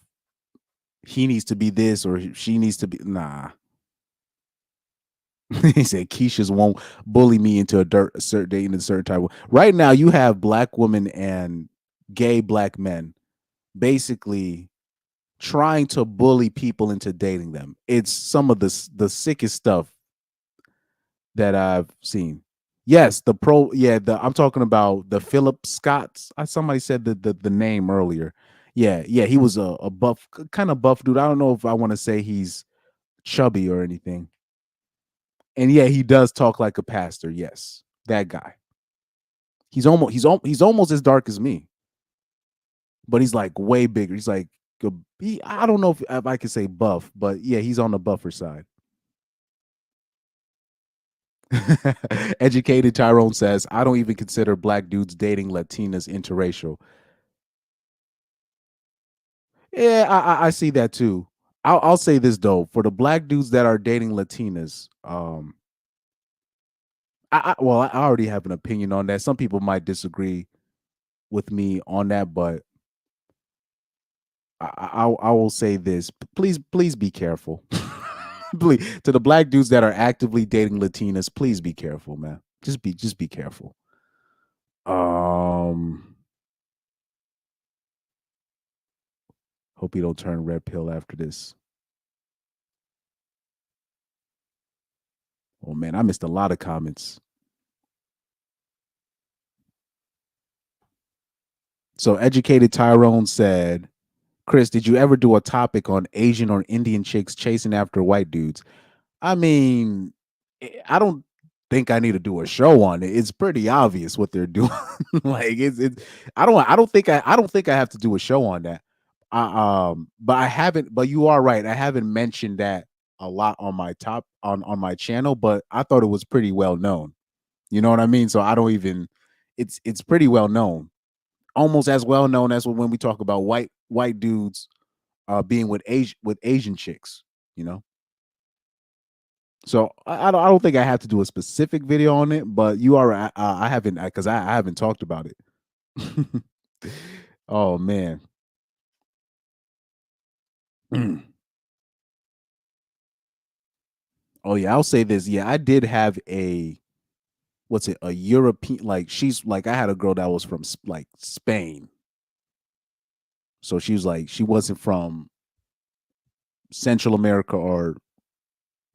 he needs to be this or she needs to be. Nah. He said Keisha's won't bully me into a certain type of. Right now, you have black women and gay black men basically trying to bully people into dating them. It's some of the sickest stuff that I've seen. Yes, I'm talking about the Philip Scotts. Somebody said the name earlier. Yeah, he was a buff, kind of buff dude. I don't know if I want to say he's chubby or anything. And yeah, he does talk like a pastor. Yes, that guy. He's almost as dark as me, but he's like way bigger. He's like I don't know if I could say buff, but yeah, he's on the buffer side. Educated Tyrone says, I don't even consider black dudes dating Latinas interracial. Yeah, I see that too. I'll say this though, for the black dudes that are dating Latinas, I already have an opinion on that. Some people might disagree with me on that, but I will say this. Please be careful. Please, to the black dudes that are actively dating Latinas, please be careful, man. Just be careful. Hope you don't turn red pill after this. Oh man, I missed a lot of comments. So Educated Tyrone said, Chris, did you ever do a topic on Asian or Indian chicks chasing after white dudes? I mean, I don't think I need to do a show on it. It's pretty obvious what they're doing. Like it's I don't think I have to do a show on that. But I haven't, but you are right. I haven't mentioned that a lot on my on my channel, but I thought it was pretty well known. You know what I mean? So I don't even it's pretty well known. Almost as well known as when we talk about white dudes being with Asian chicks, you know. So I don't think I have to do a specific video on it, but you are I haven't because I haven't talked about it. Oh man. Oh yeah, I'll say this. Yeah, I did have a a European, like she's like I had a girl that was from like Spain. So she was like she wasn't from Central America or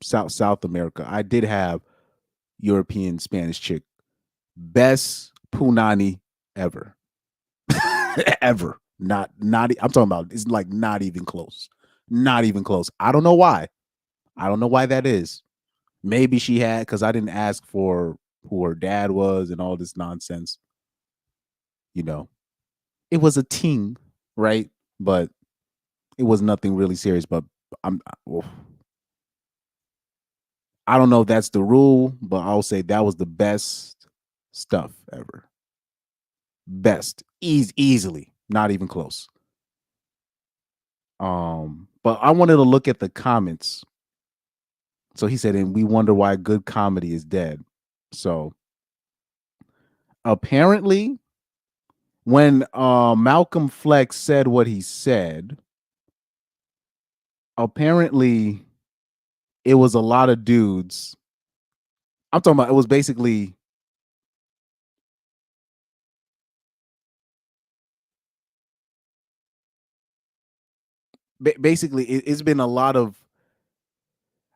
South America. I did have European Spanish chick. Best punani ever. Ever. Not I'm talking about it's like not even close. Not even close. I don't know why. I don't know why that is. Maybe she had because I didn't ask for who her dad was and all this nonsense. You know, it was a team, right? But it was nothing really serious. But I don't know if that's the rule, but I'll say that was the best stuff ever. Best, easily, not even close. But I wanted to look at the comments. So he said, and we wonder why good comedy is dead. So apparently, when Malcolm Flex said what he said, apparently it was a lot of dudes. I'm talking about it was basically it's been a lot of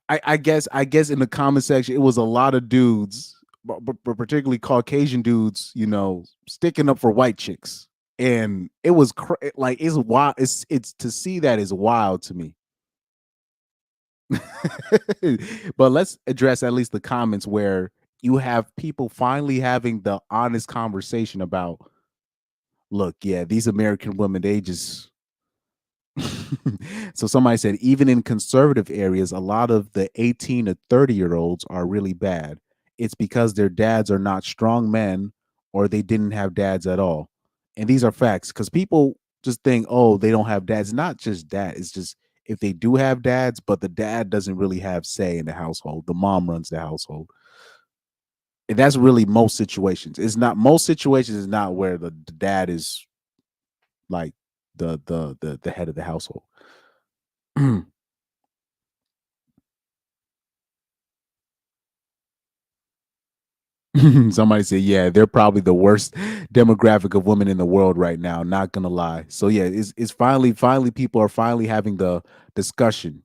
I guess in the comment section it was a lot of dudes, but particularly Caucasian dudes, you know, sticking up for white chicks, and it was like it's wild. It's to see that is wild to me. But let's address at least the comments where you have people finally having the honest conversation about, look, yeah, these American women, they just so somebody said even in conservative areas a lot of the 18 to 30-year-olds are really bad. It's because their dads are not strong men or they didn't have dads at all. And these are facts because people just think, oh, they don't have dads. Not just that, it's just if they do have dads but the dad doesn't really have say in the household, the mom runs the household. And that's really most situations. It's not most situations is not where the dad is like the head of the household. Somebody said, yeah, they're probably the worst demographic of women in the world right now. Not gonna lie. So yeah, it's finally people are finally having the discussion.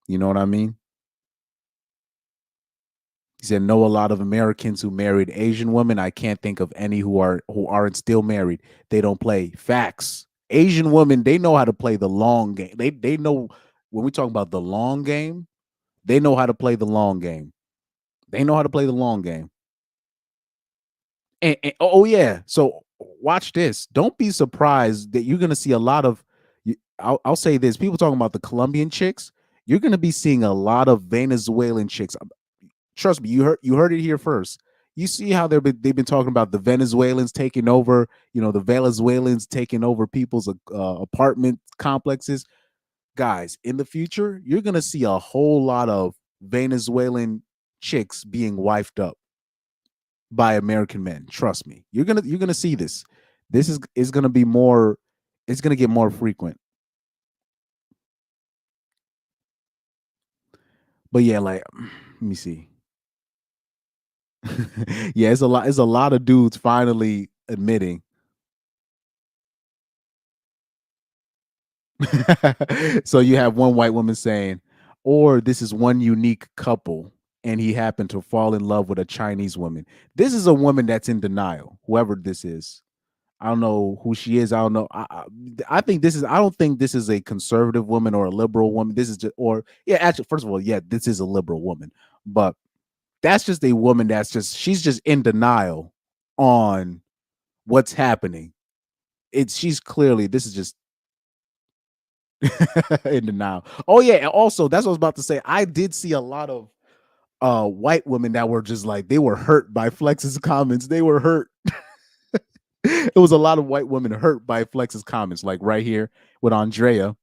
You know what I mean? He said, know a lot of Americans who married Asian women. I can't think of any who aren't still married. They don't play. Facts. Asian women, they know how to play the long game. They know when we talk about the long game, they know how to play the long game. They know how to play the long game. And oh yeah, so watch this. Don't be surprised that you're gonna see a lot of. I'll say this: people talking about the Colombian chicks. You're gonna be seeing a lot of Venezuelan chicks. Trust me, you heard it here first. You see how they've been talking about the Venezuelans taking over. You know, the Venezuelans taking over people's apartment complexes. Guys, in the future, you're gonna see a whole lot of Venezuelan chicks being wifed up by American men. Trust me. You're gonna see this. This is gonna be more, it's gonna get more frequent. But yeah, like let me see. Yeah, it's a lot of dudes finally admitting. So you have one white woman saying, or this is one unique couple and he happened to fall in love with a Chinese woman. This is a woman that's in denial, whoever this is. I don't know who she is. I don't know. I think this is. I don't think this is a conservative woman or a liberal woman. This is just, or yeah, actually, first of all, yeah, this is a liberal woman, but that's just a woman that's just, she's just in denial on what's happening. She's clearly, this is just in denial. Oh yeah, and also that's what I was about to say. I did see a lot of white women that were just like, they were hurt by Flex's comments. They were hurt. It was a lot of white women hurt by Flex's comments, like right here with Andrea.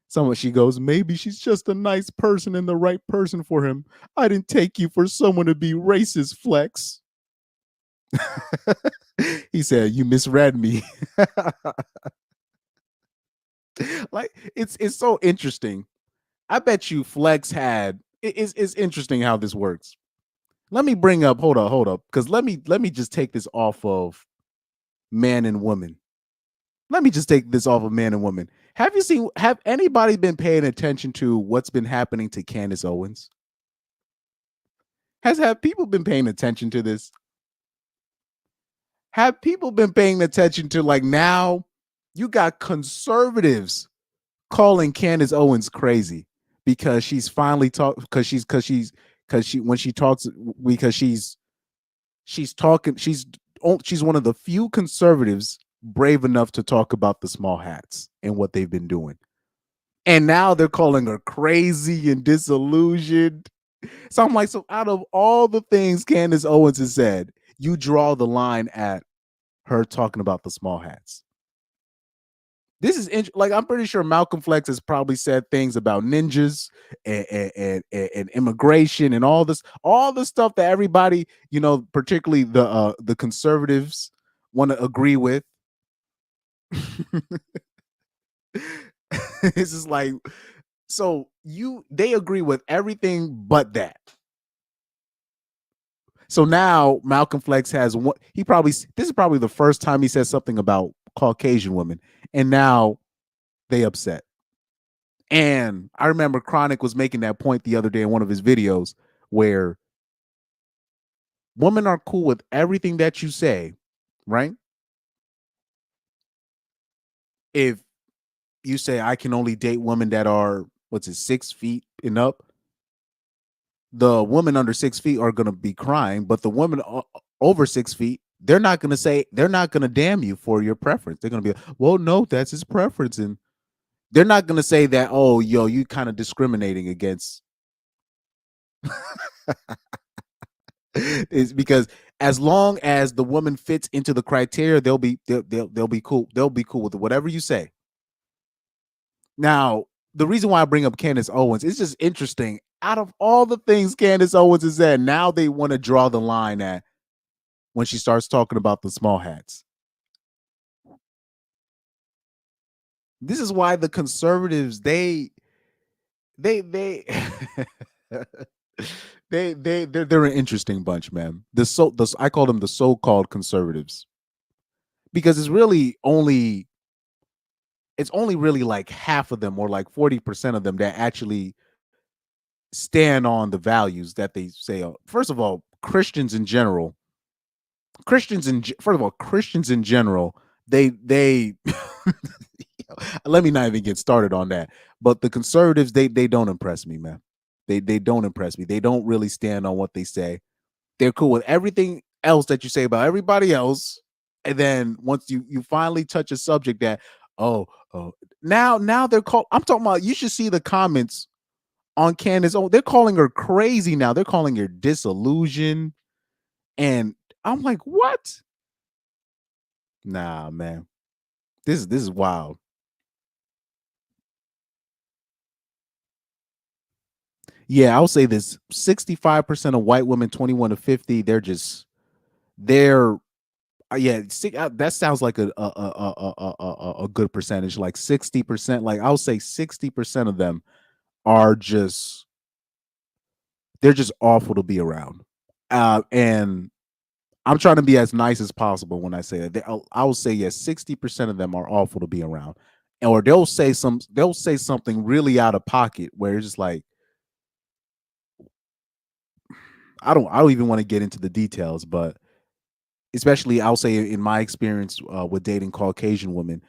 Someone, she goes, maybe she's just a nice person and the right person for him. I didn't take you for someone to be racist, Flex. He said, you misread me. Like, it's so interesting. I bet you Flex had, it's interesting how this works. Let me bring up, hold up, because let me just take this off of man and woman. Let me just take this off of man and woman. Have anybody been paying attention to what's been happening to Candace Owens? Have people been paying attention to this? Have people been paying attention to, like, now you got conservatives calling Candace Owens crazy because she's finally she's one of the few conservatives brave enough to talk about the small hats and what they've been doing. And now they're calling her crazy and disillusioned. So I'm like, so out of all the things Candace Owens has said, you draw the line at her talking about the small hats. This is like, I'm pretty sure Malcolm Flex has probably said things about ninjas and immigration and all the stuff that everybody, you know, particularly the conservatives want to agree with. This is like, so they agree with everything but that. So now Malcolm Flex has one. This is probably the first time he says something about Caucasian women, and now they upset. And I remember Chronic was making that point the other day in one of his videos where women are cool with everything that you say, right? If you say I can only date women that are 6 feet and up, the women under 6 feet are going to be crying, but the women over 6 feet, they're not going to damn you for your preference. They're going to be, well, no, that's his preference. And they're not going to say that, oh, yo, you kind of discriminating against. It's because as long as the woman fits into the criteria, they'll be cool. They'll be cool with whatever you say. Now, the reason why I bring up Candace Owens, it's just interesting. Out of all the things Candace Owens has said, now they want to draw the line at when she starts talking about the small hats. This is why the conservatives, they're an interesting bunch, man. I call them the so-called conservatives, because it's only really like half of them, or like 40% of them, that actually stand on the values that they say. First of all, Christians in general, they let me not even get started on that. But the conservatives, they don't impress me, man. They don't impress me. They don't really stand on what they say. They're cool with everything else that you say about everybody else. And then once you finally touch a subject that, now they're called, I'm talking about, you should see the comments on Candace. Oh, they're calling her crazy now. They're calling her disillusioned. And I'm like, what? Nah, man. This is wild. Yeah, I'll say this: 65% of white women 21 to 50, that sounds like a good percentage, like 60%. Like, I'll say 60% of them are they're just awful to be around. And I'm trying to be as nice as possible when I say that. I will say, yes, 60% of them are awful to be around, or they'll say something really out of pocket where it's just like, I don't even want to get into the details, but especially I'll say in my experience with dating Caucasian women,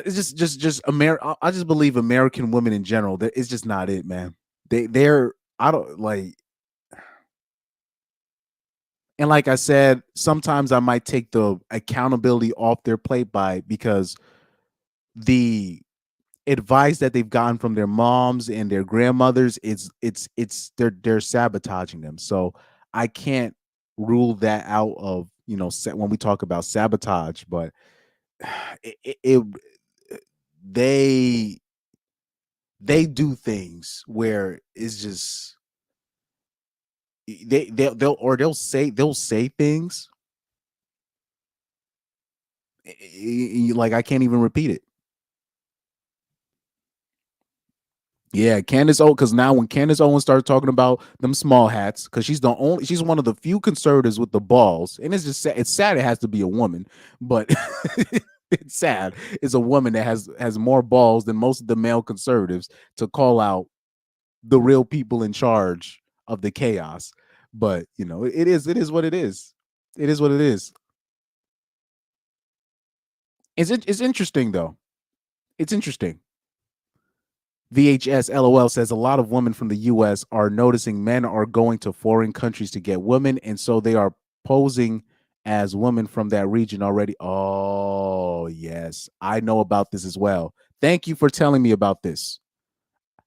it's just I just believe American women in general, that it's just not it, man. They're I don't like, and like I said, sometimes I might take the accountability off their plate because the advice that they've gotten from their moms and their grandmothers, it's they're sabotaging them. So I can't rule that out of, when we talk about sabotage, but it they they do things where it's just they'll say things like I can't even repeat it. Yeah, Candace Owens, because now when Candace Owens started talking about them small hats, because she's one of the few conservatives with the balls, and it's just sad. It's sad it has to be a woman, but it's sad. It's a woman that has more balls than most of the male conservatives to call out the real people in charge of the chaos. But it is what it is. It is what it is. It's interesting though. It's interesting. VHS LOL says a lot of women from the US are noticing men are going to foreign countries to get women, and so they are posing as women from that region already. Oh, yes. I know about this as well. Thank you for telling me about this.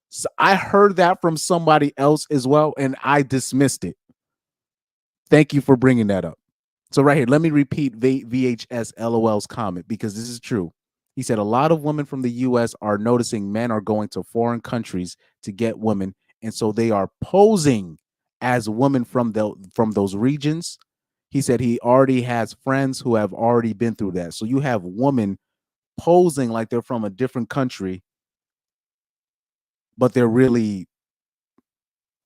So I heard that from somebody else as well, and I dismissed it. Thank you for bringing that up. So right here, let me repeat VHS LOL's comment because this is true. He said a lot of women from the US are noticing men are going to foreign countries to get women, and so they are posing as women from those regions. He said he already has friends who have already been through that. So you have women posing like they're from a different country, but they're really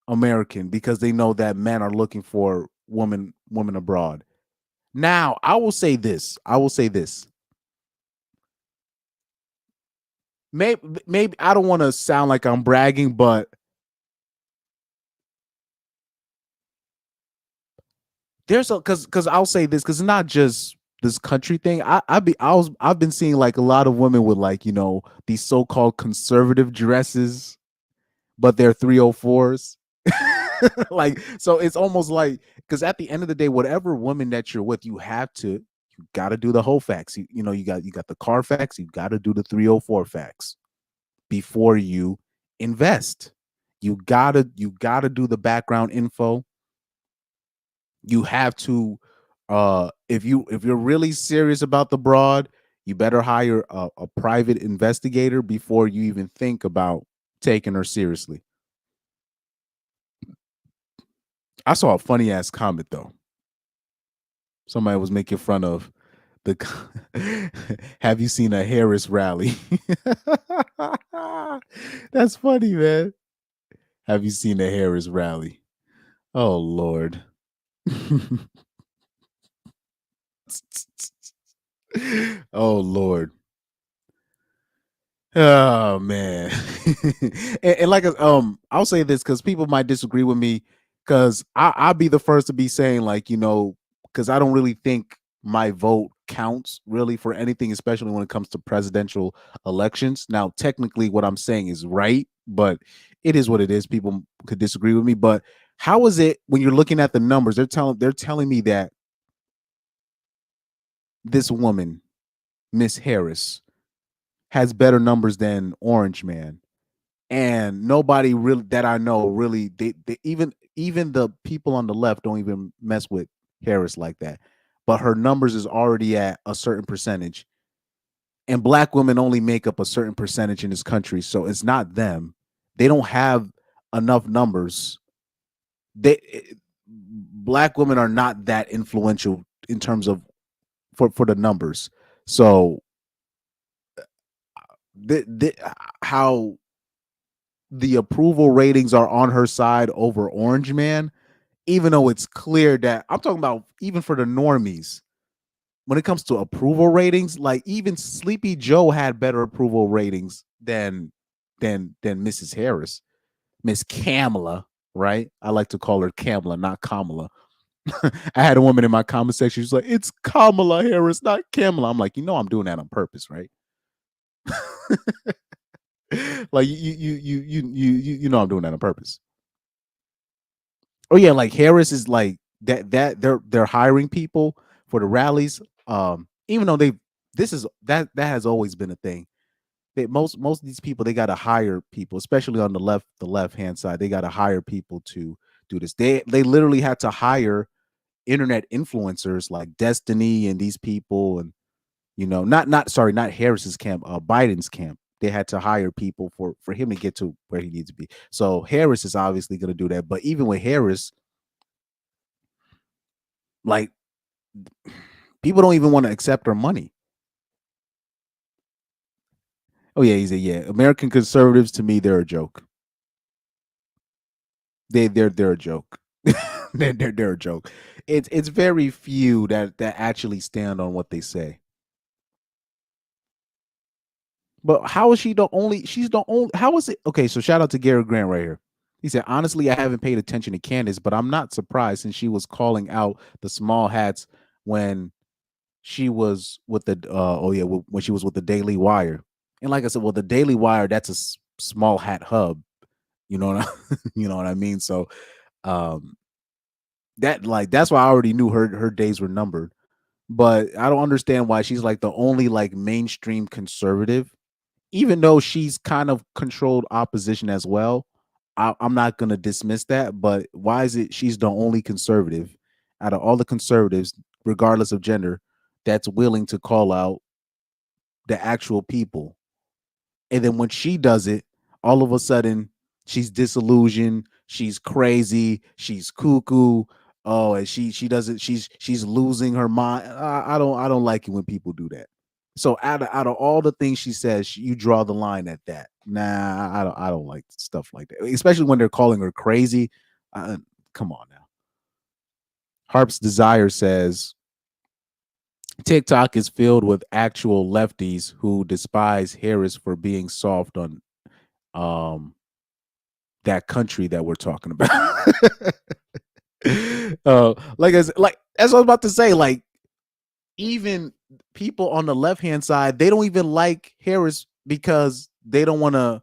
American because they know that men are looking for women abroad. Now, I will say this. Maybe I don't want to sound like I'm bragging, but there's because I'll say this because it's not just this country thing. I've been seeing like a lot of women with like these so-called conservative dresses, but they're 304s. Like, so it's almost like, because at the end of the day, whatever woman that you're with, you got to do the whole facts. You got the car facts. You got to do the 304 facts before you invest. You gotta do the background info. You have to, if you're really serious about the broad, you better hire a private investigator before you even think about taking her seriously. I saw a funny ass comment though. Somebody was making fun of have you seen a Harris rally? That's funny, man. Have you seen a Harris rally? Oh Lord. Oh Lord. Oh man. and like I'll say this because people might disagree with me, because I'll be the first to be saying, like, because I don't really think my vote counts really for anything, especially when it comes to presidential elections. Now, technically what I'm saying is right, but it is what it is. People could disagree with me, but how is it when you're looking at the numbers, they're telling me that this woman, Miss Harris, has better numbers than Orange Man, and nobody really that I know really they even the people on the left don't even mess with Harris like that, but her numbers is already at a certain percentage, and black women only make up a certain percentage in this country, so it's not them. They don't have enough numbers. Black women are not that influential in terms of for the numbers. So how the approval ratings are on her side over Orange Man, even though it's clear that I'm talking about even for the normies, when it comes to approval ratings, like even Sleepy Joe had better approval ratings than Mrs. Harris, Miss Kamala. right? I like to call her Kamala, not Kamala. I had a woman in my comment section. She's like, "It's Kamala Harris, not Kamala." I'm like, I'm doing that on purpose, right? Like I'm doing that on purpose. Oh yeah, like Harris is like that they're hiring people for the rallies. Even though that has always been a thing. Most of these people, they got to hire people, especially on the left hand side. They got to hire people to do this. They literally had to hire internet influencers like Destiny and these people, and not Harris's camp, Biden's camp. They had to hire people for him to get to where he needs to be. So Harris is obviously going to do that. But even with Harris, like, people don't even want to accept her money. Oh yeah, he said, yeah. American conservatives, to me, they're a joke. They're a joke. they're a joke. It's very few that actually stand on what they say. But how is she the only? She's the only. How is it? Okay, so shout out to Gary Grant right here. He said, honestly, I haven't paid attention to Candace, but I'm not surprised since she was calling out the small hats when she was with the when she was with the Daily Wire. And like I said, well, the Daily Wire, that's a small hat hub. You know what you know what I mean? So that's why I already knew her days were numbered. But I don't understand why she's like the only like mainstream conservative, even though she's kind of controlled opposition as well. I'm not gonna dismiss that, but why is it she's the only conservative out of all the conservatives, regardless of gender, that's willing to call out the actual people? And then when she does it, all of a sudden she's disillusioned, she's crazy, she's cuckoo. Oh, and she doesn't. She's losing her mind. I don't like it when people do that. So out of all the things she says, you draw the line at that. Nah, I don't like stuff like that, especially when they're calling her crazy. Come on now. Harp's Desire says TikTok is filled with actual lefties who despise Harris for being soft on that country that we're talking about. Like as what I was about to say, like, even people on the left hand side, they don't even like Harris because they don't want to,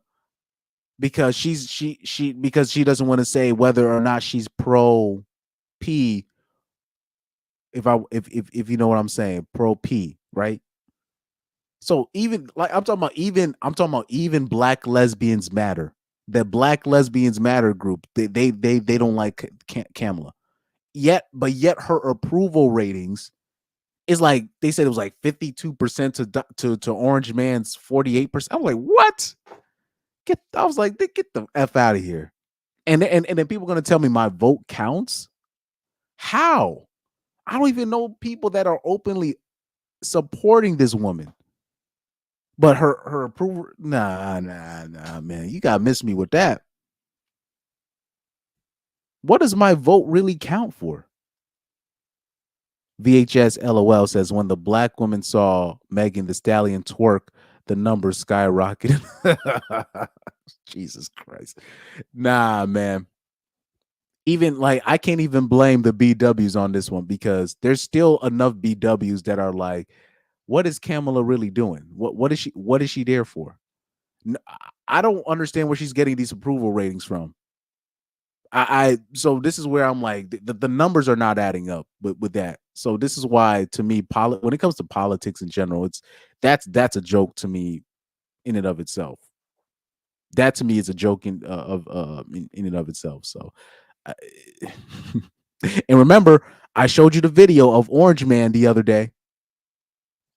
because because she doesn't want to say whether or not she's pro P. If you know what I'm saying, pro P, right? So even like I'm talking about even Black Lesbians Matter. The Black Lesbians Matter group, they don't like Kamala. Yet her approval ratings is like, they said it was like 52% to Orange Man's 48%. I'm like, what? I was like, get the F out of here. And then people are gonna tell me my vote counts. How? I don't even know people that are openly supporting this woman. But her approval, nah, man. You gotta miss me with that. What does my vote really count for? VHS LOL says, when the Black woman saw Megan Thee Stallion twerk, the numbers skyrocketed. Jesus Christ. Nah, man. Even like, I can't even blame the BWs on this one, because there's still enough BWs that are like, what is Kamala really doing? What is she there for? I don't understand where she's getting these approval ratings from. So this is where I'm like, the numbers are not adding up with that. So this is why, to me, when it comes to politics in general, that's a joke to me in and of itself. That to me is a joke in and of itself. So, and remember, I showed you the video of Orange Man the other day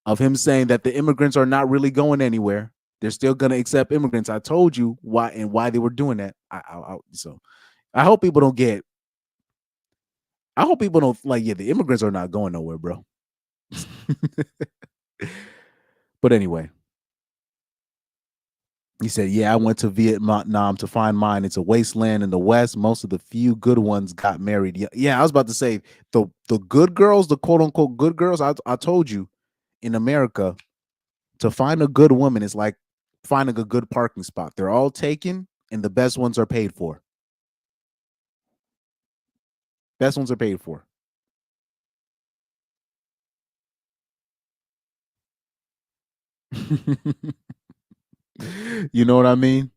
of him saying that the immigrants are not really going anywhere. They're still going to accept immigrants. I told you why they were doing that. So I hope people don't like, yeah, the immigrants are not going nowhere, bro. But anyway, he said, yeah, I went to Vietnam to find mine. It's a wasteland in the West. Most of the few good ones got married. Yeah, I was about to say, the good girls, the quote unquote good girls, I told you, in America, to find a good woman is like finding a good parking spot. They're all taken, and the best ones are paid for. Best ones are paid for. You know what I mean?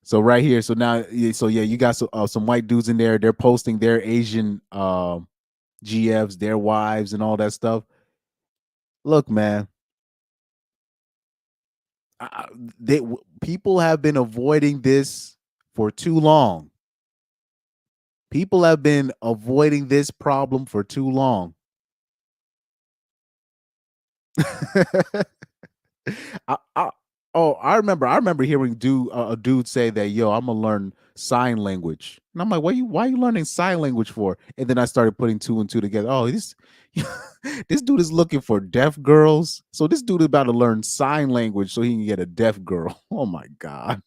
So right here, so now, so yeah, you got some white dudes in there. They're posting their Asian GFs, their wives, and all that stuff. Look, man, they people have been avoiding this for too long. People have been avoiding this problem for too long. I remember hearing a dude say that, yo, I'm gonna learn sign language, and I'm like, why are you learning sign language for? And then I started putting two and two together. Oh, this this dude is looking for deaf girls, so this dude is about to learn sign language so he can get a deaf girl. Oh my god.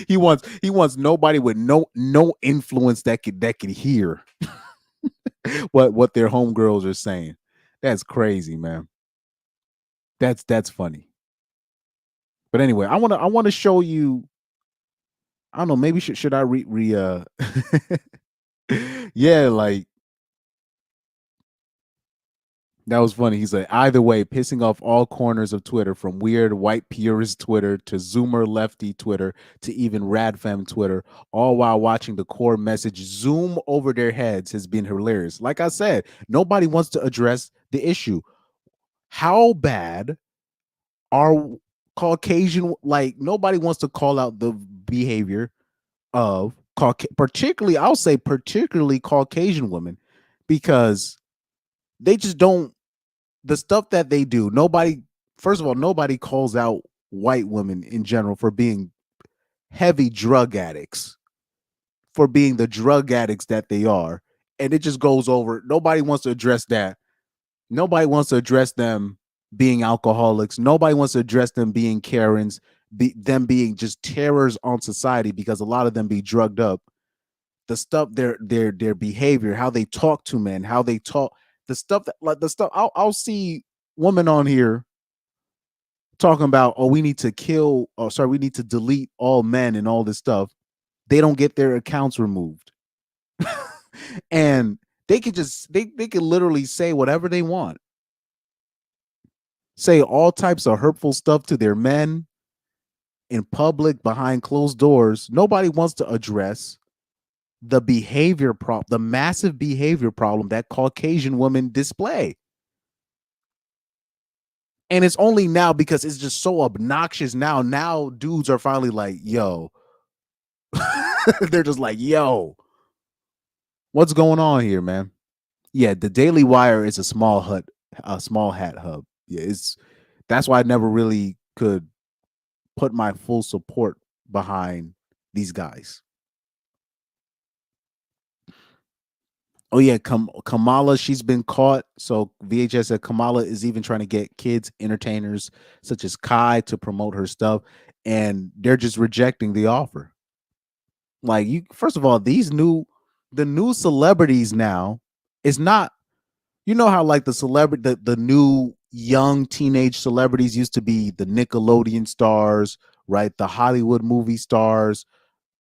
He wants nobody with no influence that could hear what their homegirls are saying. That's crazy, man. That's funny. But anyway, I want to show you. I don't know. Maybe should I re yeah, like that was funny. He's like, either way, pissing off all corners of Twitter, from weird white purist Twitter to Zoomer lefty Twitter to even Radfem Twitter, all while watching the core message zoom over their heads, has been hilarious. Like I said, nobody wants to address the issue. How bad are Caucasian? Like, nobody wants to call out the behavior of particularly, I'll say particularly Caucasian women, because they just don't, the stuff that they do, first of all, nobody calls out white women in general for being heavy drug addicts, for being the drug addicts that they are. And it just goes over. Nobody wants to address that. Nobody wants to address them being alcoholics. Nobody wants to address them being Karens, them being just terrors on society, because a lot of them be drugged up. The stuff, their behavior, how they talk to men, how they talk, the stuff that, like the stuff, I'll see women on here talking about, oh, we need to we need to delete all men and all this stuff. They don't get their accounts removed. And they could just they could literally say whatever they want. Say all types of hurtful stuff to their men in public, behind closed doors. Nobody wants to address the the massive behavior problem that Caucasian women display. And it's only now, because it's just so obnoxious now dudes are finally like, yo. They're just like, yo, what's going on here, man? Yeah, the Daily Wire is a small hat hub. Yeah, that's why I never really could put my full support behind these guys. Oh yeah, Kamala, she's been caught. So VHS said Kamala is even trying to get kids entertainers such as Kai to promote her stuff, and they're just rejecting the offer. Like, first of all, the new celebrities now is not, you know how like the new young teenage celebrities used to be the Nickelodeon stars, right? The Hollywood movie stars,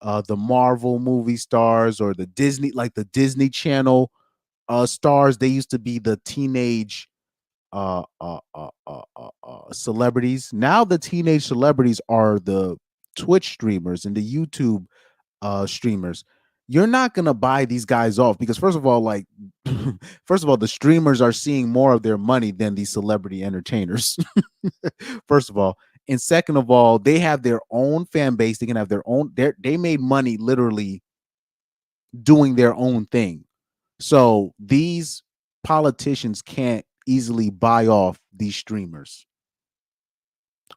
the Marvel movie stars, or the Disney Channel stars. They used to be the teenage celebrities. Now the teenage celebrities are the Twitch streamers and the YouTube streamers. You're not gonna buy these guys off, because first of all, the streamers are seeing more of their money than these celebrity entertainers. First of all. And second of all, they have their own fan base. They can have their own, they made money literally doing their own thing. So these politicians can't easily buy off these streamers,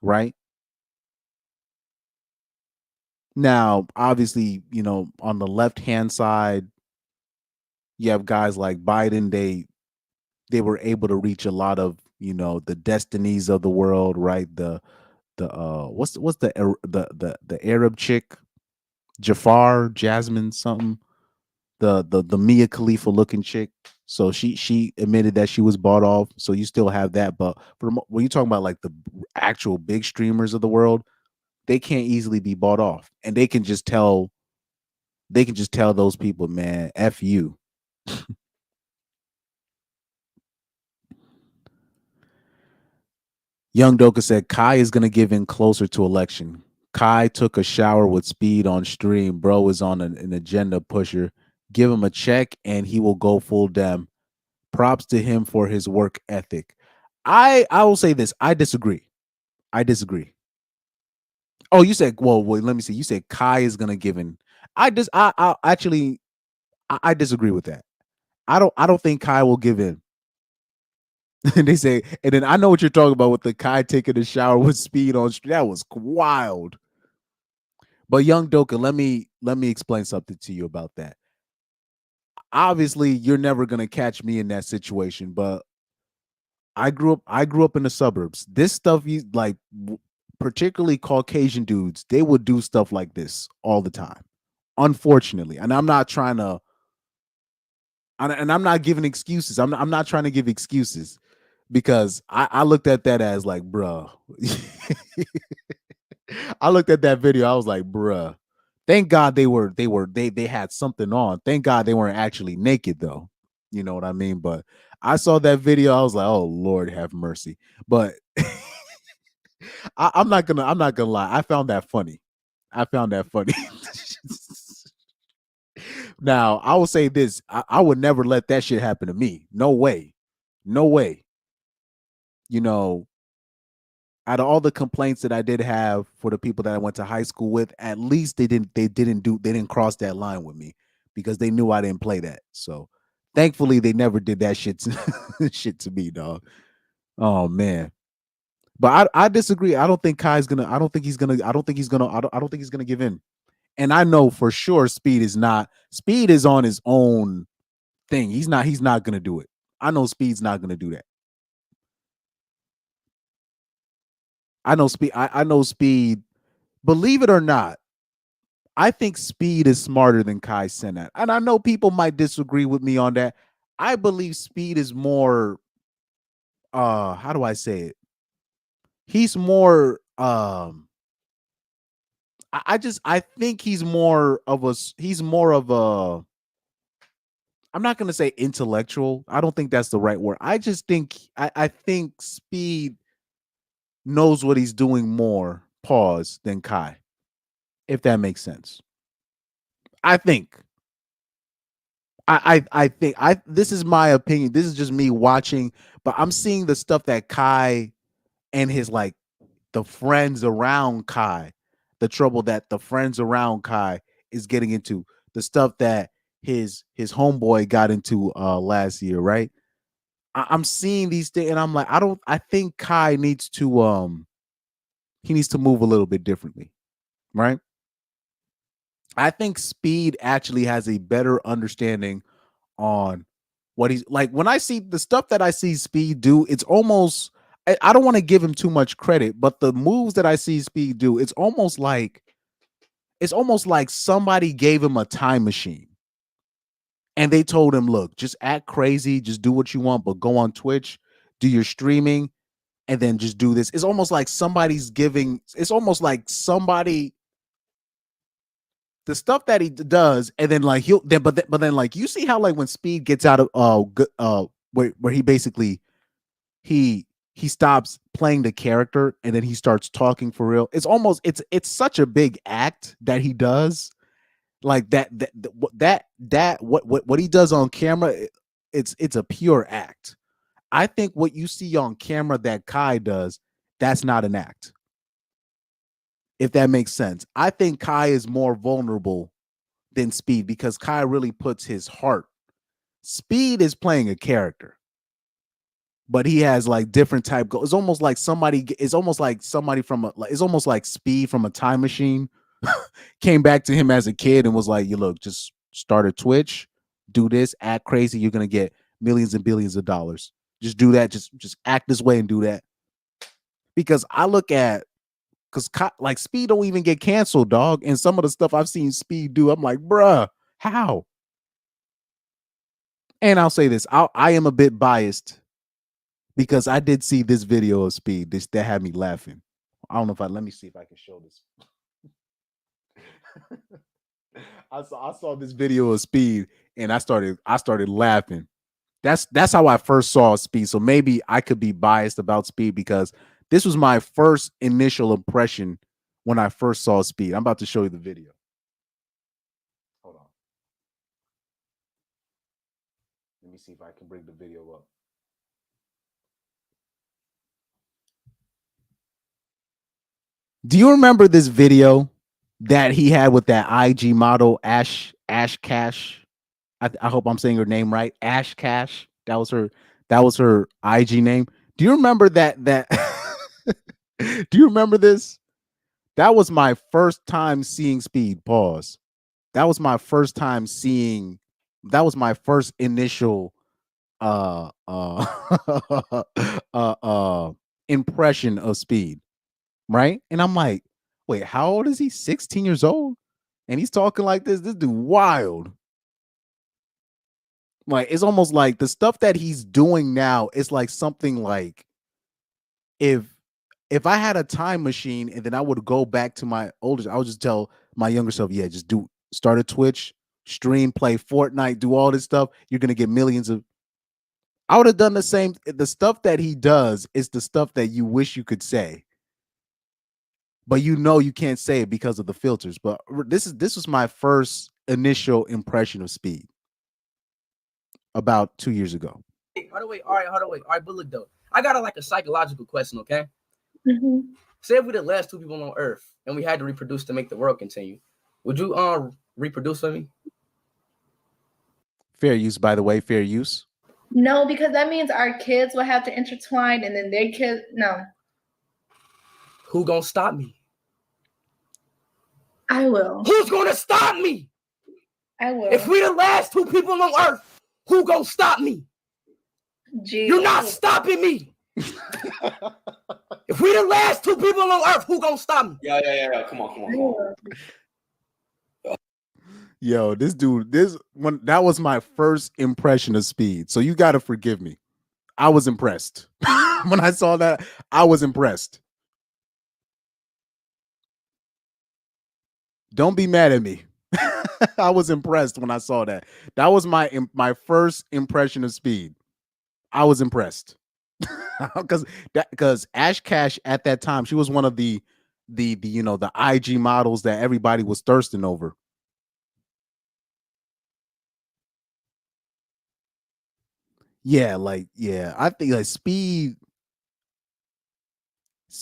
right? Now, obviously, on the left-hand side, you have guys like Biden. They were able to reach a lot of, the destinies of the world, right? The what's the Arab chick, Jasmine something, the Mia Khalifa looking chick. So she admitted that she was bought off. So you still have that, but when you're talking about like the actual big streamers of the world, they can't easily be bought off, and they can just tell they can just tell those people, man, F you. Young Doka said Kai is gonna give in closer to election. Kai took a shower with Speed on stream. Bro is on an agenda pusher. Give him a check and he will go full dem. Props to him for his work ethic. I will say this. I disagree. Oh, you said, well, wait, let me see. You said Kai is gonna give in. I actually I disagree with that. I don't think Kai will give in. And they say, and then I know what you're talking about with the Kai taking a shower with Speed on stream. That was wild. But Young Doka, let me explain something to you about that. Obviously, you're never gonna catch me in that situation, but I grew up in the suburbs. This stuff, like particularly Caucasian dudes, they would do stuff like this all the time. Unfortunately, and I'm not trying to, and I'm not giving excuses. I'm not trying to give excuses because I looked at that as like, bruh. I looked at that video. I was like, bruh. Thank God they had something on. Thank God they weren't actually naked though. You know what I mean? But I saw that video. I was like, oh Lord, have mercy. But I'm not gonna lie. I found that funny. Now I will say this: I would never let that shit happen to me. No way. You know, out of all the complaints that I did have for the people that I went to high school with, at least they didn't cross that line with me because they knew I didn't play that. So thankfully they never did that shit to me, dog. Oh man. But I disagree. I don't think he's gonna give in. And I know for sure Speed is on his own thing. He's not gonna do it. I know Speed's not gonna do that. I know Speed. Believe it or not, I think Speed is smarter than Kai Cenat. And I know people might disagree with me on that. I believe Speed is more how do I say it? He's more I think he's more of a I'm not gonna say intellectual. I don't think that's the right word. I just think I think Speed knows what he's doing more, than Kai, if that makes sense. I think. I think this is my opinion. This is just me watching, but I'm seeing the stuff that Kai and his like the friends around Kai, the trouble that the friends around Kai is getting into, the stuff that his homeboy got into last year, right? I'm seeing these things and I'm like, I think Kai needs to he needs to move a little bit differently, right? I think Speed actually has a better understanding on what he's like. When I see the stuff that I see Speed do, it's almost, I don't want to give him too much credit, but the moves that I see Speed do, it's almost like somebody gave him a time machine and they told him, look, just act crazy, just do what you want, but go on Twitch, do your streaming, and then just do this. It's almost like the stuff that he does, and then like but then like you see how like when Speed gets out of where he basically he stops playing the character and then he starts talking for real. It's almost it's such a big act that he does, like what he does on camera. It's a pure act. I think what you see on camera that Kai does, that's not an act. If that makes sense. I think Kai is more vulnerable than Speed because Kai really puts his heart. Speed is playing a character, but he has like different type goals. It's almost like somebody from it's almost like Speed from a time machine came back to him as a kid and was like, you look, just start a Twitch, do this, act crazy, you're gonna get millions and billions of dollars. Just do that, just act this way and do that. Because I look at because like Speed don't even get canceled, dog. And some of the stuff I've seen Speed do, I'm like, bruh, how? And I'll say this, I am a bit biased because I did see this video of Speed that had me laughing. I don't know if let me see if I can show this. I saw this video of Speed and I started laughing. That's how I first saw Speed. So maybe I could be biased about Speed because this was my first initial impression when I first saw Speed. I'm about to show you the video. Hold on. Let me see if I can bring the video up. Do you remember this video that he had with that IG model Ash Cash? I hope I'm saying her name right. Ash Cash. That was her IG name. Do you remember that? Do you remember this? That was my first time seeing Speed. Pause. That was my first time seeing. That was my first initial impression of Speed. Right? And I'm like, wait, how old is he? 16 years old? And he's talking like this. This dude wild. Like, it's almost like the stuff that he's doing now is like something like if I had a time machine and then I would go back to my older, I would just tell my younger self, yeah, just start a Twitch, stream, play Fortnite, do all this stuff. You're going to get millions of. I would have done the same. The stuff that he does is the stuff that you wish you could say. But you can't say it because of the filters. But this was my first initial impression of Speed about 2 years ago. Hold on, wait. All right, but look though, I got a psychological question, okay? Mm-hmm. Say if we're the last two people on Earth and we had to reproduce to make the world continue, would you reproduce with me? Fair use, by the way, fair use. No, because that means our kids will have to intertwine and then their kids. No. Who gonna stop me? I will. Who's gonna stop me? I will. If we the last two people on Earth, who gonna stop me? Gee, You're not stopping me. If we the last two people on Earth, who gonna stop me? Yeah. Come on. Yo, that was my first impression of Speed. So you got to forgive me. I was impressed. When I saw that, I was impressed. Don't be mad at me. I was impressed when I saw that. That was my first impression of Speed. I was impressed. Because Ash Cash at that time, she was one of the IG models that everybody was thirsting over. Yeah, I think like Speed.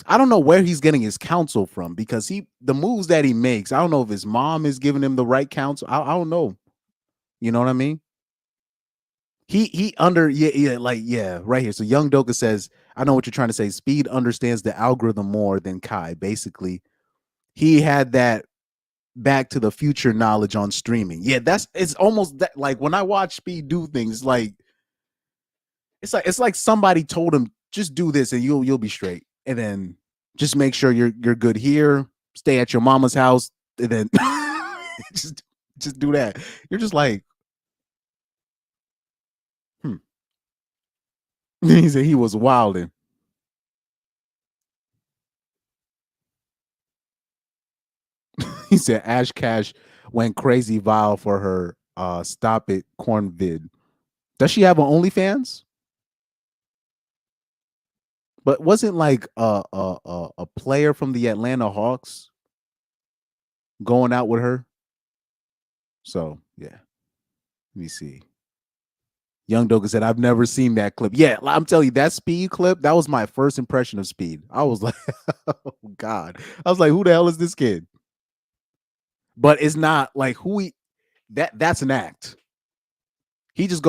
I don't know where he's getting his counsel from because the moves that he makes, I don't know if his mom is giving him the right counsel. I don't know. You know what I mean? Right here. So Young Doka says, I know what you're trying to say. Speed understands the algorithm more than Kai. Basically, he had that Back to the Future knowledge on streaming. Yeah, it's almost that. Like when I watch Speed do things, it's like somebody told him just do this and you'll be straight, and then just make sure you're good here. Stay at your mama's house, and then just do that. You're just like, He said he was wilding. He said Ash Cash went crazy vile for her Stop It corn vid. Does she have an OnlyFans? But wasn't like a player from the Atlanta Hawks going out with her? So yeah. Let me see. Young Doga said, I've never seen that clip. Yeah, I'm telling you, that Speed clip, that was my first impression of Speed. I was like, oh God. I was like, who the hell is this kid? But it's not like that's an act. He just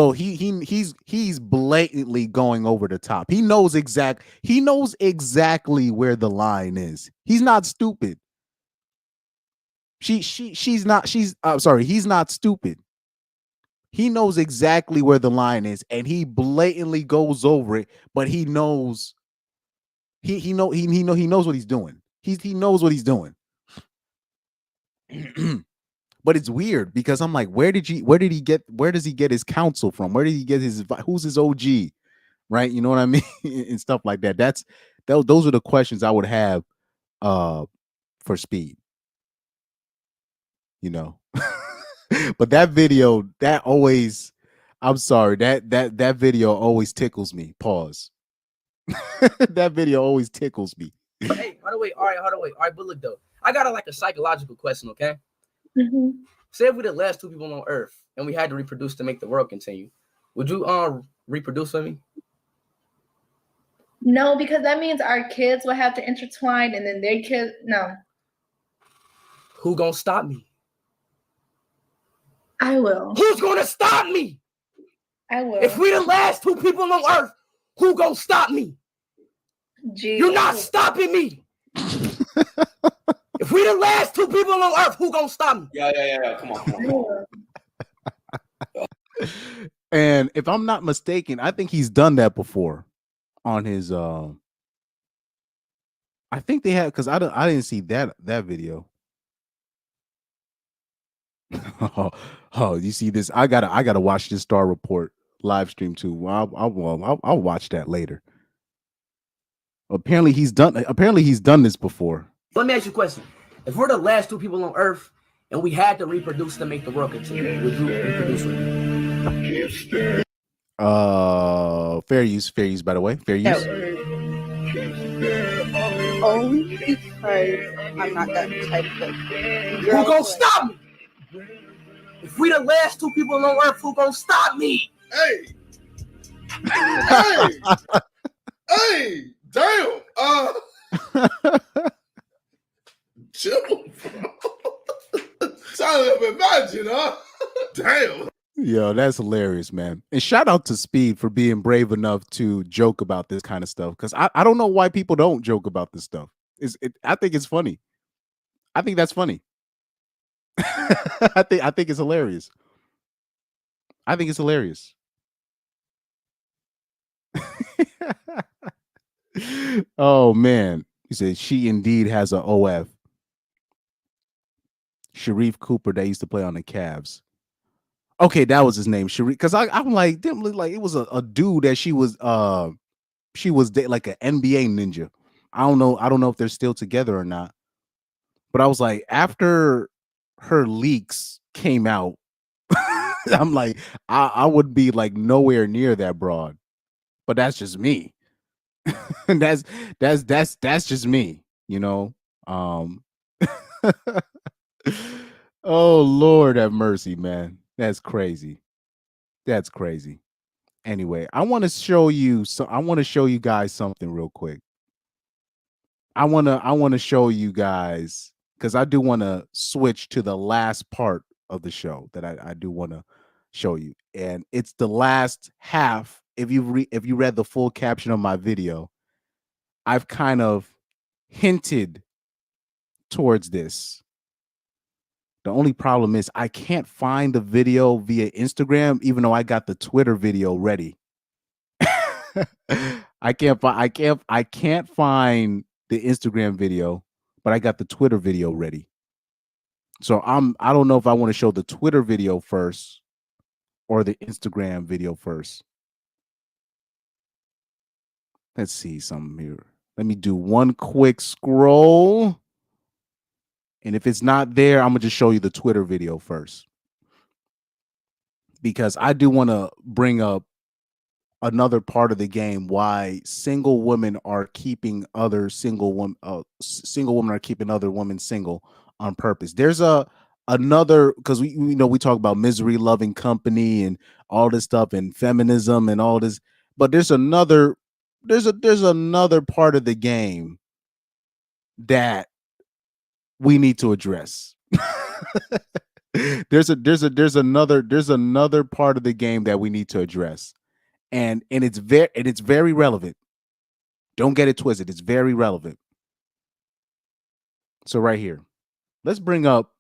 he's blatantly going over the top. He knows exactly where the line is. He's not stupid. He's not stupid. He knows exactly where the line is, and he blatantly goes over it. But he knows he knows what he's doing. He knows what he's doing. But it's weird because I'm like, where does he get his counsel from? Where did he get who's his OG? Right? You know what I mean? And stuff like that. Those are the questions I would have for Speed. You know. But that video, that always, I'm sorry, that video always tickles me. Pause. That video always tickles me. Hey, hold on, wait. All right, but look though, I got a psychological question, okay? Mm-hmm. Say if we're the last two people on Earth and we had to reproduce to make the world continue, would you reproduce with me? No, because that means our kids will have to intertwine, and then their kids. No, Who gonna stop me? I will. Who's gonna stop me? I will. If we the last two people on Earth, who gonna stop me? Gee, You're not stopping me. If we the last two people on Earth, who gonna stop me? Yeah. Come on. And if I'm not mistaken, I think he's done that before on his I think they had, because I didn't see that video. Oh, you see this? I gotta watch this Star Report live stream too. Well, I'll watch that later. Apparently he's done this before. Let me ask you a question. If we're the last two people on Earth and we had to reproduce to make the world continue, would you reproduce with me? Fair use, by the way. Fair use. Only because I'm not that type of girl. Who gonna stop me? If we the last two people on Earth, who gonna stop me? Hey, damn. Chill. Sound like imagine, huh? Damn. Yo, that's hilarious, man. And shout out to Speed for being brave enough to joke about this kind of stuff. Because I don't know why people don't joke about this stuff. I think it's funny. I think that's funny. I think it's hilarious. I think it's hilarious. Oh man. He said she indeed has a OF. Sharif Cooper that used to play on the Cavs. Okay, that was his name, Sharif. Because I'm like, didn't look like it was a dude that she was like an NBA ninja. I don't know if they're still together or not. But I was like, after her leaks came out, I'm like, I would be like nowhere near that broad. But that's just me. And that's just me, you know. Oh Lord have mercy, man. That's crazy. That's crazy. Anyway, I want to show you guys something real quick. I want to show you guys, because I do want to switch to the last part of the show that I do want to show you. And it's the last half. If you read the full caption of my video, I've kind of hinted towards this. The only problem is I can't find the video via Instagram, even though I got the Twitter video ready. I can't find the Instagram video, but I got the Twitter video ready. So I don't know if I want to show the Twitter video first or the Instagram video first. Let's see something here. Let me do one quick scroll. And if it's not there, I'm going to just show you the Twitter video first. Because I do want to bring up another part of the game, why single women are keeping other single women are keeping other women single on purpose. There's another, because we talk about misery loving company and all this stuff and feminism and all this, but there's another part of the game that we need to address. There's another part of the game that we need to address. And it's very relevant. Don't get it twisted. It's very relevant. So right here, let's bring up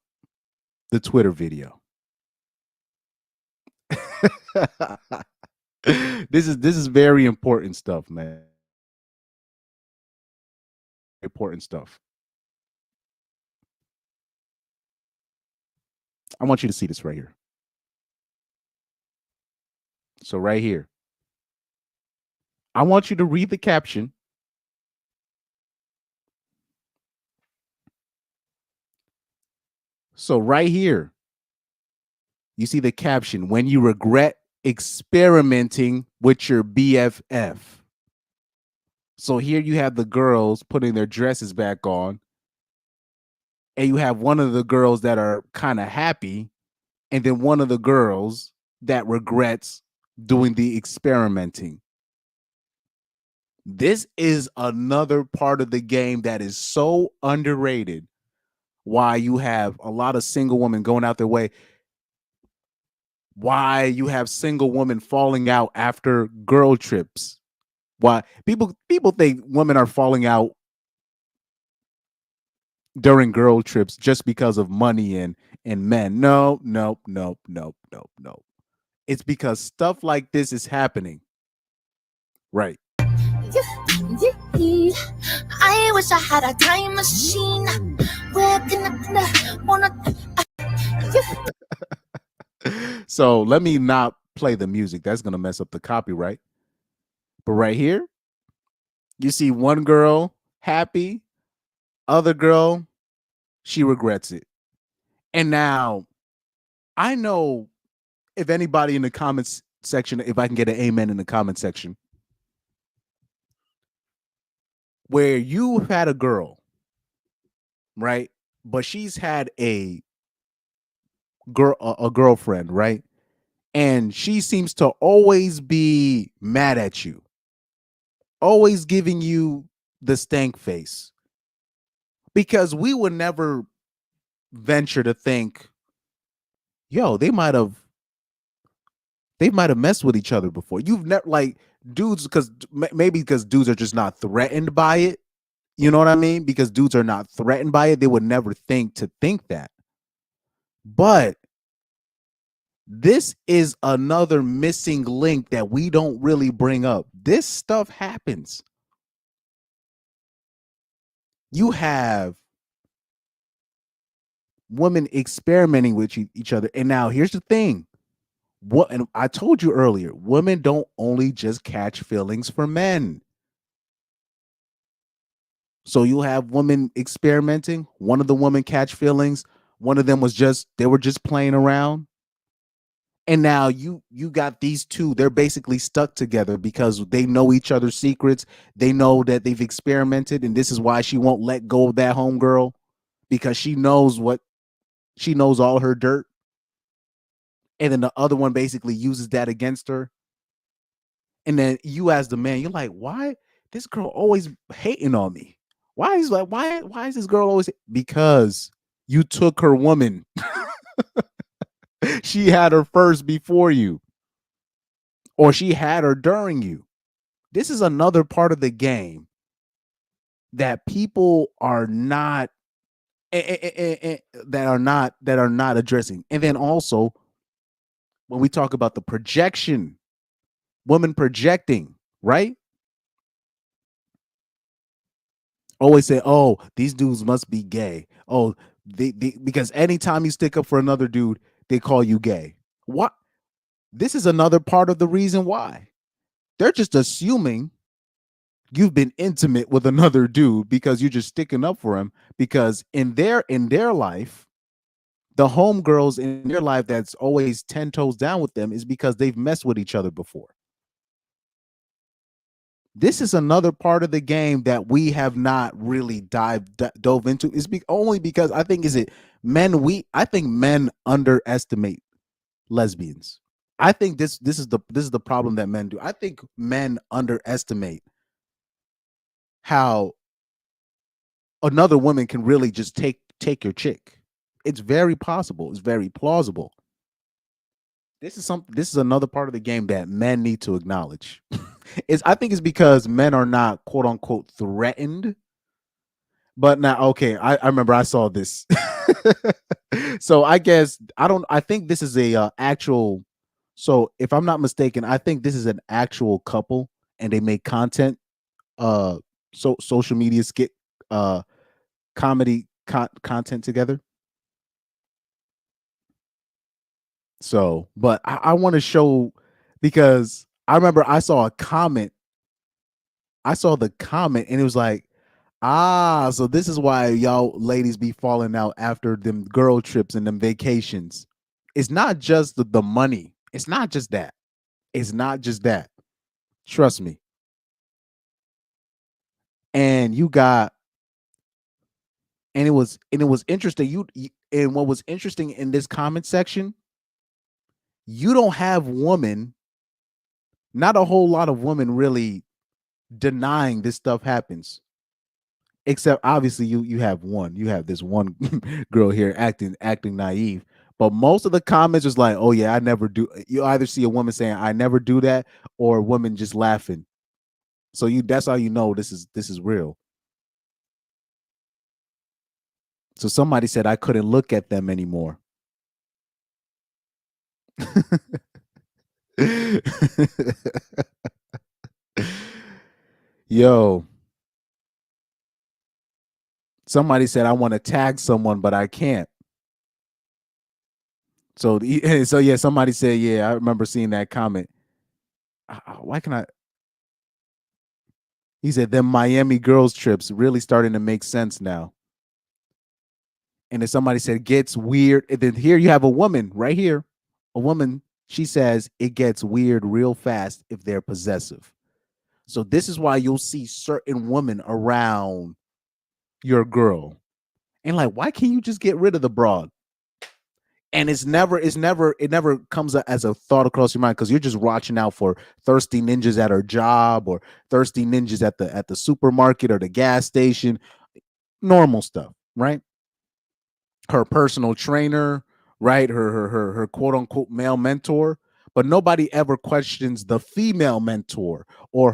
the Twitter video. This is very important stuff, man. Important stuff. I want you to see this right here. So right here, I want you to read the caption. So right here, You see the caption, when you regret experimenting with your BFF. So here you have the girls putting their dresses back on, and you have one of the girls that are kind of happy, and then one of the girls that regrets doing the experimenting. This is another part of the game that is so underrated. Why you have a lot of single women going out their way. Why you have single women falling out after girl trips. Why people think women are falling out during girl trips just because of money and men. No. It's because stuff like this is happening. Right. I wish I had a time machine. Where can So let me not play the music. That's going to mess up the copyright. But right here, you see one girl happy, other girl, she regrets it. And now I know if anybody in the comments section, if I can get an amen in the comment section, where you had a girl, right? But she's had a girlfriend, right? And she seems to always be mad at you, always giving you the stank face. Because we would never venture to think, yo, they might have messed with each other before. You've never, like, dudes, because maybe because dudes are just not threatened by it. You know what I mean? Because dudes are not threatened by it, they would never think that. But this is another missing link that we don't really bring up. This stuff happens. You have women experimenting with each other. And now here's the thing. And I told you earlier, women don't only just catch feelings for men. So you'll have women experimenting. One of the women catch feelings. One of them they were just playing around. And now you got these two. They're basically stuck together because they know each other's secrets. They know that they've experimented, and this is why she won't let go of that homegirl, because she knows all her dirt. And then the other one basically uses that against her. And then you, as the man, you're like, why this girl always hating on me? Why is this girl always? Because you took her woman. She had her first before you, or she had her during you. This is another part of the game that people are not that are not addressing. And then also, when we talk about the projection, women projecting, right? Always say, oh, these dudes must be gay. Oh, because anytime you stick up for another dude, they call you gay. What? This is another part of the reason why. They're just assuming you've been intimate with another dude because you're just sticking up for him, because in their life, the homegirls in their life that's always 10 toes down with them is because they've messed with each other before. This is another part of the game that we have not really dove into. Is only because I think I think men underestimate lesbians. I think this is the problem that men do. I think men underestimate how another woman can really just take your chick. It's very possible. It's very plausible. This is another part of the game that men need to acknowledge. I think it's because men are not, quote unquote, threatened. But now, okay, I remember I saw this. So I guess I think this is a actual. So if I'm not mistaken, I think this is an actual couple, and they make content, social media skit, comedy content together. So, but I want to show, because I remember I saw a comment. I saw the comment and it was like, so this is why y'all ladies be falling out after them girl trips and them vacations. it's not just the money. It's not just that. It's not just that. Trust me. And you got, and it was interesting. And what was interesting in this comment section, you don't have women, not a whole lot of women really denying this stuff happens. Except obviously you have this one girl here acting naive. But most of the comments was like, oh yeah, I never do. You either see a woman saying I never do that, or a woman just laughing. So that's how you know this is real. So somebody said I couldn't look at them anymore. Yo. Somebody said I want to tag someone, but I can't. So yeah, somebody said, yeah, I remember seeing that comment. Why can I? He said, them Miami girls trips really starting to make sense now. And then somebody said, gets weird. And then here you have a woman right here. A woman, she says, it gets weird real fast if they're possessive. So this is why you'll see certain women around your girl. And like, why can't you just get rid of the broad? And it never comes as a thought across your mind because you're just watching out for thirsty ninjas at her job or thirsty ninjas at the supermarket or the gas station. Normal stuff, right? Her personal trainer, right? Her quote unquote male mentor, but nobody ever questions the female mentor or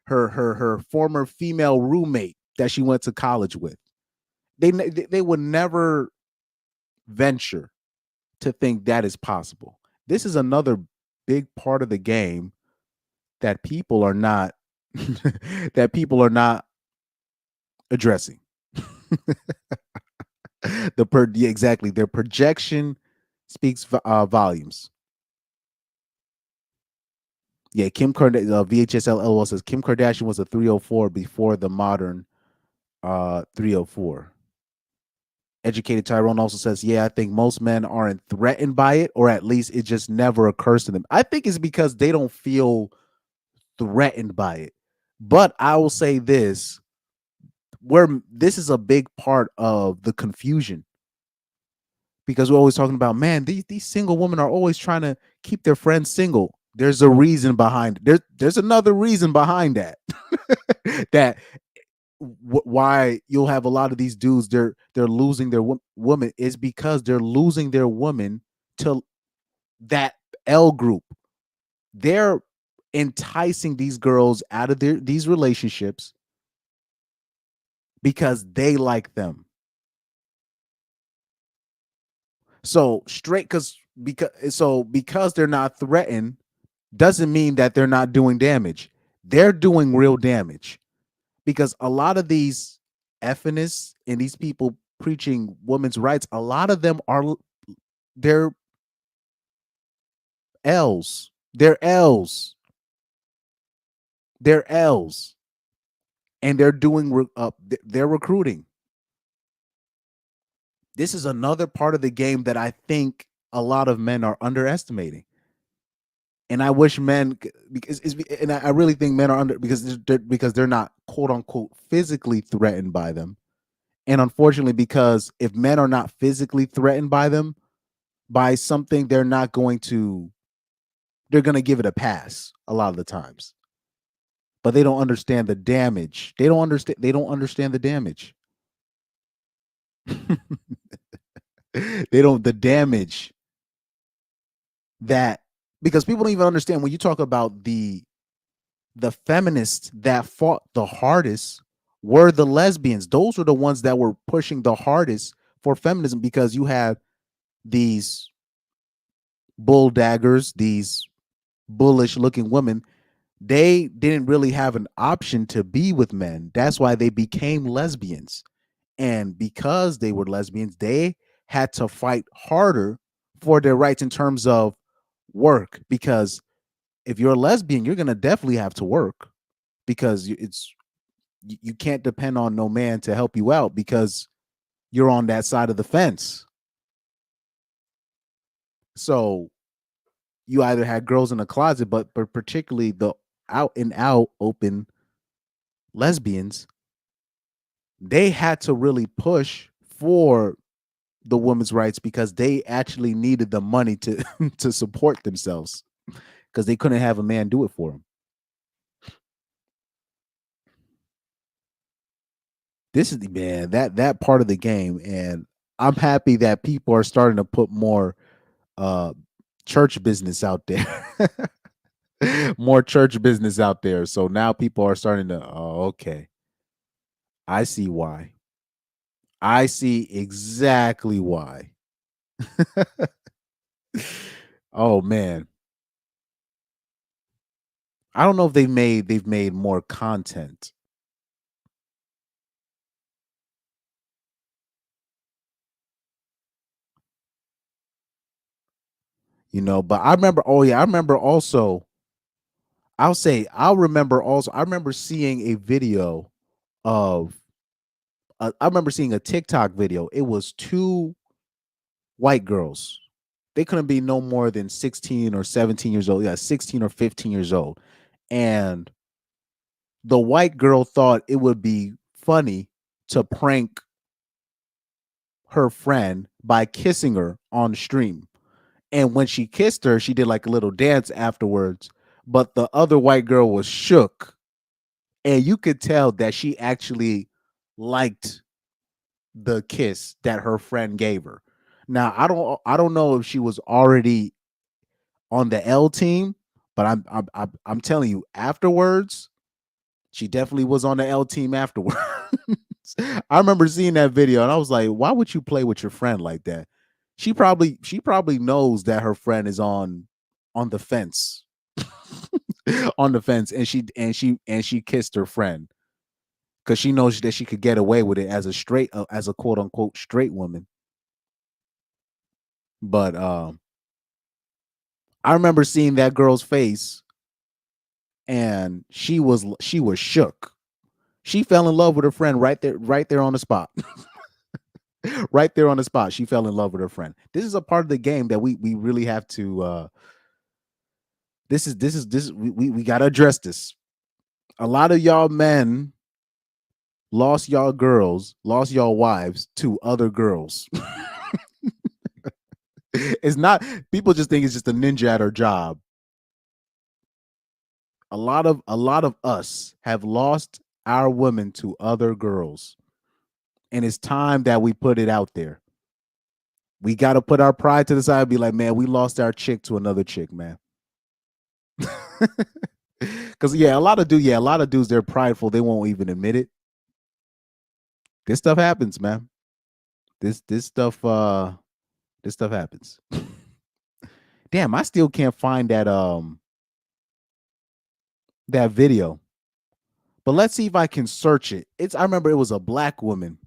her former female roommate that she went to college with. They would never venture to think that is possible. This is another big part of the game that people are not addressing. Exactly. Their projection speaks volumes. Yeah, Kim Kardashian, VHSL LOL says Kim Kardashian was a 304 before the modern 304. Educated Tyrone also says, yeah, I think most men aren't threatened by it, or at least it just never occurs to them. I think it's because they don't feel threatened by it. But I will say this, this is a big part of the confusion. Because we're always talking about, man, these single women are always trying to keep their friends single. There's a reason behind it. There's another reason behind that. That why you'll have a lot of these dudes, they're losing their woman is because they're losing their woman to that L group. They're enticing these girls out of these relationships because they like them. So because they're not threatened doesn't mean that they're not doing damage. They're doing real damage. Because a lot of these feminists and these people preaching women's rights, a lot of them they're L's. They're L's. They're L's. And they're doing they're recruiting. This is another part of the game that I think a lot of men are underestimating. And I wish men, and I really think men are because they're not quote unquote physically threatened by them. And unfortunately, because if men are not physically threatened by them, by something, they're going to give it a pass a lot of the times. But they don't understand the damage. They don't understand the damage. The damage that, because people don't even understand when you talk about the feminists that fought the hardest were the lesbians. Those were the ones that were pushing the hardest for feminism, because you have these bull daggers, these bullish looking women. They didn't really have an option to be with men. That's why they became lesbians. And because they were lesbians, they had to fight harder for their rights in terms of work. Because if you're a lesbian, you're going to definitely have to work, because you can't depend on no man to help you out because you're on that side of the fence. So you either had girls in the closet, but particularly the out and out open lesbians, they had to really push for the women's rights because they actually needed the money to to support themselves because they couldn't have a man do it for them. This is the man that part of the game, and I'm happy that people are starting to put more uh church business out there. More church business out there. So now people are starting to, oh, okay. I see why. I see exactly why. Oh man. I don't know if they've made more content. You know, but I remember, oh yeah, I remember also, I'll remember also, I remember seeing a video of, I remember seeing a TikTok video. It was two white girls. They couldn't be no more than 16 or 17 years old. Yeah, 16 or 15 years old. And the white girl thought it would be funny to prank her friend by kissing her on stream. And when she kissed her, she did like a little dance afterwards. But the other white girl was shook. And you could tell that she actually liked the kiss that her friend gave her. Now, I don't know if she was already on the L team, but I'm telling you, afterwards, she definitely was on the L team afterwards. I remember seeing that video and I was like, why would you play with your friend like that? She probably knows that her friend is on the fence. On the fence, and she kissed her friend because she knows that she could get away with it as a straight as a quote unquote straight woman. But I remember seeing that girl's face and she was shook. She fell in love with her friend right there on the spot. Right there on the spot. She fell in love with her friend. This is a part of the game that we really have to we got to address this. A lot of y'all men lost y'all girls, lost y'all wives to other girls. It's not, people just think it's just a ninja at her job. A lot of us have lost our women to other girls. And it's time that we put it out there. We got to put our pride to the side and be like, man, we lost our chick to another chick, man. Because a lot of dudes, they're prideful. They won't even admit it. This stuff happens, man. This stuff happens. Damn, I still can't find that that video. But let's see if I can search it. I remember it was a black woman.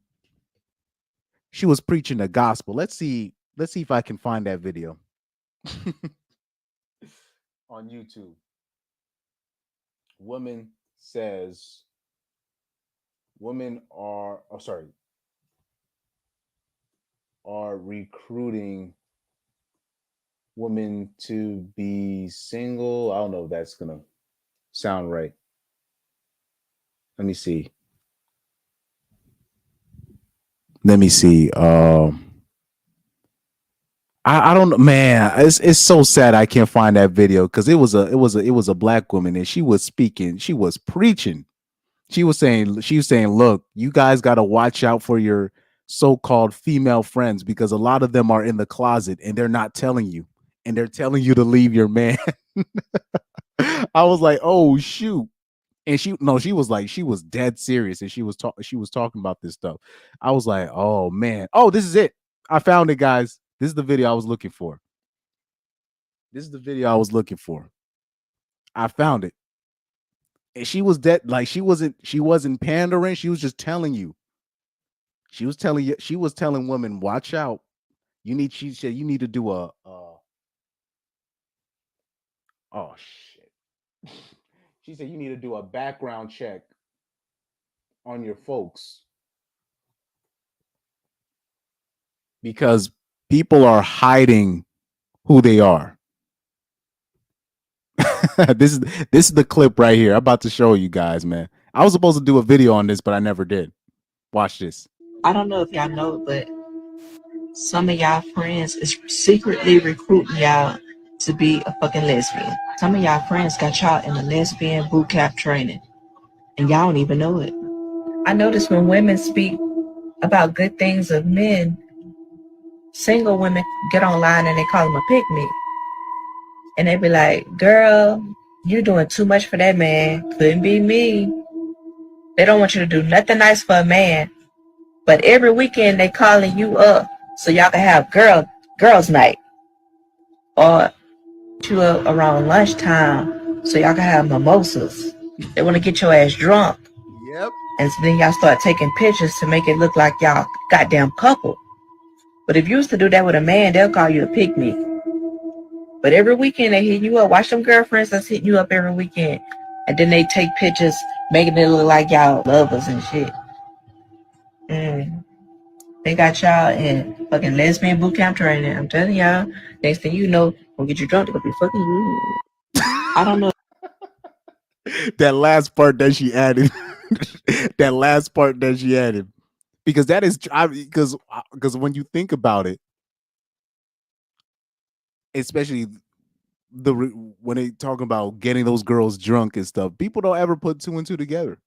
She was preaching the gospel. Let's see if I can find that video. On YouTube. Woman says women are recruiting women to be single. I don't know if that's gonna sound right. Let me see. I don't know, man. It's so sad I can't find that video because it was a black woman and she was speaking. She was preaching. She was saying, look, you guys got to watch out for your so-called female friends because a lot of them are in the closet and they're not telling you, and they're telling you to leave your man. I was like, oh shoot. And she was dead serious, and she was talking about this stuff. I was like, oh man. Oh, this is it. I found it, guys. This is the video I was looking for. I found it. And she was dead, like she wasn't pandering. She was just telling you. She was telling women, watch out. She said you need to do a oh shit. She said you need to do a background check on your folks because people are hiding who they are. This is the clip right here. I'm about to show you guys, man. I was supposed to do a video on this, but I never did. Watch this. I don't know if y'all know, but some of y'all friends is secretly recruiting y'all to be a fucking lesbian. Some of y'all friends got y'all in a lesbian boot camp training, and y'all don't even know it. I notice when women speak about good things of men, single women get online and they call them a pick-me. And they be like, girl, you're doing too much for that man. Couldn't be me. They don't want you to do nothing nice for a man. But every weekend they calling you up so y'all can have girls night. Or you up around lunchtime so y'all can have mimosas. They want to get your ass drunk. Yep. And so then y'all start taking pictures to make it look like y'all goddamn couple. But if you used to do that with a man, they'll call you a pick-me. But every weekend they hit you up. Watch them girlfriends that's hitting you up every weekend. And then they take pictures making it look like y'all lovers and shit. They got y'all in fucking lesbian boot camp training. I'm telling y'all, next thing you know, gonna get you drunk, they're gonna be fucking you. I don't know. That last part that she added. That last part that she added. Because that is because when you think about it, especially when they talk about getting those girls drunk and stuff, people don't ever put two and two together.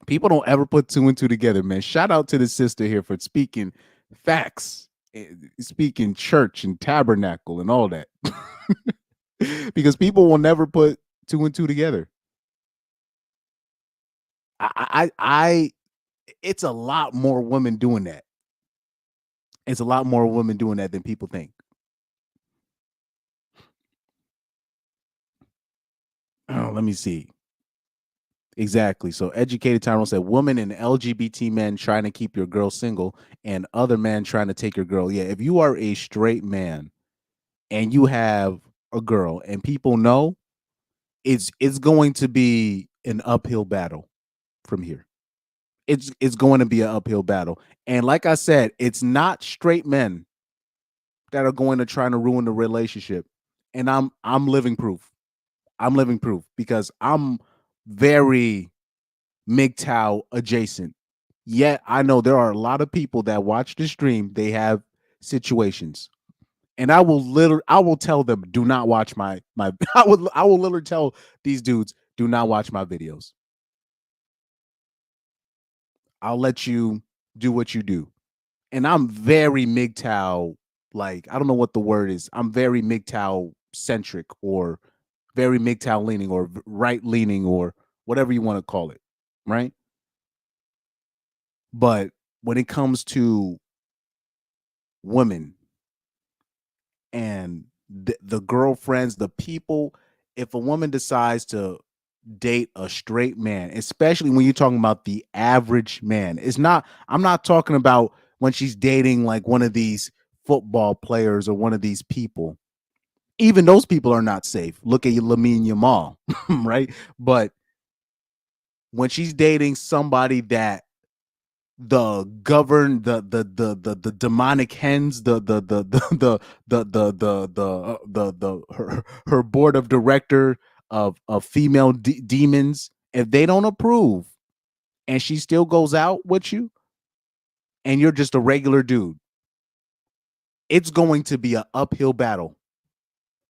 People don't ever put two and two together, man. Shout out to the sister here for speaking facts, speaking church and tabernacle and all that. Because people will never put two and two together. It's a lot more women doing that. It's a lot more women doing that than people think. Oh, let me see. Exactly. So Educated Tyrone said, women and LGBT men trying to keep your girl single and other men trying to take your girl. Yeah, if you are a straight man and you have a girl and people know, it's going to be an uphill battle from here. It's going to be an uphill battle. And like I said, it's not straight men that are going to try to ruin the relationship. And I'm living proof. I'm living proof because I'm very MGTOW adjacent. Yet I know there are a lot of people that watch the stream. They have situations, and I will tell them, do not watch my. I will literally tell these dudes, do not watch my videos. I'll let you do what you do, and I'm very MGTOW. Like, I don't know what the word is. I'm very MGTOW centric, or very MGTOW leaning, or right leaning, or whatever you want to call it, right? But when it comes to women and the girlfriends, the people, if a woman decides to date a straight man, especially when you're talking about the average man, I'm not talking about when she's dating like one of these football players or one of these people. Even those people are not safe. Look at Lamine Yamal, right? But when she's dating somebody that the demonic hens, her board of director of female demons, if they don't approve and she still goes out with you and you're just a regular dude, it's going to be an uphill battle.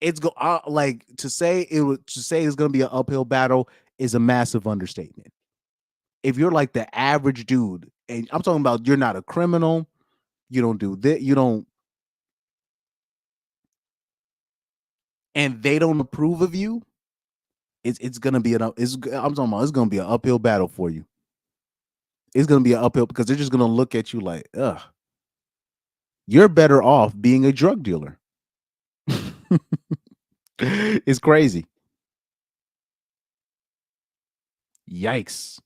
It's like to say it's going to be an uphill battle is a massive understatement. If you're like the average dude, and I'm talking about, you're not a criminal, you don't do that, you don't, and they don't approve of you, it's gonna be I'm talking about, it's gonna be an uphill battle for you. It's gonna be an uphill because they're just gonna look at you like, ugh, you're better off being a drug dealer. It's crazy. Yikes.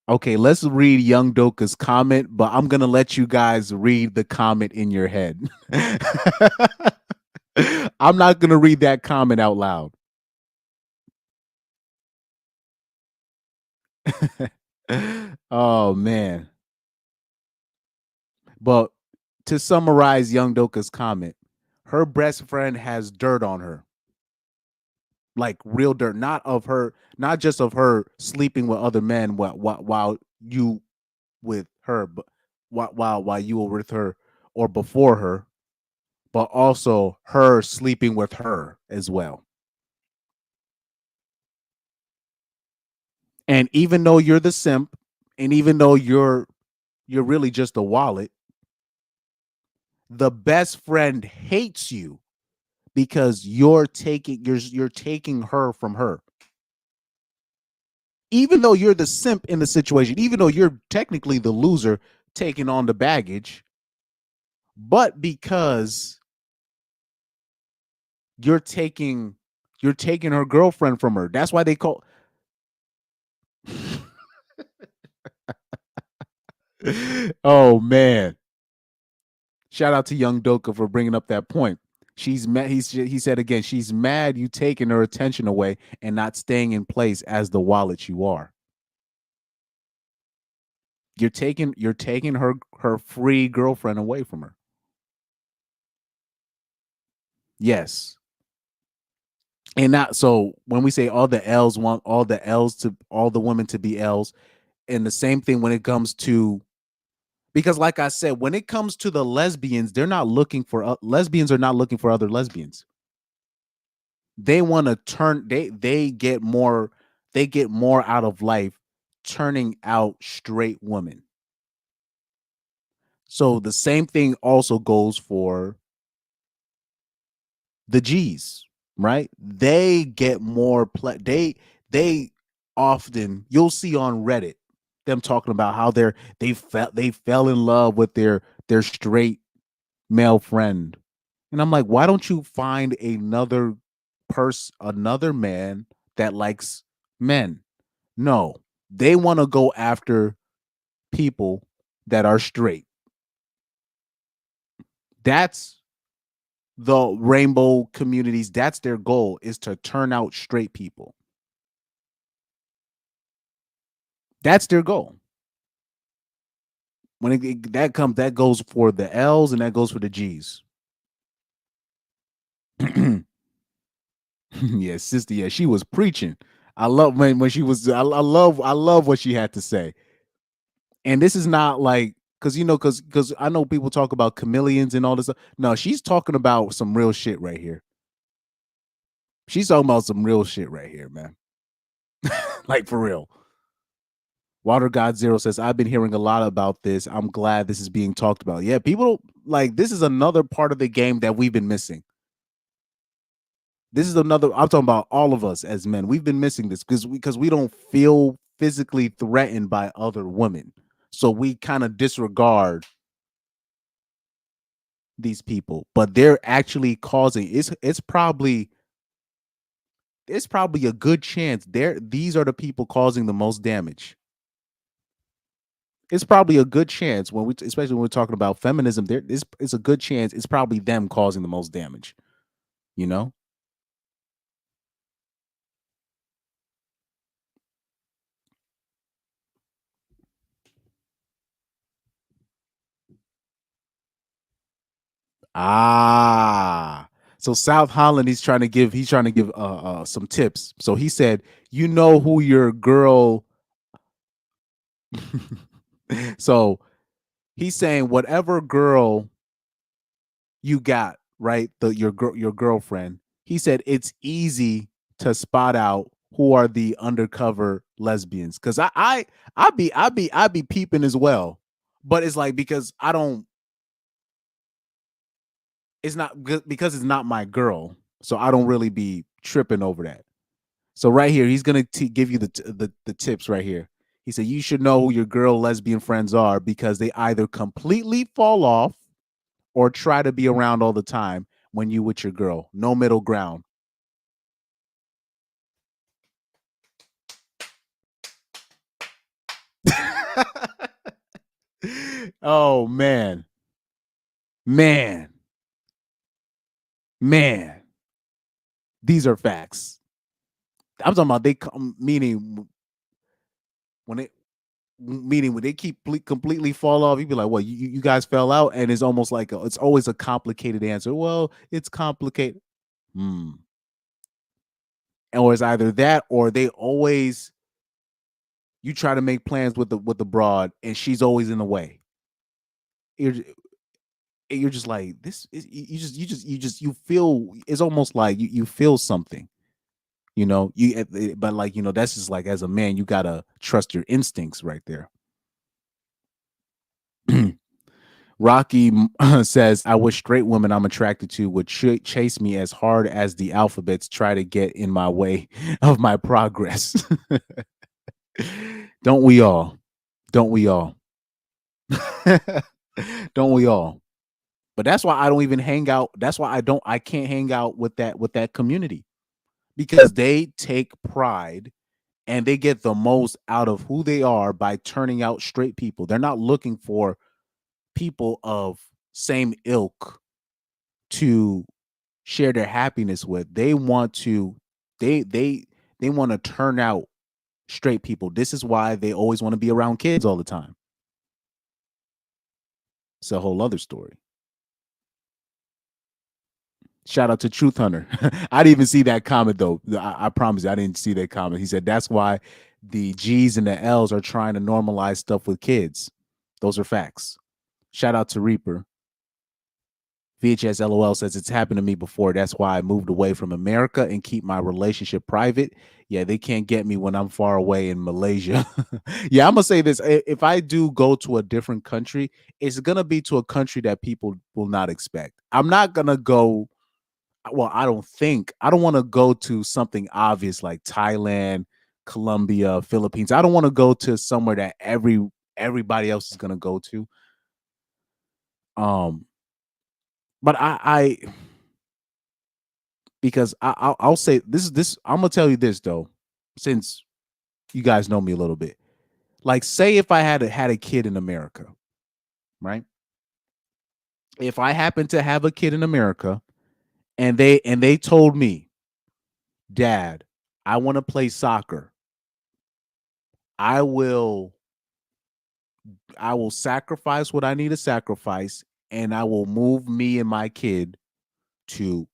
Okay, let's read Young Doka's comment, but I'm gonna let you guys read the comment in your head. I'm not gonna read that comment out loud. Oh man. But to summarize Young Doka's comment, her best friend has dirt on her. Like real dirt, not just of her sleeping with other men while you with her, but while you were with her or before her, but also her sleeping with her as well. And even though you're the simp, and even though you're really just a wallet, the best friend hates you because you're taking her from her. Even though you're the simp in the situation, even though you're technically the loser taking on the baggage, but because you're taking her girlfriend from her. That's why they call Oh man. Shout out to Young Doka for bringing up that point. She's mad. He said again, she's mad you taking her attention away and not staying in place as the wallet you are. You're taking her free girlfriend away from her. Yes. And not so when we say all the L's want all the women to be L's, and the same thing when it comes to, because like I said, when it comes to the lesbians, they're not looking for lesbians are not looking for other lesbians. They want to turn they get more out of life turning out straight women. So the same thing also goes for the G's, right? They get more they often, you'll see on Reddit them talking about how they fell in love with their straight male friend. And I'm like, why don't you find another man that likes men? No, they want to go after people that are straight. That's the rainbow communities. That's their goal, is to turn out straight people. That's their goal. When that goes for the L's and that goes for the G's. Yeah, sister. Yeah, she was preaching. I love when she was. I love what she had to say. And this is not like, because I know people talk about chameleons and all this stuff. No, she's talking about some real shit right here. She's talking about some real shit right here, man. Like for real. Water God Zero says, I've been hearing a lot about this. I'm glad this is being talked about. Yeah, people like, this is another part of the game that we've been missing. This is another, I'm talking about all of us as men. We've been missing this because we don't feel physically threatened by other women. So we kind of disregard these people, but they're actually causing, it's probably a good chance these are the people causing the most damage. It's probably a good chance especially when we're talking about feminism, it's a good chance it's probably them causing the most damage, you know? So South Holland, he's trying to give some tips. So he said, you know who your girl so he's saying whatever girl you got, right? Your girlfriend. He said it's easy to spot out who are the undercover lesbians. Cause I be peeping as well. But it's like, because it's not good, because it's not my girl. So I don't really be tripping over that. So right here, he's gonna give you the tips right here. He said you should know who your girl lesbian friends are because they either completely fall off or try to be around all the time when you with your girl. No middle ground. Oh man. These are facts. I'm talking about they come, meaning when meaning when they completely fall off, you'd be like, "Well, you guys fell out," and it's almost like it's always a complicated answer. Well, it's complicated, or it's either that or they always you try to make plans with the broad, and she's always in the way. You're just like this is you feel it's almost like you feel something, but like that's just like as a man you gotta trust your instincts right there. Rocky says, I wish straight women I'm attracted to would chase me as hard as the alphabets try to get in my way of my progress. Don't we all? Don't we all? Don't we all? But that's why I don't even hang out. That's why I can't hang out with that community, because they take pride and they get the most out of who they are by turning out straight people. They're not looking for people of same ilk to share their happiness with. They want to want to turn out straight people. This is why they always want to be around kids all the time. It's a whole other story. Shout out to Truth Hunter. I didn't even see that comment though. I promise you, I didn't see that comment. He said that's why the G's and the L's are trying to normalize stuff with kids. Those are facts. Shout out to Reaper. VHS LOL says it's happened to me before. That's why I moved away from America and keep my relationship private. Yeah, they can't get me when I'm far away in Malaysia. Yeah, I'm gonna say this. If I do go to a different country, it's gonna be to a country that people will not expect. I'm not gonna go. Well, I don't want to go to something obvious like Thailand, Colombia, Philippines. I don't want to go to somewhere that everybody else is gonna go to. But because I'll say this. I'm gonna tell you this though, since you guys know me a little bit. Like, say if I had a kid in America, right? If I happen to have a kid in America, and they told me, Dad, I want to play soccer. I will sacrifice what I need to sacrifice, and I will move me and my kid to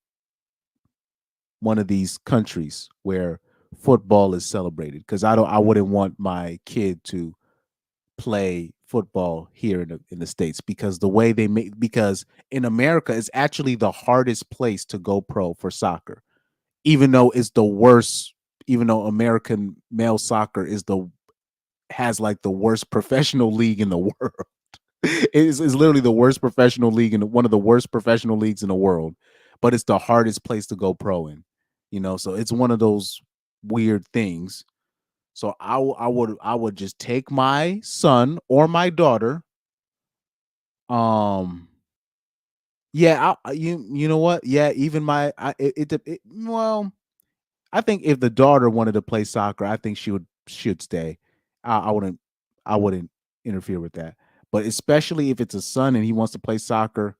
one of these countries where football is celebrated, because I wouldn't want my kid to play football here in the States, because the way they make, because in America it's actually the hardest place to go pro for soccer, even though it's the worst, even though American male soccer has like the worst professional league in the world. It's literally the worst professional league and one of the worst professional leagues in the world, but it's the hardest place to go pro in, so it's one of those weird things. So I would just take my son or my daughter. Yeah, you know what? Yeah, even well, I think if the daughter wanted to play soccer, I think should stay. I wouldn't interfere with that. But especially if it's a son and he wants to play soccer,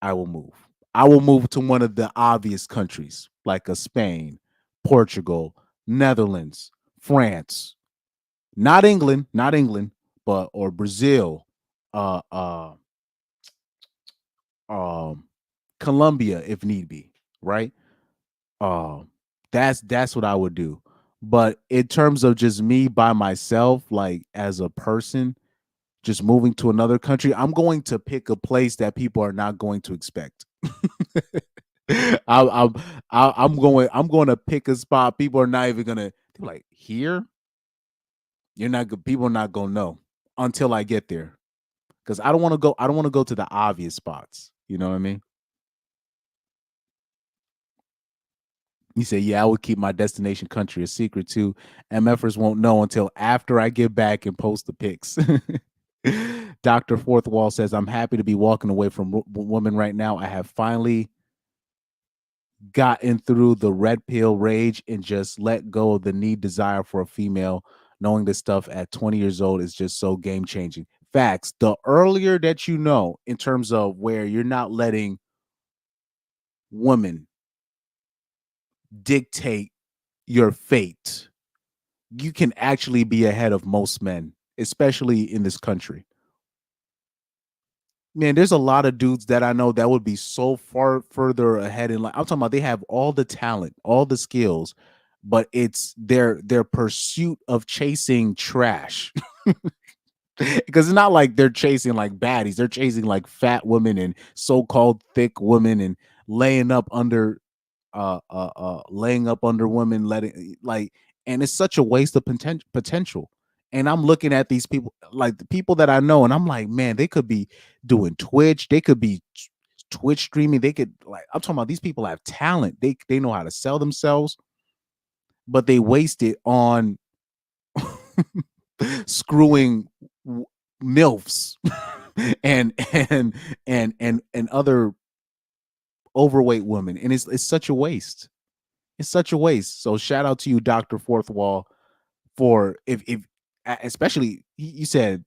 I will move. I will move to one of the obvious countries like a Spain, Portugal, Netherlands, France. Not England, but or Brazil, uh, uh, Colombia if need be, right? That's what I would do. But in terms of just me by myself, like as a person, just moving to another country, I'm going to pick a place that people are not going to expect. I'm going to pick a spot people are not even gonna. They're like, here. People are not gonna know until I get there, because I don't want to go to the obvious spots. You know what I mean? He said, yeah, I would keep my destination country a secret too. MFers won't know until after I get back and post the pics. Dr. Fourth Wall says, I'm happy to be walking away from women right now. I have finally gotten through the red pill rage and just let go of the desire for a female. Knowing this stuff at 20 years old is just so game changing. Facts. The earlier that you know, in terms of where you're not letting women dictate your fate, you can actually be ahead of most men especially in this country. Man, there's a lot of dudes that I know that would be so far further ahead in life. I'm talking about they have all the talent, all the skills, but it's their pursuit of chasing trash. Because it's not like they're chasing like baddies. They're chasing like fat women and so-called thick women and laying up under women, letting like, and it's such a waste of potential. And I'm looking at these people, like the people that I know, and I'm like, man, they could be doing Twitch, they could be Twitch streaming, they could, like, I'm talking about these people have talent, they know how to sell themselves, but they waste it on screwing milfs and other overweight women, and it's such a waste. It's such a waste. So shout out to you, Dr. Fourth Wall, for if especially you said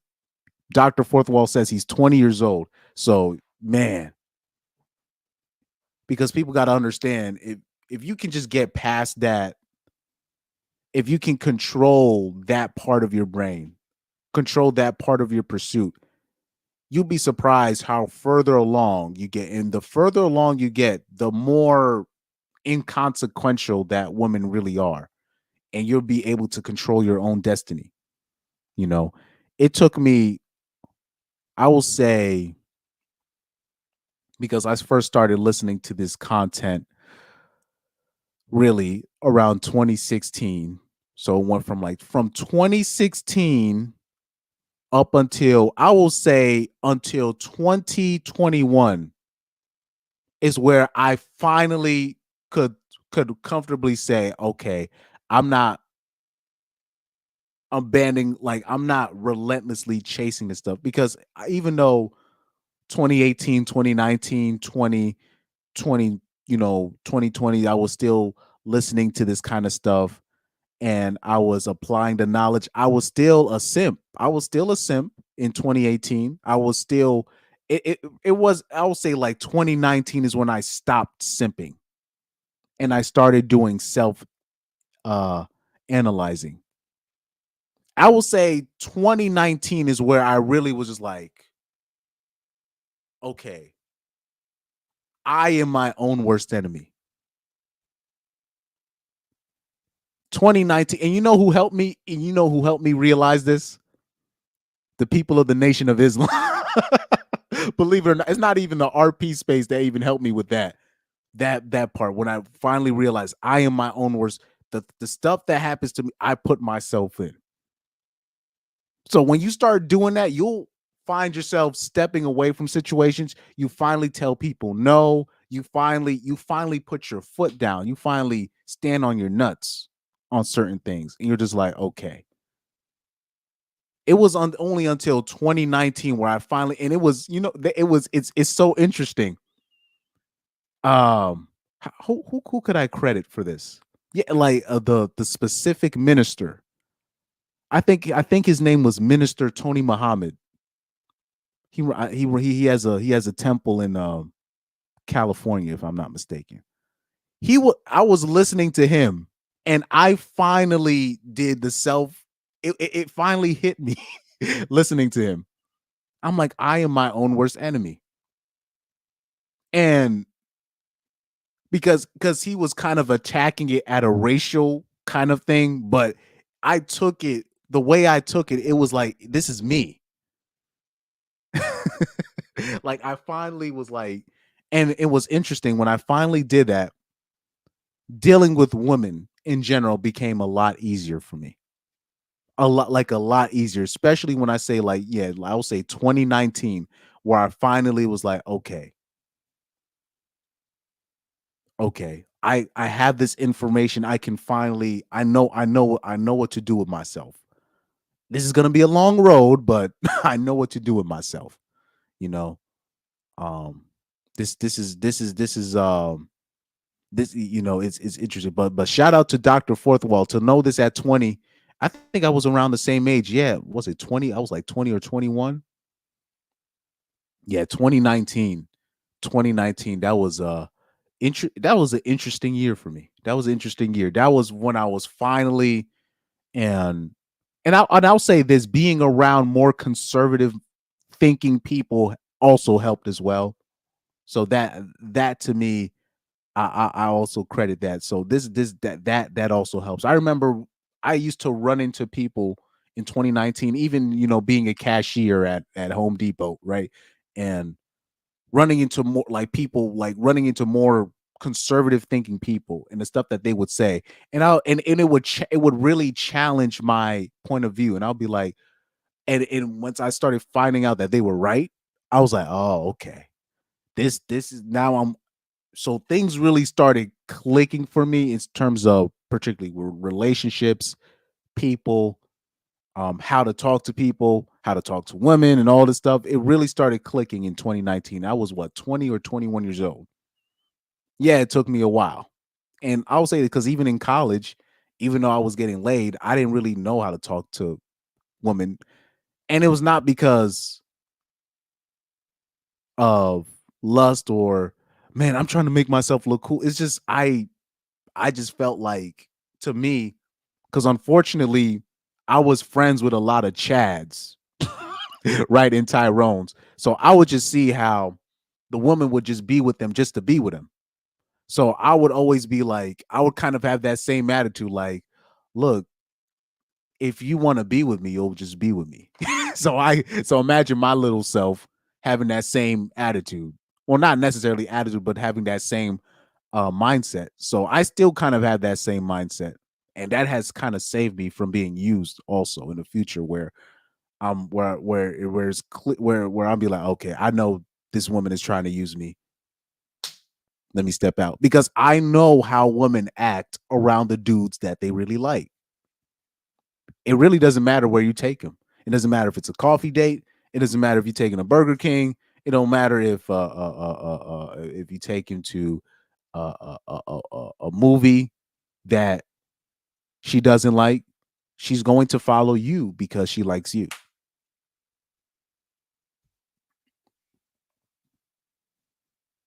Dr. Fourth Wall says he's 20 years old. So man, because people got to understand, if you can just get past that, if you can control that part of your brain, control that part of your pursuit, you'll be surprised how further along you get. And the further along you get, the more inconsequential that women really are. And you'll be able to control your own destiny. You know, it took me, I will say, because I first started listening to this content really around 2016. So it went from 2016 up until, I will say, until 2021 is where I finally could comfortably say, okay, I'm not abandoning, like, I'm not relentlessly chasing this stuff, because even though 2018, 2019, 2020, 2020, I was still listening to this kind of stuff and I was applying the knowledge. I was still a simp. I was still a simp in 2018. I was still, it was, I would say like 2019 is when I stopped simping and I started doing self analyzing. I will say 2019 is where I really was just like, okay, I am my own worst enemy. 2019, and you know who helped me? And you know who helped me realize this? The people of the Nation of Islam. Believe it or not, it's not even the RP space that even helped me with that part. When I finally realized I am my own worst, the stuff that happens to me, I put myself in. So when you start doing that, you'll find yourself stepping away from situations. You finally tell people no. You finally put your foot down. You finally stand on your nuts on certain things, and you're just like, okay. It was only until 2019 where I finally, and it was, it's so interesting. Who could I credit for this? Yeah, like the specific minister. I think his name was Minister Tony Muhammad. He has a temple in California, if I'm not mistaken. I was listening to him, and I finally did the self. It finally hit me listening to him. I'm like, I am my own worst enemy, and because he was kind of attacking it at a racial kind of thing, but I took it the way I took it. It was like, this is me. Like I finally was like, and it was interesting when I finally did that. Dealing with women in general became a lot easier for me. A lot easier, especially when I say like, yeah, I will say 2019, where I finally was like, okay, I have this information. I can finally, I know what to do with myself. This is going to be a long road, but I know what to do with myself. You know, this is it's interesting, but shout out to Dr. Fourthwall to know this at 20. I think I was around the same age. Yeah, was it 20? I was like 20 or 21. Yeah, 2019. That was an interesting year for me. That was an interesting year. That was when I was finally, and and I'll say this: being around more conservative thinking people also helped as well. So that to me, I also credit that. So that also helps. I remember I used to run into people in 2019, even being a cashier at Home Depot, right, and running into more like people like running into more conservative thinking people and the stuff that they would say, and it would really challenge my point of view, and I'll be like, and once I started finding out that they were right, I was like, oh, okay, this is now so things really started clicking for me in terms of particularly relationships, people, how to talk to people, how to talk to women, and all this stuff. It really started clicking in 2019. I was 20 or 21 years old. Yeah, it took me a while. And I'll say that because even in college, even though I was getting laid, I didn't really know how to talk to women. And it was not because of lust or, man, I'm trying to make myself look cool. It's just I just felt like, to me, because unfortunately I was friends with a lot of Chads, right, in Tyrones. So I would just see how the woman would just be with them just to be with him. So I would always be like, I would kind of have that same attitude, like, look, if you want to be with me, you'll just be with me. So imagine my little self having that same attitude. Well, not necessarily attitude, but having that same mindset. So I still kind of have that same mindset. And that has kind of saved me from being used also in the future, where where I'll be like, okay, I know this woman is trying to use me. Let me step out, because I know how women act around the dudes that they really like. It really doesn't matter where you take them. It doesn't matter if it's a coffee date. It doesn't matter if you're taking a Burger King. It don't matter if you take him to a movie that she doesn't like. She's going to follow you because she likes you.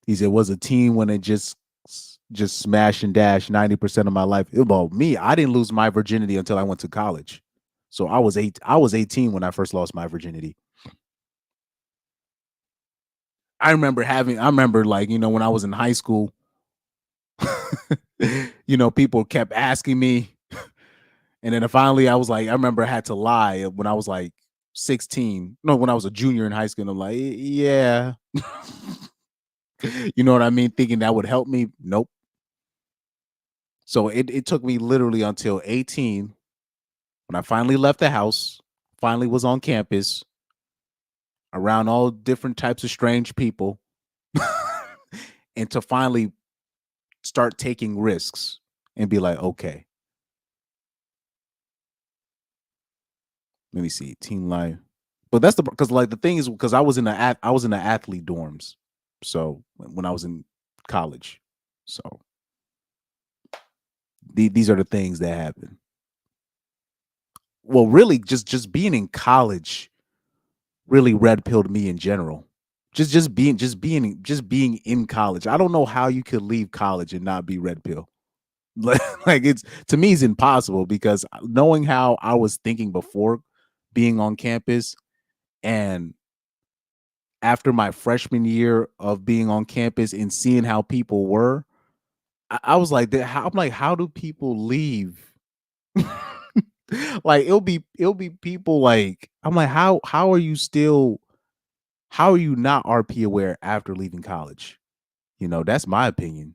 He said, was a teen when it just smash and dash 90% of my life. Well, me, I didn't lose my virginity until I went to college. So I was 18 when I first lost my virginity. I remember like, when I was in high school, people kept asking me. And then finally I was like, I remember I had to lie when I was like 16. No, when I was a junior in high school. And I'm like, yeah. You know what I mean? Thinking that would help me. Nope. So it took me literally until 18 when I finally left the house, finally was on campus, around all different types of strange people, and to finally start taking risks and be like, okay, let me see, teen life. But that's because like the thing is, because I was in the athlete dorms, so when I was in college, so these are the things that happen. Well, really, just being in college really red pilled me in general. Just being in college. I don't know how you could leave college and not be red pill. Like it's, to me, it's impossible, because knowing how I was thinking before being on campus, and after my freshman year of being on campus and seeing how people were, I was like, I'm like, how do people leave? Like it'll be people like, I'm like, how are you not RP aware after leaving college? That's my opinion.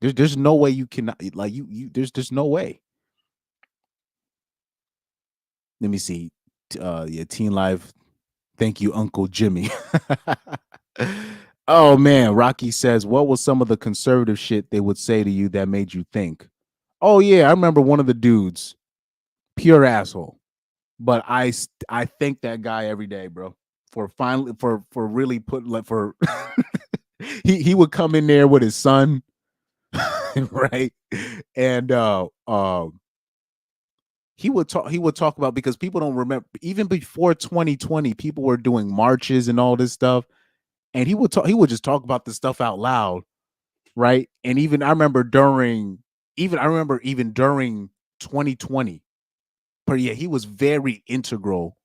There's no way you cannot, like, there's no way. Let me see. Yeah, Teen Life. Thank you, Uncle Jimmy. Oh man, Rocky says, what was some of the conservative shit they would say to you that made you think? Oh yeah, I remember one of the dudes, pure asshole. But I thank that guy every day, bro, for finally for really putting, like, for he would come in there with his son, right? And he would talk about, because people don't remember, even before 2020, people were doing marches and all this stuff, and he would just talk about this stuff out loud, right? And even I remember during 2020, but yeah, he was very integral.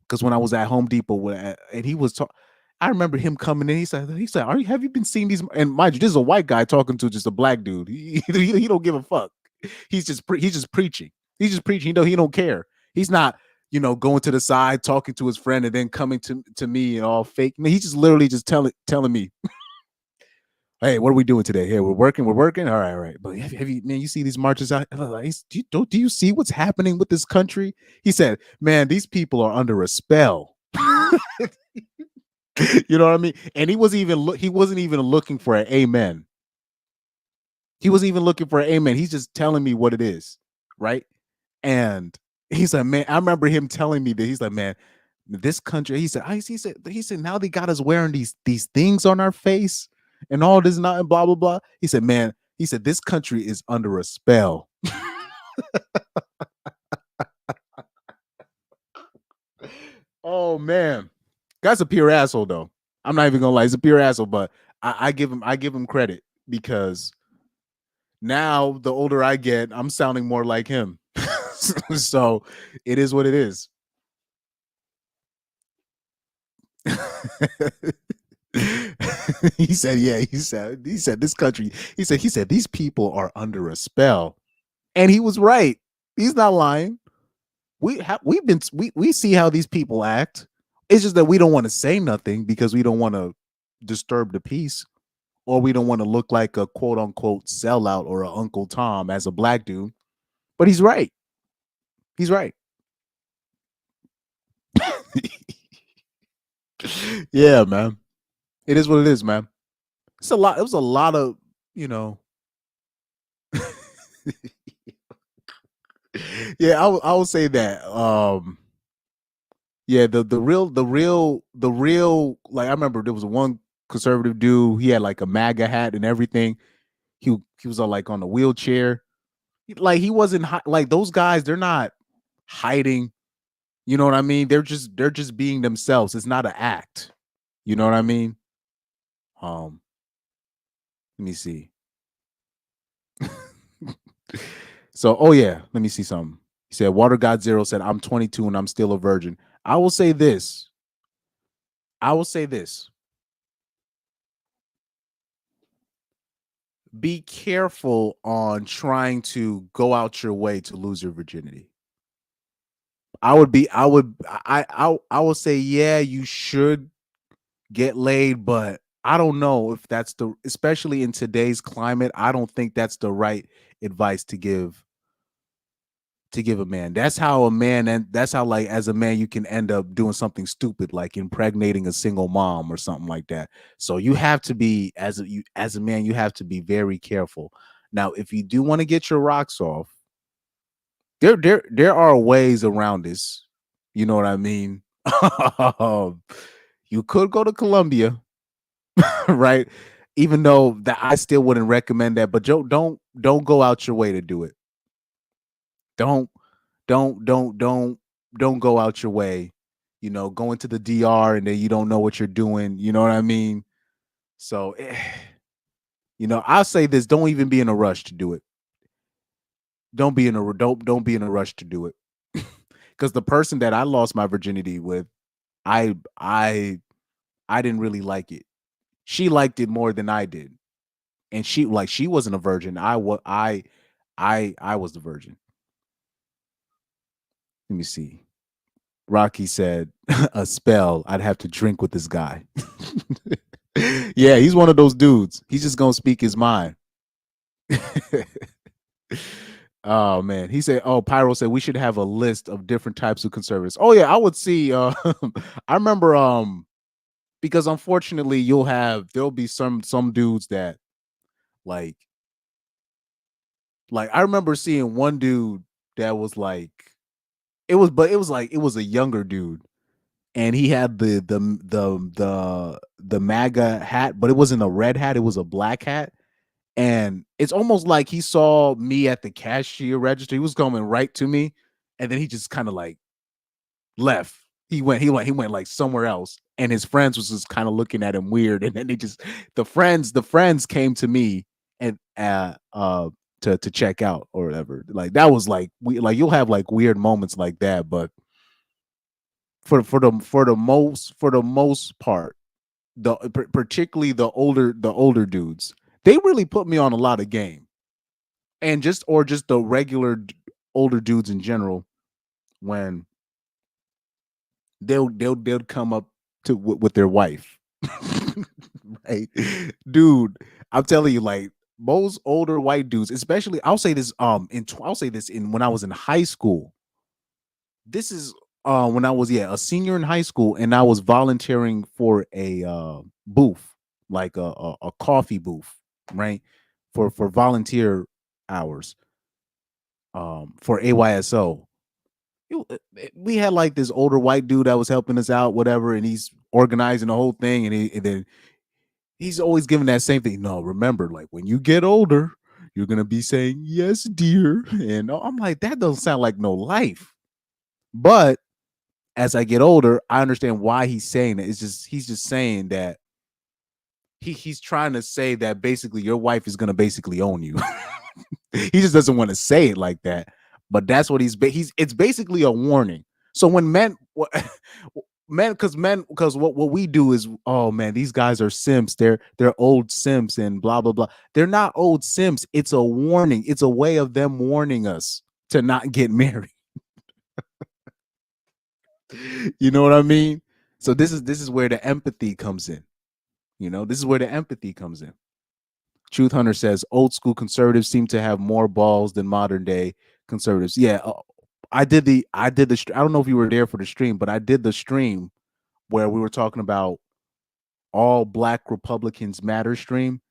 Because when I was at Home Depot and he was talking, I remember him coming in. He said, have you been seeing these? And mind you, this is a white guy talking to just a black dude. He don't give a fuck. He's just preaching. He's just preaching. He don't care. He's not, going to the side, talking to his friend, and then coming to me and all fake. He's just literally just telling me, hey, what are we doing today? Hey, we're working. All right. But have you, man, you see these marches out? Do you see what's happening with this country? He said, man, these people are under a spell. You know what I mean? And he wasn't even looking for an amen. He wasn't even looking for an amen. He's just telling me what it is, right? And he's like, man, I remember him telling me that. He's like, man, this country. He said, now they got us wearing these things on our face and all this not and blah blah blah. He said, man, this country is under a spell. Oh man, guy's a pure asshole though. I'm not even gonna lie, he's a pure asshole, but I give him credit because now the older I get, I'm sounding more like him. So it is what it is. He said this country, he said these people are under a spell. And he was right. He's not lying. We see how these people act. It's just that we don't want to say nothing because we don't want to disturb the peace, or we don't want to look like a quote unquote sellout or a Uncle Tom as a black dude. But he's right. He's right. Yeah, man. It is what it is, man. It's a lot. It was a lot of, yeah, I will say that. Yeah, the real, like I remember there was one conservative dude. He had like a MAGA hat and everything. He was like on a wheelchair. Like he wasn't like those guys. They're not hiding. You know what I mean? They're just being themselves. It's not an act. You know what I mean? Let me see. So, oh yeah, let me see something. He said, Water God Zero said, I'm 22 and I'm still a virgin. I will say this. Be careful on trying to go out your way to lose your virginity. I would say, yeah, you should get laid, but I don't know if that's especially in today's climate, I don't think that's the right advice to give a man. That's how a man, and that's how, like, as a man, you can end up doing something stupid like impregnating a single mom or something like that. So you have to be, as a man, you have to be very careful. Now, if you do want to get your rocks off, there are ways around this. You know what I mean? You could go to Colombia, right? Even though that I still wouldn't recommend that, but don't go out your way to do it. Don't go out your way, going to the DR and then you don't know what you're doing. You know what I mean? So, I'll say this: don't even be in a rush to do it. Don't be in a rush to do it, because the person that I lost my virginity with, I didn't really like it. She liked it more than I did, and she wasn't a virgin. I was the virgin. Let me see. Rocky said, a spell. I'd have to drink with this guy. Yeah, he's one of those dudes. He's just going to speak his mind. Oh, man. He said, Pyro said we should have a list of different types of conservatives. Oh, yeah, I would see. I remember, because unfortunately there'll be some dudes that like I remember seeing one dude that was like, it was a younger dude, and he had the MAGA hat, but it wasn't a red hat, it was a black hat. And it's almost like he saw me at the cashier register. He was coming right to me, and then he just kind of like left. He went like somewhere else, and his friends was just kind of looking at him weird. And then the friends came to me, and to check out or whatever. Like that was like you'll have like weird moments like that, but for the most part, particularly the older dudes, they really put me on a lot of game. And just the regular older dudes in general, when they'll come up to with their wife. Right, dude, I'm telling you, like most older white dudes, especially I'll say this in when I was in high school. This is when I was a senior in high school, and I was volunteering for a booth, like a coffee booth, right, for volunteer hours for AYSO. We had like this older white dude that was helping us out, whatever, and he's organizing the whole thing, and then he's always giving that same thing. No, remember, like when you get older, you're gonna be saying yes, dear, and I'm like, that doesn't sound like no life. But as I get older, I understand why he's saying it. It's just he's just saying that he's trying to say that basically your wife is gonna basically own you. He just doesn't want to say it like that, but that's what he's it's basically a warning. So when men because what we do is, oh man, these guys are simps, they're old simps and blah blah blah. They're not old simps. It's a warning. It's a way of them warning us to not get married. You know what I mean? So this is where the empathy comes in. This is where the empathy comes in. Truth Hunter says old school conservatives seem to have more balls than modern day conservatives. Yeah, I did the I don't know if you were there for the stream, but I did the stream where we were talking about all Black Republicans matter stream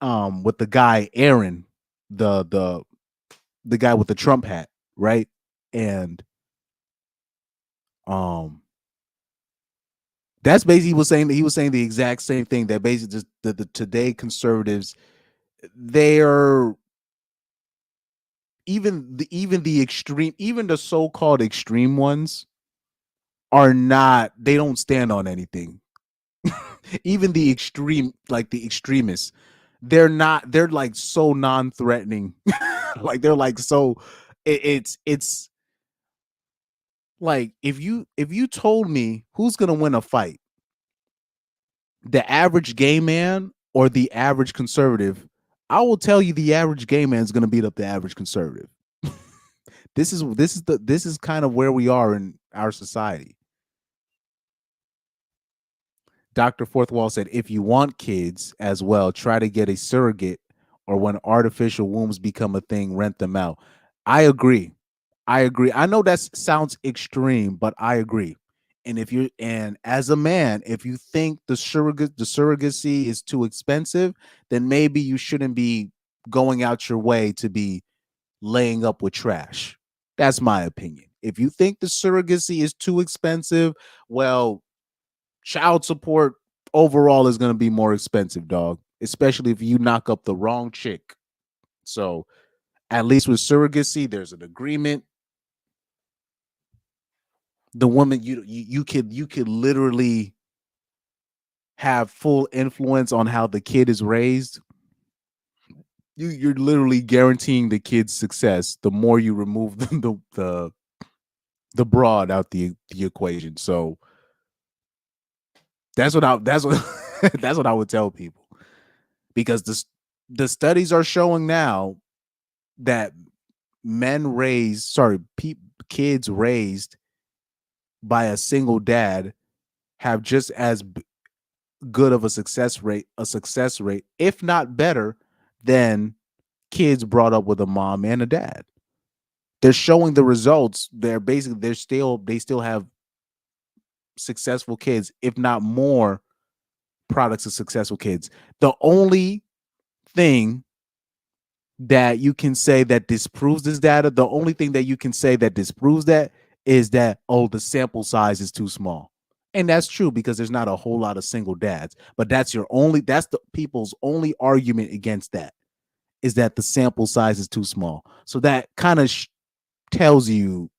with the guy Aaron, the guy with the Trump hat, right? And that's basically he was saying the exact same thing, that basically just the today conservatives, they're even the extreme, even the so-called extreme ones are not, they don't stand on anything. Even the extreme, like the extremists, they're like so non-threatening. Like they're like so it's like if you told me who's gonna win a fight, the average gay man or the average conservative, I will tell you the average gay man is gonna beat up the average conservative. This is kind of where we are in our society. Dr. Forthwall said, if you want kids as well, try to get a surrogate, or when artificial wombs become a thing, rent them out. I agree. I know that sounds extreme, but I agree. And as a man, if you think the surrogacy is too expensive, then maybe you shouldn't be going out your way to be laying up with trash. That's my opinion. If you think the surrogacy is too expensive, well, child support overall is going to be more expensive, dog, especially if you knock up the wrong chick. So at least with surrogacy, there's an agreement. The woman, you could literally have full influence on how the kid is raised. You're literally guaranteeing the kid's success the more you remove the broad out the equation. So that's what that's what I would tell people, because the studies are showing now that kids raised by a single dad have just as good of a success rate, if not better, than kids brought up with a mom and a dad. They're showing the results. They still have successful kids, if not more products of successful kids. The only thing that you can say that disproves this data, the only thing that you can say that disproves that is that, oh, the sample size is too small. And that's true, because there's not a whole lot of single dads. But that's the people's only argument against that, is that the sample size is too small. So that kind of tells you,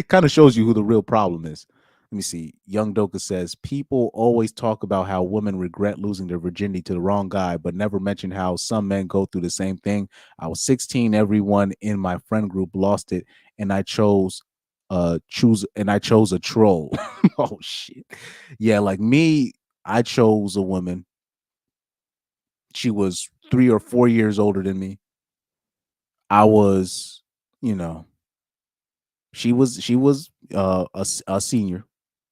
kind of shows you who the real problem is. Let me see. Young Doka says people always talk about how women regret losing their virginity to the wrong guy, but never mention how some men go through the same thing. I was 16. Everyone in my friend group lost it, and I chose a troll. Oh shit. Yeah, like me, I chose a woman. She was 3 or 4 years older than me. I was, she was a senior.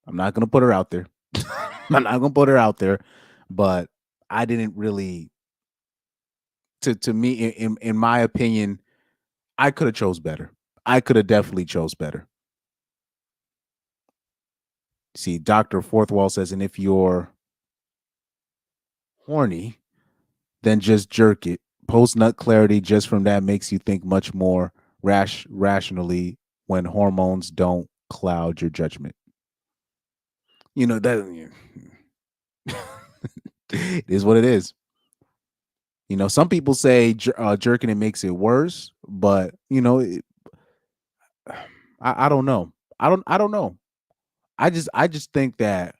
I'm not gonna put her out there. I'm not gonna put her out there, but I didn't really. To me, in my opinion, I could have chose better. I could have definitely chose better. See, Dr. Fourthwall says, and if you're horny, then just jerk it. Post nut clarity just from that makes you think much more rationally when hormones don't cloud your judgment. That it is what it is. Some people say jerking it makes it worse, but I don't know. I don't know. I just think that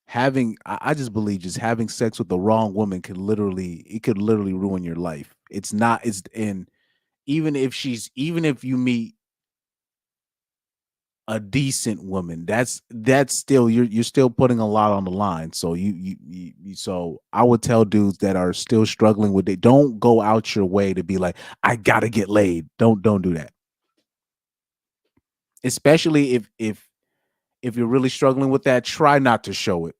I just believe just having sex with the wrong woman could literally ruin your life. Even if you meet a decent woman, that's still you're still putting a lot on the line. So so I would tell dudes that are still struggling with it, don't go out your way to be like, I gotta get laid. Don't do that. Especially if you're really struggling with that, try not to show it.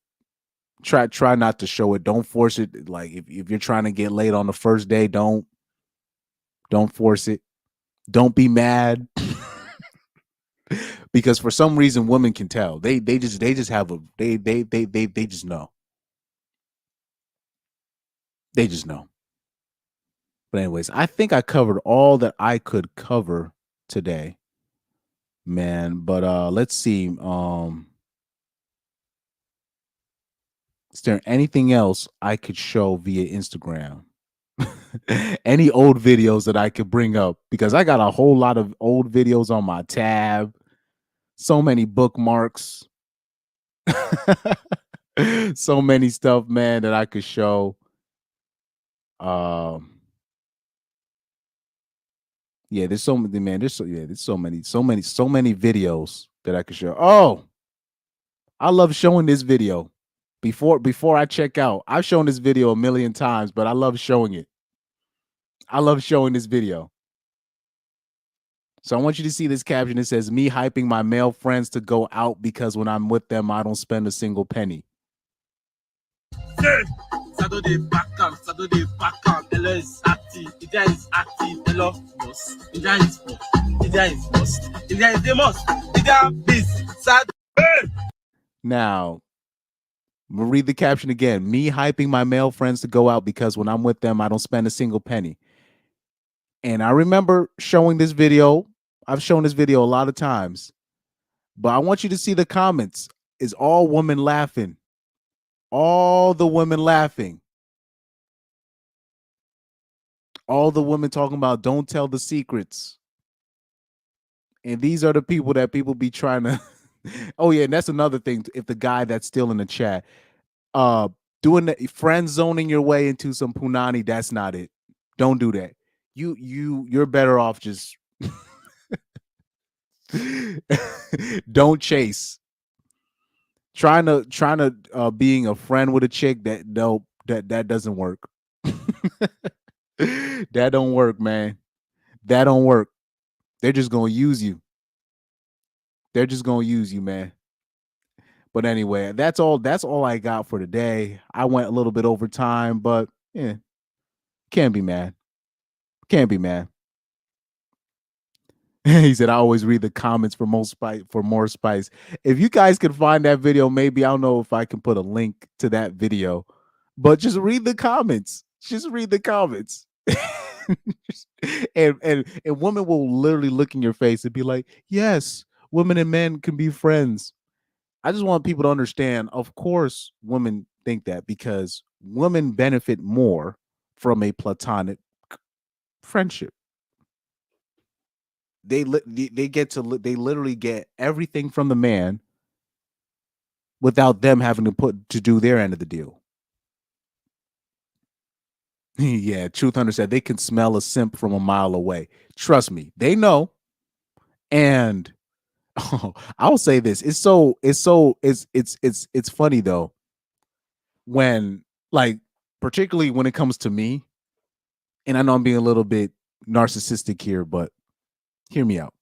Try not to show it. Don't force it. Like if you're trying to get laid on the first day, don't force it. Don't be mad. Because for some reason women can tell. They just have they just know. They just know. But anyways, I think I covered all that I could cover today, man. But let's see. Is there anything else I could show via Instagram? Any old videos that I could bring up? Because I got a whole lot of old videos on my tab. So many bookmarks. So many stuff, man, that I could show. Yeah, there's so many, man. There's so many videos that I could show. Oh, I love showing this video. Before I check out, I've shown this video a million times, but I love showing it. I love showing this video. So I want you to see this caption. It says, me hyping my male friends to go out because when I'm with them, I don't spend a single penny. Saturday backcam, Ella is active, India is active, Ella must, India is must, India is the most, India busy, Saturday. Now, we'll read the caption again. Me hyping my male friends to go out because when I'm with them, I don't spend a single penny. And I remember showing this video. I've shown this video a lot of times. But I want you to see the comments. Is all women laughing? All the women laughing. All the women talking about don't tell the secrets. And these are the people that people be trying to. Oh, yeah. And that's another thing. If the guy that's still in the chat, doing the friend zoning your way into some punani, that's not it. Don't do that. You're better off just don't chase. Trying to being a friend with a chick that doesn't work. That don't work, man. That don't work. They're just gonna use you. They're just gonna use you, man. But anyway, that's all I got for today. I went a little bit over time, but yeah, can't be mad. Can't be mad. He said, I always read the comments for more spice. If you guys can find that video, maybe I don't know if I can put a link to that video, but just read the comments. Just read the comments. and women will literally look in your face and be like, yes, women and men can be friends. I just want people to understand, of course, women think that because women benefit more from a platonic friendship. they literally get everything from the man without them having to do their end of the deal. Yeah, Truth Hunter said they can smell a simp from a mile away. Trust me, they know. And I'll say this: it's funny though when, like, particularly when it comes to me. And I know I'm being a little bit narcissistic here, but hear me out.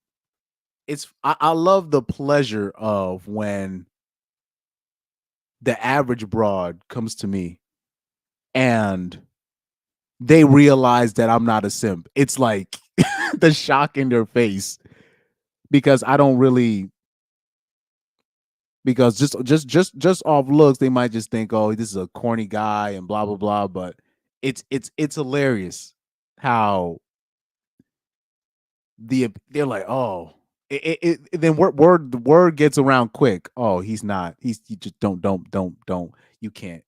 I love the pleasure of when the average broad comes to me and they realize that I'm not a simp. It's like the shock in their face because I don't really, because just off looks they might just think, oh, this is a corny guy and blah blah blah. But it's hilarious how they're like, oh, then the word gets around quick. Oh, he's not. You just don't. You can't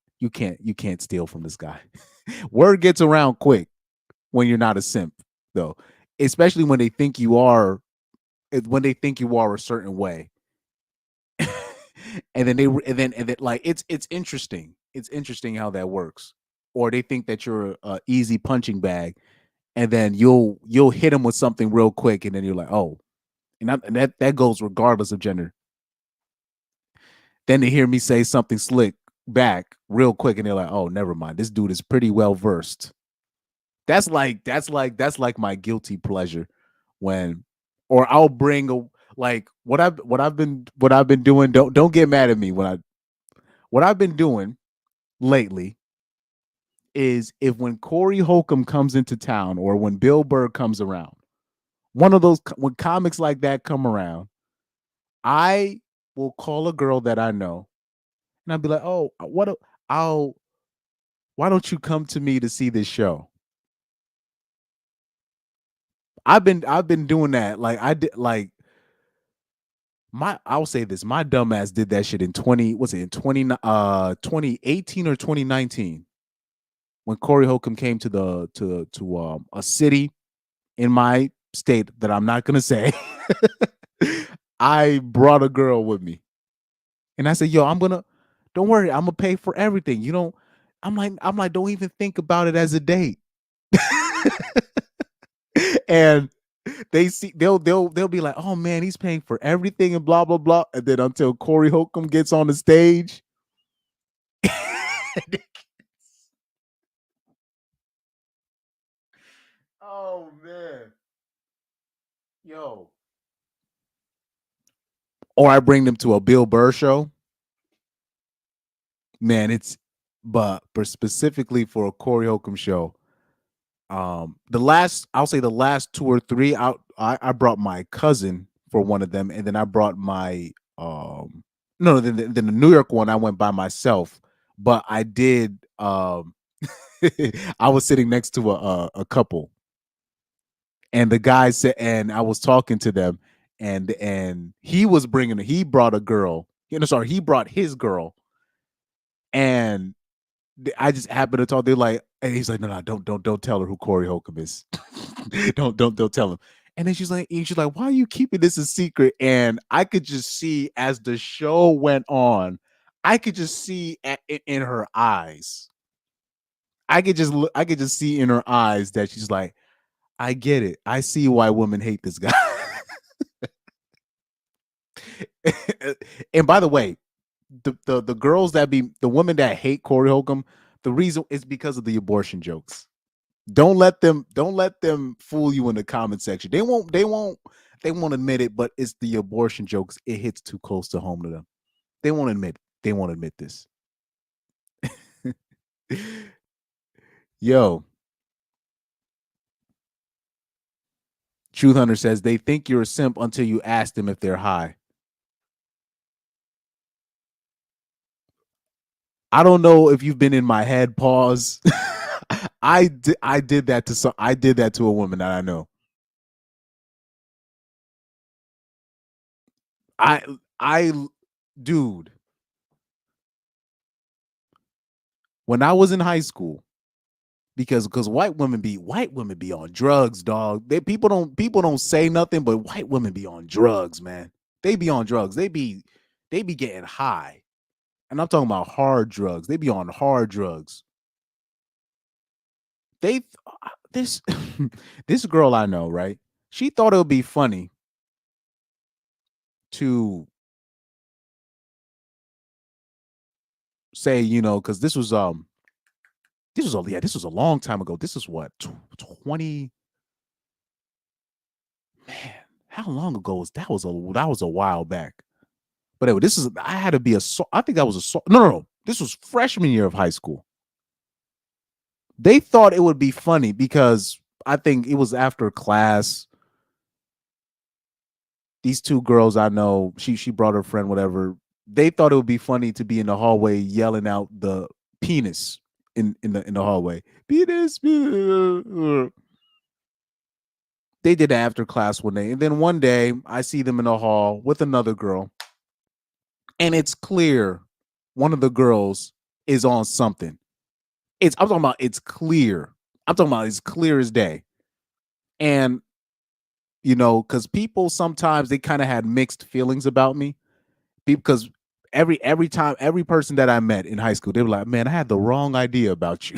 steal from this guy. Word gets around quick when you're not a simp, though, especially when they think you are. When they think you are a certain way, and then like it's interesting. It's interesting how that works. Or they think that you're a easy punching bag, and then you'll hit them with something real quick, and then you're like, oh, and that goes regardless of gender. Then they hear me say something slick back real quick, and they're like, oh, never mind. This dude is pretty well versed. That's like my guilty pleasure when, or I'll bring what I've been doing. Don't get mad at me what I've been doing lately is when Corey Holcomb comes into town or when Bill Burr comes around, one of those, when comics like that come around, I will call a girl that I know and I'll be like, oh, why don't you come to me to see this show? I've been doing that. Like I did, like I'll say this, my dumbass did that shit in 2018 or 2019 when Corey Holcomb came to a city in my state that I'm not gonna say. I brought a girl with me, and I said, "Yo, don't worry, I'm gonna pay for everything. You don't." I'm like, don't even think about it as a date. And they'll be like, oh man, he's paying for everything and blah blah blah. And then until Corey Holcomb gets on the stage, oh man, yo. Or I bring them to a Bill Burr show. Man, but specifically for a Corey Holcomb show, I'll say the last 2 or 3 I brought my cousin for one of them, and then I brought my no, then the New York one I went by myself, but I did I was sitting next to a couple, and the guy said, and I was talking to them, and he brought a girl, sorry, he brought his girl, and I just happened to talk. They're like, and he's like, no, don't tell her who Corey Holcomb is. don't tell him. And then she's like, why are you keeping this a secret? And I could just see as the show went on, I could just see in her eyes. I could just see in her eyes that she's like, I get it. I see why women hate this guy. And by the way, the girls the women that hate Corey Holcomb, the reason is because of the abortion jokes. Don't let them fool you in the comment section. They won't admit it, but it's the abortion jokes. It hits too close to home to them. They won't admit this. Yo. Truth Hunter says they think you're a simp until you ask them if they're high. I don't know if you've been in my head. Pause. I did that to a woman that I know. Dude, when I was in high school, because white women be on drugs, dog. People don't say nothing, but white women be on drugs, man. They be on drugs. They be getting high. And I'm talking about hard drugs. They be on hard drugs. This this girl I know, right? She thought it would be funny to say, because this was a long time ago. This is what 20. Man, how long ago was that? That was a while back. But anyway, I had to be I think that was no. This was freshman year of high school. They thought it would be funny because I think it was after class. These two girls I know, she brought her friend, whatever. They thought it would be funny to be in the hallway yelling out the penis in the hallway. Penis. They did it after class one day. And then one day I see them in the hall with another girl. And it's clear one of the girls is on something. I'm talking about it's clear. I'm talking about it's clear as day. And, because people sometimes they kind of had mixed feelings about me. Because every person that I met in high school, they were like, man, I had the wrong idea about you.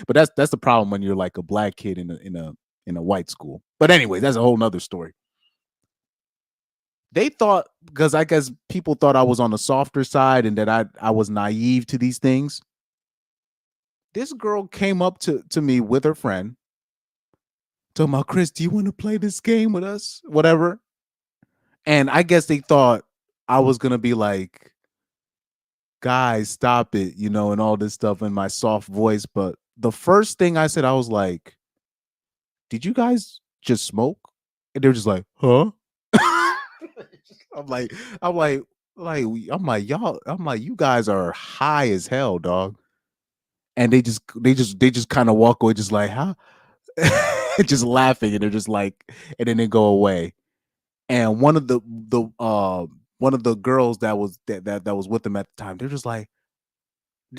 But that's the problem when you're like a black kid in a white school. But anyway, that's a whole nother story. They thought, because I guess people thought I was on the softer side and that I was naive to these things. This girl came up to me with her friend, talking about, Chris, do you want to play this game with us? Whatever. And I guess they thought I was going to be like, guys, stop it, and all this stuff in my soft voice. But the first thing I said, I was like, did you guys just smoke? And they're just like, huh? I'm like, you guys are high as hell, dog. And they just kind of walk away, just like, huh? Just laughing, and they're just like, and then they go away. And one of the girls that was with them at the time, they're just like,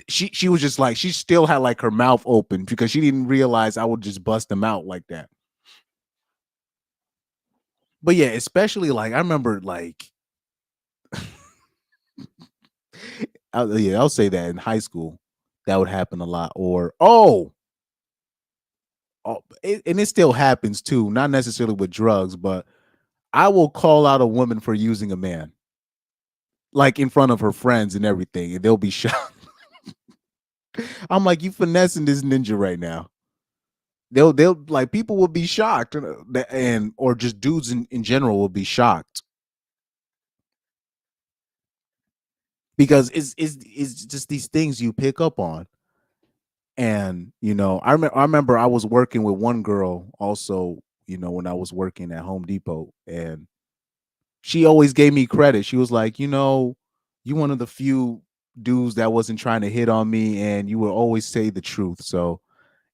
she was just like, she still had like her mouth open because she didn't realize I would just bust them out like that. But yeah, especially like I remember like I'll say that in high school that would happen a lot. Or and it still happens too, not necessarily with drugs, but I will call out a woman for using a man, like in front of her friends and everything, and they'll be shocked. I'm like, you finessing this ninja right now. They'll like, people will be shocked, and or just dudes in general will be shocked. Because it's just these things you pick up on. And I remember I was working with one girl also, when I was working at Home Depot, and she always gave me credit. She was like, you one of the few dudes that wasn't trying to hit on me, and you would always say the truth. So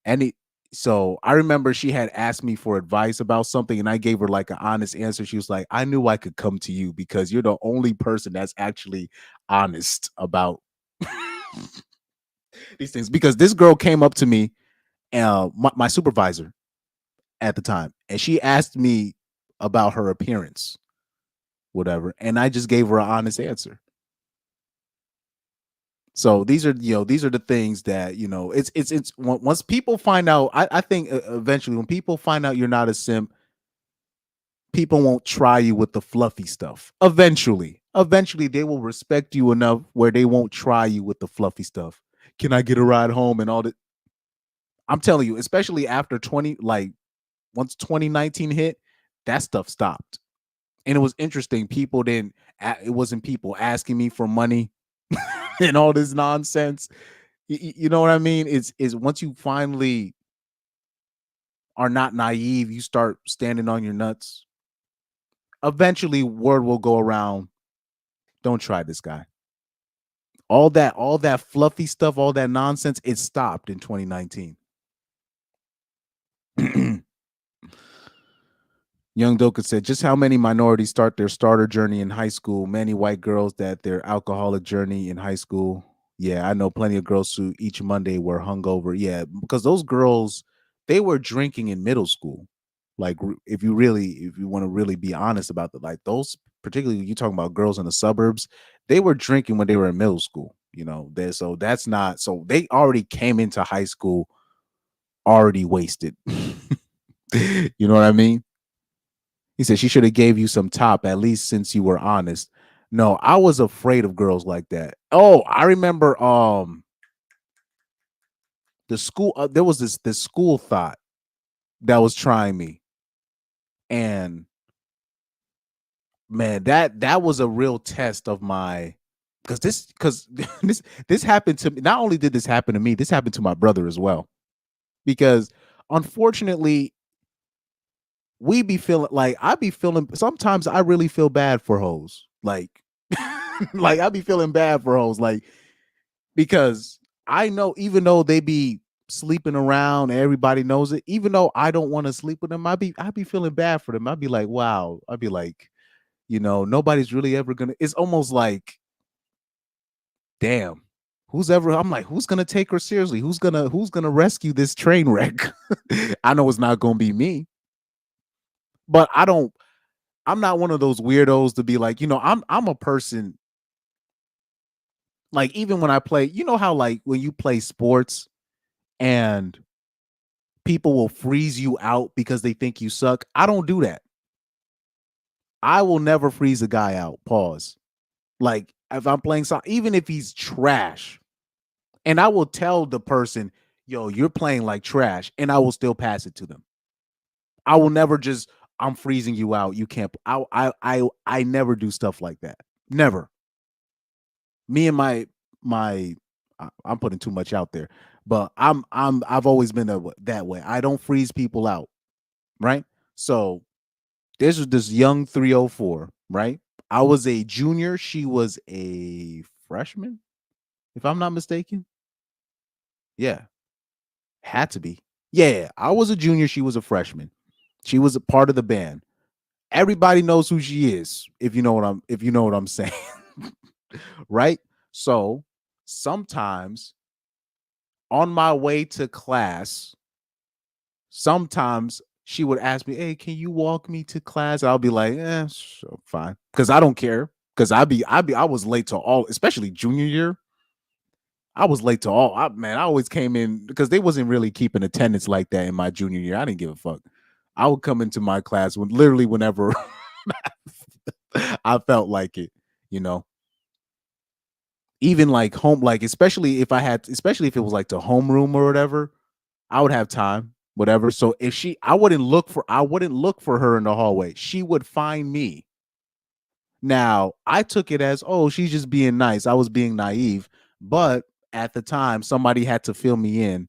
I remember she had asked me for advice about something, and I gave her like an honest answer. She was like, I knew I could come to you because you're the only person that's actually honest about these things. Because this girl came up to me, my supervisor at the time, and she asked me about her appearance, whatever, and I just gave her an honest answer. So these are the things that it's once people find out. I think eventually when people find out you're not a simp, people won't try you with the fluffy stuff. Eventually they will respect you enough where they won't try you with the fluffy stuff. Can I get a ride home and all that? I'm telling you, especially after once 2019 hit, that stuff stopped. And it was interesting. It wasn't people asking me for money and all this nonsense. You know what I mean? It's once you finally are not naive, you start standing on your nuts. Eventually, word will go around. Don't try this guy. All that fluffy stuff, all that nonsense, it stopped in 2019. Young Doka said, just how many minorities start their starter journey in high school? Many white girls that their alcoholic journey in high school. Yeah, I know plenty of girls who each Monday were hungover. Yeah, because those girls, they were drinking in middle school. Like if you want to really be honest about it, like those, particularly you talking about girls in the suburbs, they were drinking when they were in middle school. So that's not, so they already came into high school already wasted. You know what I mean? He said she should have gave you some top, at least since you were honest. No, I was afraid of girls like that. Oh, I remember the school, there was this school thought that was trying me. And man, that was a real test of my, because this happened to me. Not only did this happen to me, this happened to my brother as well. Because unfortunately, we be feeling like I be feeling, sometimes I really feel bad for hoes. Like like I be feeling bad for hoes, like, because I know even though they be sleeping around and everybody knows it, even though I don't want to sleep with them, I be feeling bad for them. I'd be like, wow. I'd be like, nobody's really ever gonna, it's almost like, damn, I'm like, who's gonna take her seriously? Who's gonna rescue this train wreck? I know it's not gonna be me. But I'm not one of those weirdos to be like, I'm a person, like, even when I play, how like when you play sports and people will freeze you out because they think you suck. I don't do that. I will never freeze a guy out. Pause. Like if I'm playing something, even if he's trash, and I will tell the person, yo, you're playing like trash, and I will still pass it to them. I will never just, I'm freezing you out. You can't. I never do stuff like that. Never. Me and I'm putting too much out there, but I've always been that way. I don't freeze people out, right? So this was this young 304, right? I was a junior, she was a freshman, if I'm not mistaken. Yeah, had to be. Yeah, I was a junior, she was a freshman. She was a part of the band. Everybody knows who she is, if you know what I'm saying. Right? So sometimes on my way to class, sometimes she would ask me, hey, can you walk me to class? I'll be like, sure, fine. Because I don't care. Because I was late to all, especially junior year. I was late to all. I always came in because they wasn't really keeping attendance like that in my junior year. I didn't give a fuck. I would come into my class literally whenever I felt like it, even like home, like especially if it was like the homeroom or whatever, I would have time, whatever. So if I wouldn't look for her in the hallway. She would find me. Now, I took it as, oh, she's just being nice. I was being naive, but at the time, somebody had to fill me in.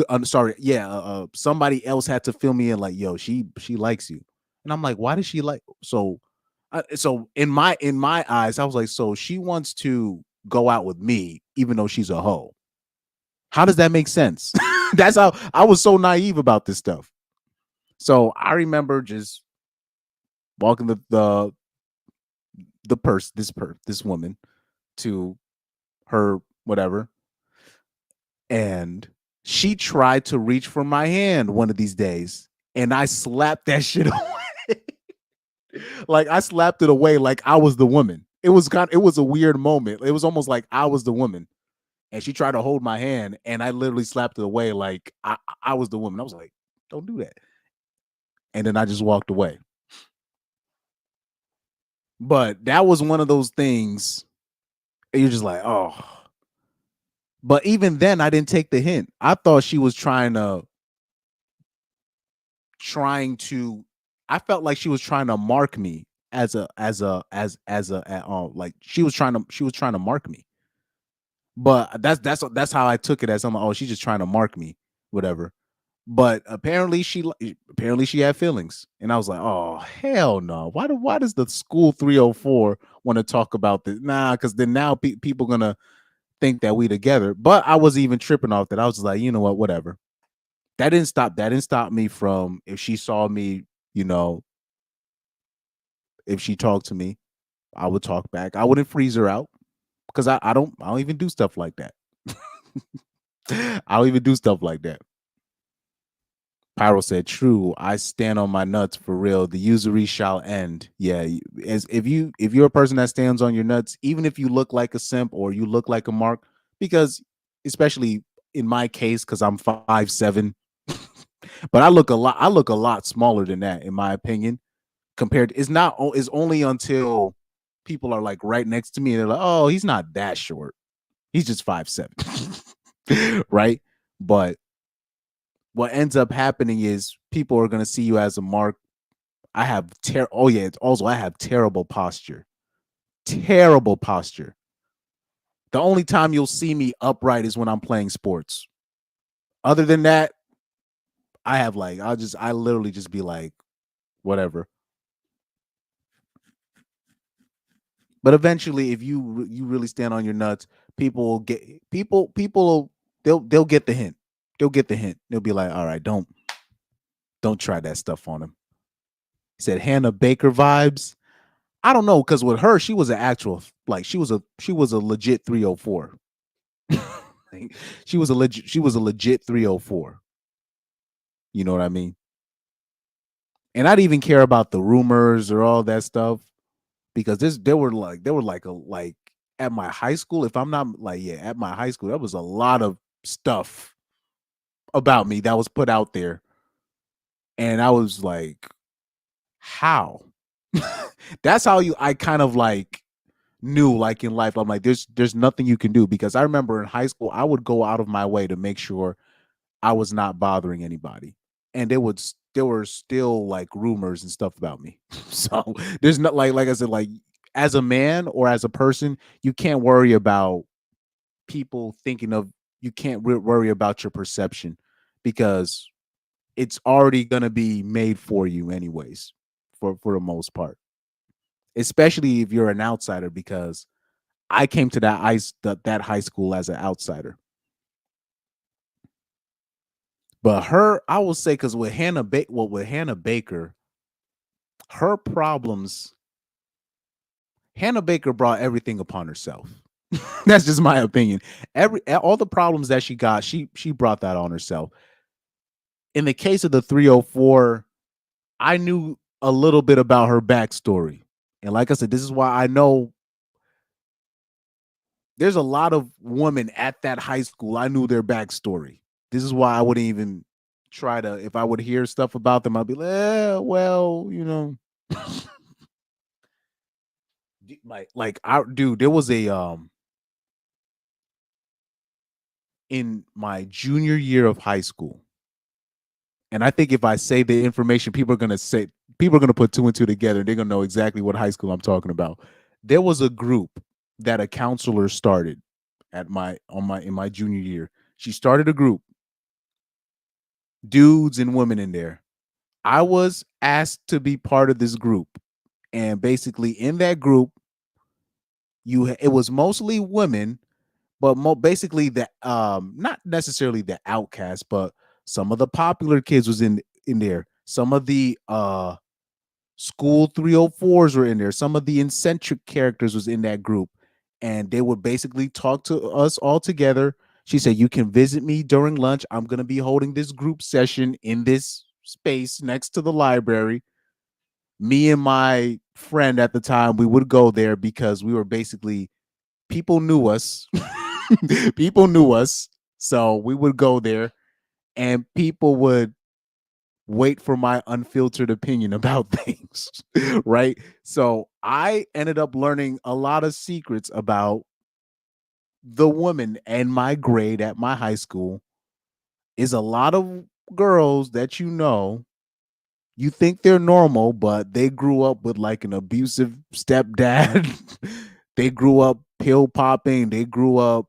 I'm sorry, yeah, somebody else had to fill me in. Like, yo, she likes you, and I'm like, why does she like? So in my eyes, I was like, so she wants to go out with me, even though she's a hoe. How does that make sense? That's how I was so naive about this stuff. So I remember just walking this woman to her whatever, and she tried to reach for my hand one of these days, and I slapped that shit away. Like I slapped it away like I was the woman. It was a weird moment. It was almost like I was the woman, and she tried to hold my hand, and I literally slapped it away like I was the woman. I was like, don't do that. And then I just walked away. But that was one of those things you're just like, oh. But even then, I didn't take the hint. I thought she was trying to. I felt like she was trying to mark me as like she was trying to mark me. But that's how I took it, as I'm like, oh, she's just trying to mark me, whatever. But apparently she had feelings, and I was like, oh hell no. Why does the school 304 want to talk about this? Nah, because then now people gonna think that we together. But I wasn't even tripping off that. I was just like, you know what, whatever. That didn't stop me from, if she saw me, if she talked to me, I would talk back. I wouldn't freeze her out because I don't even do stuff like that. I don't even do stuff like that. Pyro said, "True. I stand on my nuts for real. The usury shall end." Yeah, as if you're a person that stands on your nuts, even if you look like a simp or you look like a mark, because especially in my case, because I'm 5'7", but I look a lot smaller than that, in my opinion. Compared, it's only until people are like right next to me and they're like, "Oh, he's not that short. He's just 5'7", right?" But what ends up happening is people are going to see you as a mark. I have I have terrible posture. Terrible posture. The only time you'll see me upright is when I'm playing sports. Other than that, I literally just be like, whatever. But eventually, if you really stand on your nuts, people will get they'll get the hint. They'll get the hint. They'll be like, all right, don't try that stuff on him. He said Hannah Baker vibes. I don't know, because with her, she was an actual, like, she was a legit 304. She was a legit 304. You know what I mean? And I didn't even care about the rumors or all that stuff, because there were like at my high school, if I'm not at my high school, there was a lot of stuff about me that was put out there. And I was like, how? That's how I kind of like knew, like, in life. I'm like, there's nothing you can do, because I remember in high school, I would go out of my way to make sure I was not bothering anybody. And there were still like rumors and stuff about me. So there's not like I said, like, as a man or as a person, you can't worry about people thinking of you. Can't worry about your perception, because it's already going to be made for you anyways, for the most part, especially if you're an outsider, because I came to that high school as an outsider. But I will say, because with Hannah Baker, her problems, Hannah Baker brought everything upon herself. That's just my opinion. All the problems that she got, she brought that on herself. In the case of the 304, I knew a little bit about her backstory. And like I said, this is why I know there's a lot of women at that high school. I knew their backstory. This is why I wouldn't even try to, if I would hear stuff about them, I'd be like, well, you know. There was a in my junior year of high school, and I think if I say the information, people are gonna put two and two together. They're gonna know exactly what high school I'm talking about. There was a group that a counselor started in my junior year. She started a group, dudes and women in there. I was asked to be part of this group, and basically in that group, it was mostly women, but basically the not necessarily the outcasts, but some of the popular kids was in there. Some of the school 304s were in there. Some of the eccentric characters was in that group, and they would basically talk to us all together. She said, "You can visit me during lunch. I'm going to be holding this group session in this space next to the library." Me and my friend at the time, we would go there because we were basically, people knew us. People knew us. So we would go there, and people would wait for my unfiltered opinion about things. Right. So I ended up learning a lot of secrets about the women and my grade at my high school. Is a lot of girls that you think they're normal, but they grew up with like an abusive stepdad. They grew up pill popping. They grew up,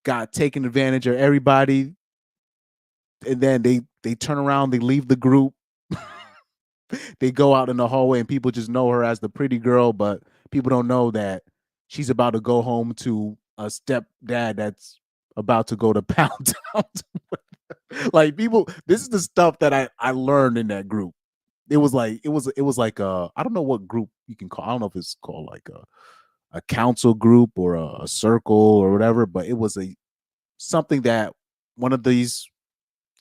got taken advantage of everybody. And then they turn around, they leave the group. They go out in the hallway and people just know her as the pretty girl, but people don't know that she's about to go home to a stepdad that's about to go to Pound Town. Like, people, this is the stuff that I learned in that group. It was like I don't know what group you can call. I don't know if it's called like council group or a circle or whatever, but it was something that one of these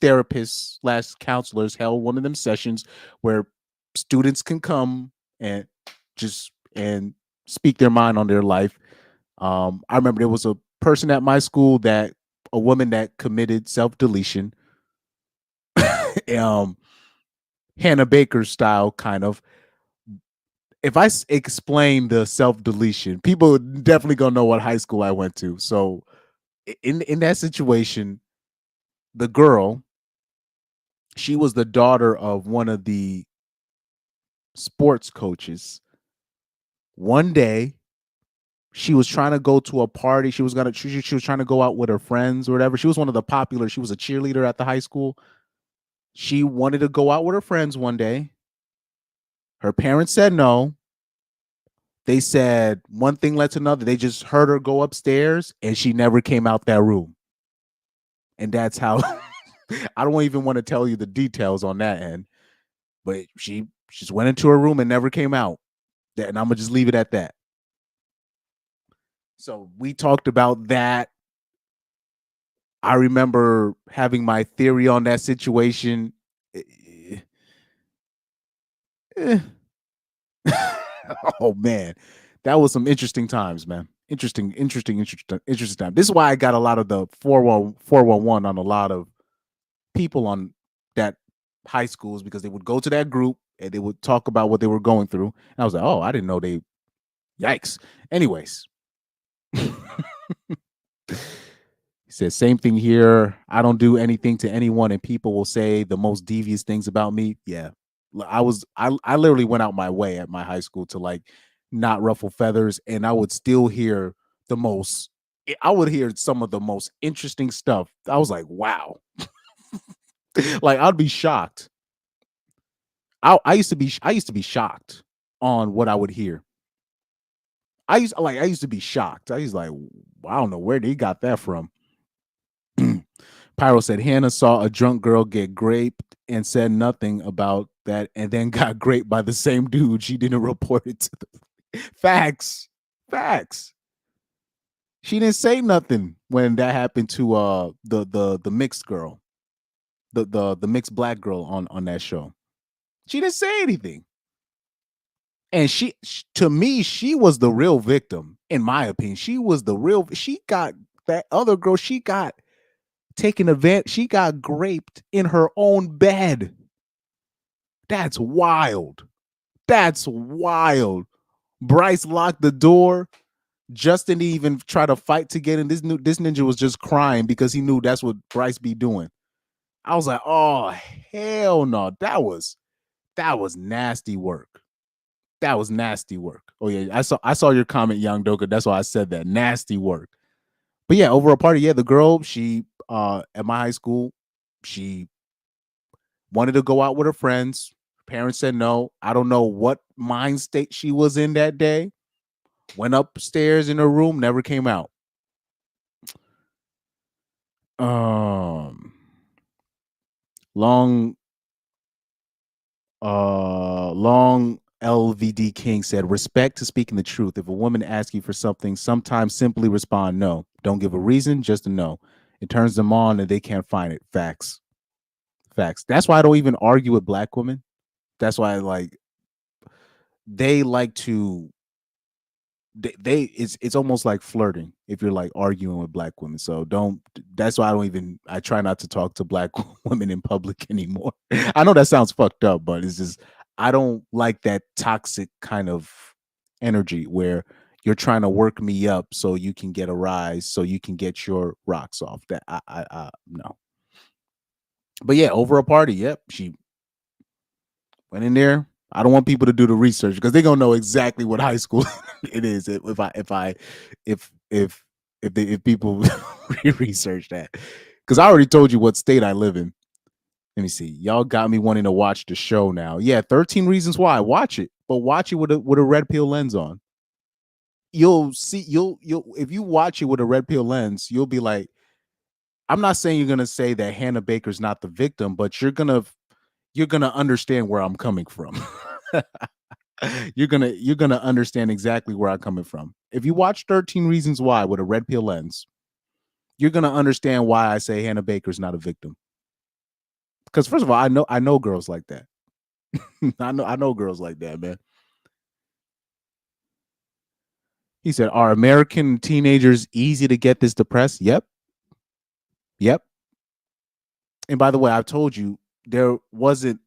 therapists / counselors held one of them sessions where students can come and speak their mind on their life. I remember there was a person at my school a woman that committed self-deletion, Hannah Baker style, kind of. If I explain the self-deletion, people definitely gonna know what high school I went to. So in that situation, the girl, she was the daughter of one of the sports coaches. One day, she was trying to go to a party. She was trying to go out with her friends or whatever. She was one of the popular. She was a cheerleader at the high school. She wanted to go out with her friends one day. Her parents said no. They said one thing led to another. They just heard her go upstairs and she never came out that room. And that's how I don't even want to tell you the details on that end, but she just went into her room and never came out. And I'm gonna just leave it at that. So we talked about that. I remember having my theory on that situation. Oh man, that was some interesting times, man. Interesting time. This is why I got a lot of the 411 on a lot of people on that high schools, because they would go to that group and they would talk about what they were going through. And I was like, oh, I didn't know they. Yikes. Anyways. He says, same thing here. I don't do anything to anyone, and people will say the most devious things about me. Yeah. I literally went out my way at my high school to like not ruffle feathers, and I would still hear I would hear some of the most interesting stuff. I was like, wow. Like, I'd be shocked. I used to be shocked on what I would hear. I used to be shocked. I was like, I don't know where they got that from. Pyro said Hannah saw a drunk girl get graped and said nothing about that, and then got graped by the same dude. She didn't report it to the facts. She didn't say nothing when that happened to the mixed girl, the mixed black girl on that show. She didn't say anything. And to me, she was the real victim, in my opinion. She got that other girl, she got taken advantage. She got graped in her own bed. That's wild. Bryce locked the door. Justin didn't even try to fight to get in. This ninja was just crying because he knew that's what Bryce be doing. I was like, oh hell no. That was nasty work. Oh yeah, I saw your comment, Young Doka. That's why I said that. Nasty work. But yeah, over a party, yeah, the girl, she at my high school, she wanted to go out with her friends. Parents said no. I don't know what mind state she was in that day. Went upstairs in her room, never came out. Long LVD King said, respect to speaking the truth. If a woman asks you for something, sometimes simply respond no. Don't give a reason, just a no. It turns them on and they can't find it. Facts. That's why I don't even argue with black women. That's why they like to it's almost like flirting if you're like arguing with black women. So that's why I try not to talk to black women in public anymore. I know that sounds fucked up, but it's just, I don't like that toxic kind of energy where you're trying to work me up so you can get a rise, so you can get your rocks off. That I no. But yeah, over a party, yep, she went in there. I don't want people to do the research because they're gonna know exactly what high school it is if people research that. Because I already told you what state I live in. Let me see. Y'all got me wanting to watch the show now. Yeah, 13 Reasons Why. Watch it, but watch it with a red pill lens on. You'll see. You'll if you watch it with a red pill lens, you'll be like, I'm not saying you're gonna say that Hannah Baker's not the victim, but you're gonna understand where I'm coming from. you're gonna understand exactly where I'm coming from. If you watch 13 Reasons Why with a red pill lens, you're gonna understand why I say Hannah Baker's not a victim. Because first of all, I know girls like that. I know girls like that, man. He said, "Are American teenagers easy to get this depressed?" Yep. Yep. And by the way, I've told you there wasn't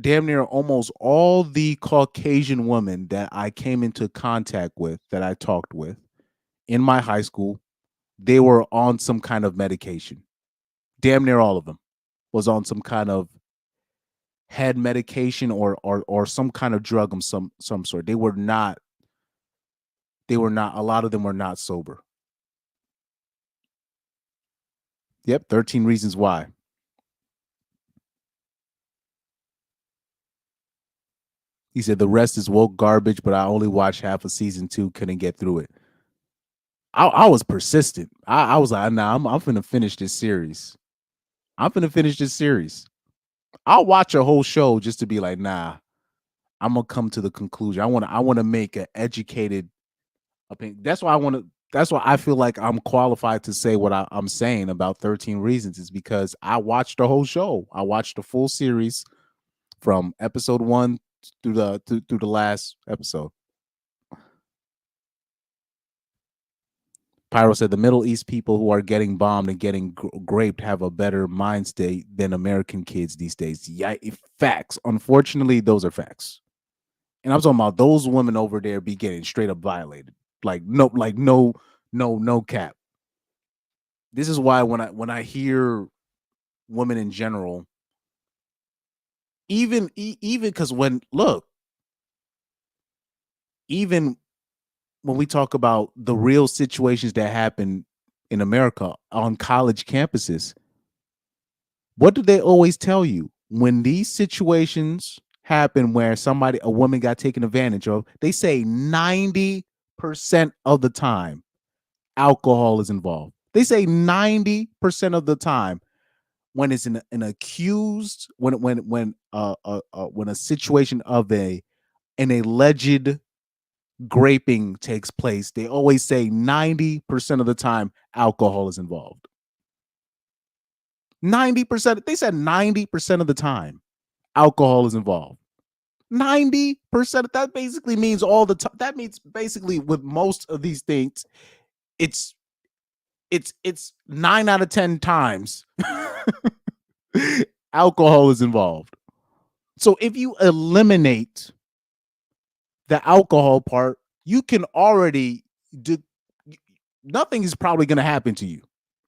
damn near almost all the Caucasian women that I came into contact with, that I talked with in my high school, they were on some kind of medication. Damn near all of them was on some kind of head medication or some kind of drug of some sort. They were not, a lot of them were not sober. Yep, 13 Reasons Why. He said the rest is woke garbage, but I only watched half of season 2, couldn't get through it. I was persistent. I was like, nah, I'm finna finish this series. I'm finna finish this series. I'll watch a whole show just to be like, nah, I'm gonna come to the conclusion. I want to make an educated opinion. That's why I feel like I'm qualified to say what I'm saying about 13 Reasons, is because I watched the whole show. I watched the full series from episode 1 through the last episode. Pyro said the Middle East people who are getting bombed and getting raped have a better mind state than American kids these days. Yeah, facts. Unfortunately, those are facts. And I'm talking about those women over there be getting straight up violated. No cap. This is why when I hear women in general, even because even when we talk about the real situations that happen in America on college campuses, what do they always tell you? When these situations happen where a woman got taken advantage of, they say 90% of the time alcohol is involved. They say 90% of the time when it's an accused, when a situation of an alleged graping takes place, they always say 90% of the time alcohol is involved. 90%. They said 90% of the time alcohol is involved. 90%. That basically means all the time. That means basically with most of these things, it's 9 out of 10 times alcohol is involved. So if you eliminate the alcohol part, you can already do. Nothing is probably going to happen to you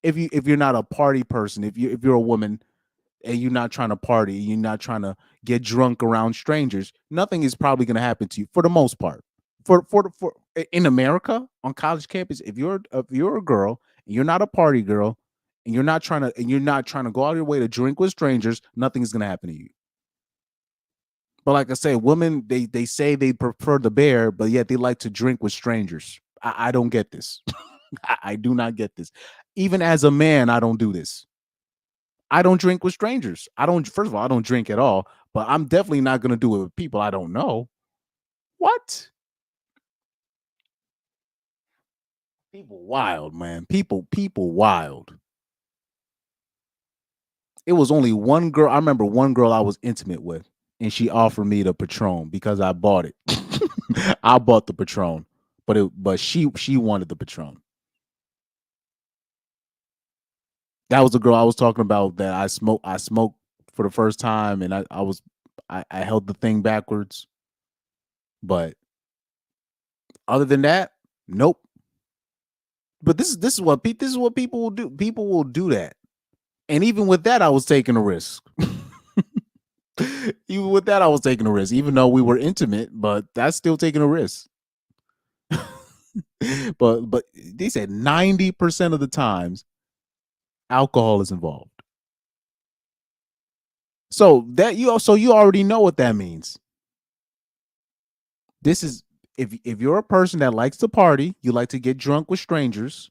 if you're not a party person. If you're a woman and you're not trying to party, you're not trying to get drunk around strangers, nothing is probably going to happen to you for the most part. For in America on college campus, if you're a girl and you're not a party girl and you're not trying to go out of your way to drink with strangers, nothing is going to happen to you. But like I say, women, they say they prefer the bear, but yet they like to drink with strangers. I don't get this. I do not get this. Even as a man, I don't do this. I don't drink with strangers. First of all, I don't drink at all, but I'm definitely not going to do it with people I don't know. What? People wild, man. People wild. It was only one girl. I remember one girl I was intimate with, and she offered me the Patron because I bought it. I bought the Patron, but she wanted the Patron. That was the girl I was talking about that I smoked for the first time, and I held the thing backwards. But other than that, nope. But this is what people will do. People will do that. And even with that, I was taking a risk. Even with that, I was taking a risk, even though we were intimate, but that's still taking a risk. but they said 90% of the times alcohol is involved. So you already know what that means. This is if you're a person that likes to party, you like to get drunk with strangers,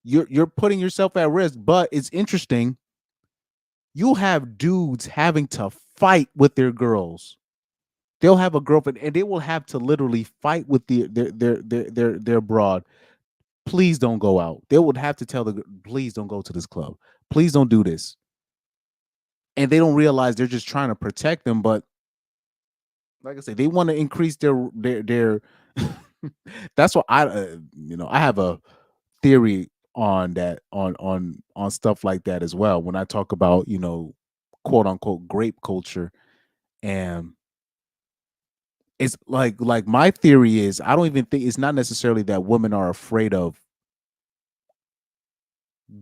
you're putting yourself at risk. But it's interesting. You have dudes having to fight with their girls They'll have a girlfriend and they will have to literally fight with their broad. Please don't go out. They would have to tell please don't go to this club. Please don't do this. And they don't realize they're just trying to protect them. But like I said, they want to increase their that's what I have a theory on that on stuff like that as well. When I talk about, quote unquote grape culture, and it's like my theory is I don't even think it's not necessarily that women are afraid of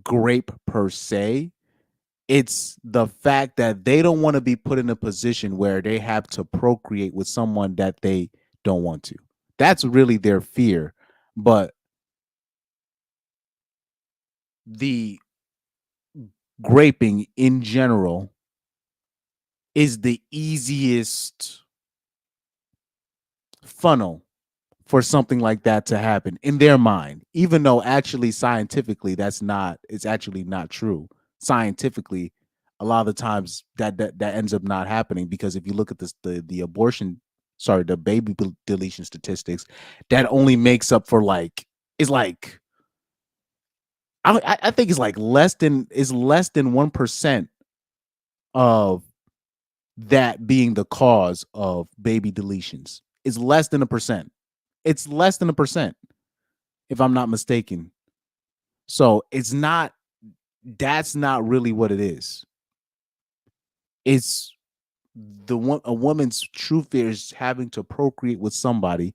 grape per se. It's the fact that they don't want to be put in a position where they have to procreate with someone that they don't want to. That's really their fear. But the graping in general is the easiest funnel for something like that to happen in their mind, even though actually scientifically it's actually not true. Scientifically, a lot of the times that ends up not happening, because if you look at the abortion, the baby deletion statistics, that only makes up for I think it's less than 1% of that being the cause of baby deletions. It's less than 1%. It's less than 1%, if I'm not mistaken. So that's not really what it is. It's a woman's true fear is having to procreate with somebody,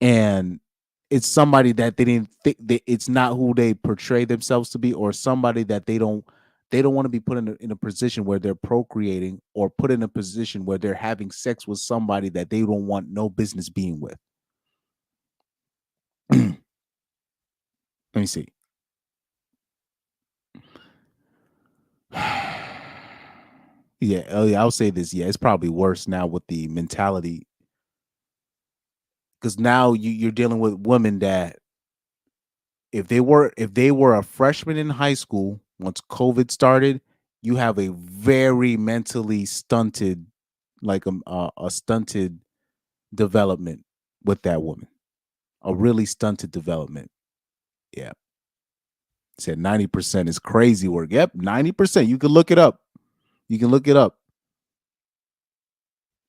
and it's somebody that they didn't think it's not who they portray themselves to be, or somebody that they don't want to be put in a position where they're procreating, or put in a position where they're having sex with somebody that they don't want no business being with. Let me see. Yeah, I'll say this. Yeah, it's probably worse now with the mentality, because now you're dealing with women that if they were a freshman in high school once COVID started, you have a very mentally stunted, a stunted development with that woman, a really stunted development. Yeah, said 90% is crazy work. Yep, 90%. You can look it up.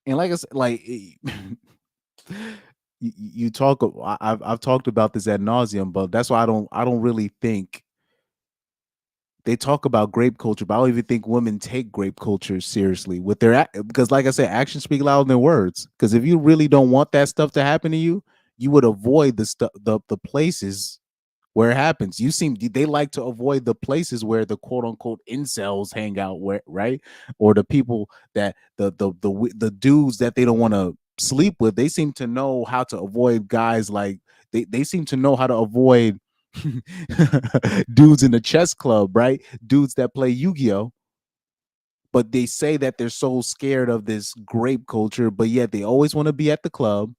And like I said, you talk. I've talked about this ad nauseum, but that's why I don't really think they talk about grape culture, but I don't even think women take grape culture seriously with because, like I said, actions speak louder than words. Because if you really don't want that stuff to happen to you, you would avoid the places where it happens. They like to avoid the places where the quote unquote incels hang out, right? Or the people that the dudes that they don't want to sleep with. They seem to know how to avoid guys they seem to know how to avoid dudes in the chess club, right? Dudes that play Yu-Gi-Oh! But they say that they're so scared of this grape culture, but yet they always want to be at the club.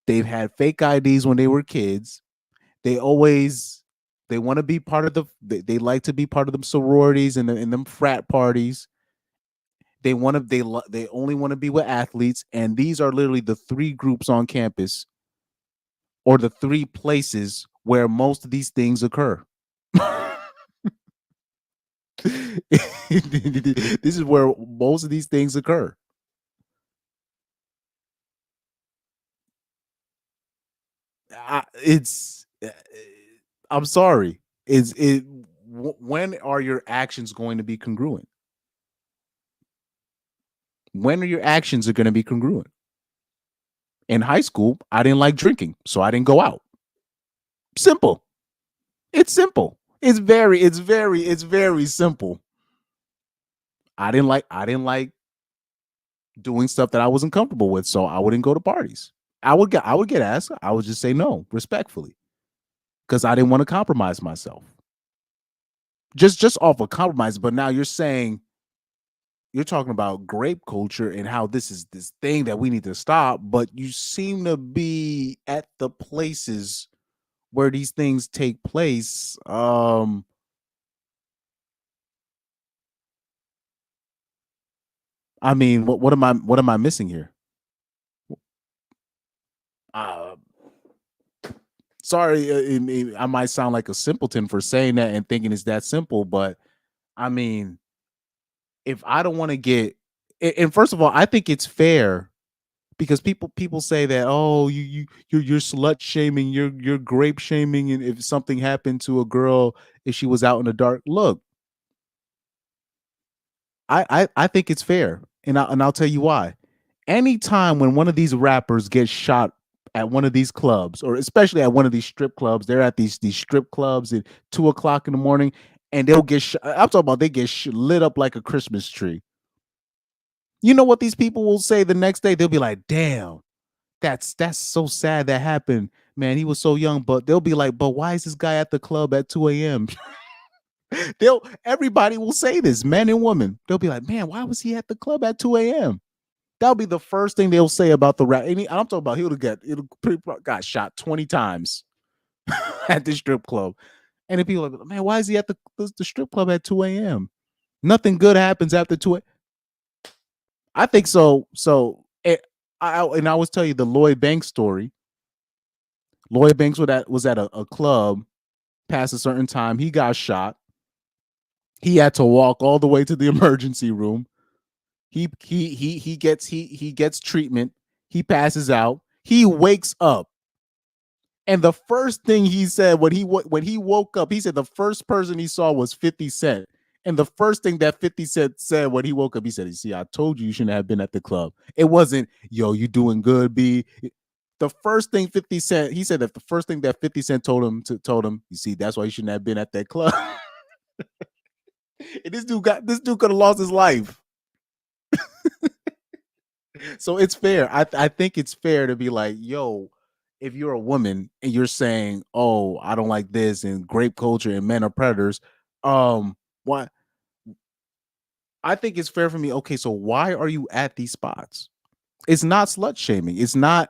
They've had fake IDs when they were kids. They want to be part of they like to be part of them sororities and them frat parties. They only want to be with athletes, and these are literally the 3 groups on campus, or the 3 places where most of these things occur. This is where most of these things occur. I'm sorry. When are your actions going to be congruent? When are your actions going to be congruent? In high school, I didn't like drinking, so I didn't go out. Simple. It's simple. It's very simple. I didn't like doing stuff that I wasn't comfortable with, so I wouldn't go to parties. I would get asked. I would just say no respectfully, because I didn't want to compromise myself. Just off of compromise. But now you're talking about grape culture and how this is this thing that we need to stop, but you seem to be at the places where these things take place. I I mean, what am I missing here? Sorry, I might sound like a simpleton for saying that and thinking it's that simple, but I mean, if I don't want to get, and first of all, I think it's fair because people say that, oh, you're slut shaming, you're grape shaming, and if something happened to a girl if she was out in the dark, look, I think it's fair, and I'll tell you why. Anytime when one of these rappers gets shot at one of these clubs, or especially at one of these strip clubs, they're at these strip clubs at 2 o'clock in the morning, and they'll get I'm talking about they get lit up like a Christmas tree. You know what these people will say the next day? They'll be like, "Damn, that's so sad that happened, man. He was so young." But they'll be like, "But why is this guy at the club at 2 a.m.?" Everybody will say this, men and women. They'll be like, "Man, why was he at the club at 2 a.m.?" That'll be the first thing they'll say about the rap. I'm talking about he got shot 20 times at the strip club. And then people are like, man, why is he at the strip club at 2 a.m.? Nothing good happens after 2 a.m. I think so. I always tell you the Lloyd Banks story. Lloyd Banks was at a club past a certain time. He got shot. He had to walk all the way to the emergency room. He gets treatment. He passes out. He wakes up, and the first thing he said when he woke up, he said the first person he saw was 50 Cent. And the first thing that 50 Cent said when he woke up, he said, "You see, I told you shouldn't have been at the club." It wasn't, "Yo, you doing good, B." The first thing 50 Cent, he said that the first thing that 50 Cent told him, "You see, that's why you shouldn't have been at that club." And this dude could have lost his life. So it's fair. I think it's fair to be like, yo, if you're a woman and you're saying, "Oh, I don't like this," and grape culture and men are predators, why? I think it's fair for me. Okay, so why are you at these spots? It's not slut shaming. It's not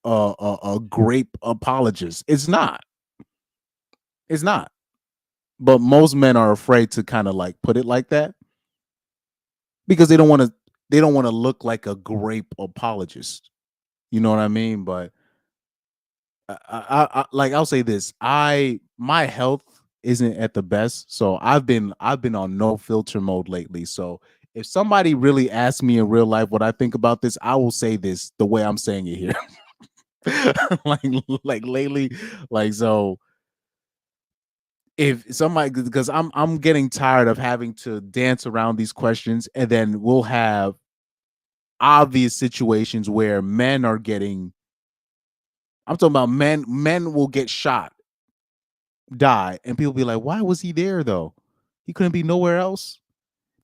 a grape apologist. It's not. It's not. But most men are afraid to kind of like put it like that because they don't want to look like a grape apologist. You know what I mean? But I like I'll say this. My health isn't at the best, so I've been on no filter mode lately. So if somebody really asks me in real life what I think about this, I will say this the way I'm saying it here. like lately, like so. If somebody, because I'm getting tired of having to dance around these questions, and then we'll have obvious situations where men are getting. I'm talking about men will get shot, die, and people be like, "Why was he there though? He couldn't be nowhere else."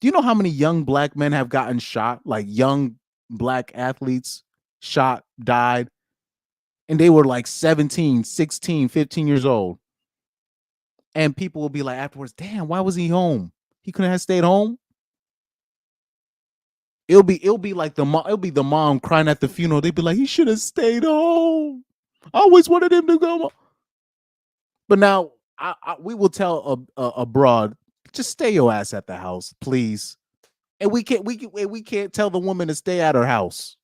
Do you know how many young black men have gotten shot? Like young black athletes shot, died, and they were like 17, 16, 15 years old. And people will be like afterwards, "Damn, why was he home? He couldn't have stayed home." It'll be like it'll be the mom crying at the funeral. They'd be like, "He should have stayed home. I always wanted him to go." But now we will tell a broad, just stay your ass at the house, please. And we can't tell the woman to stay at her house.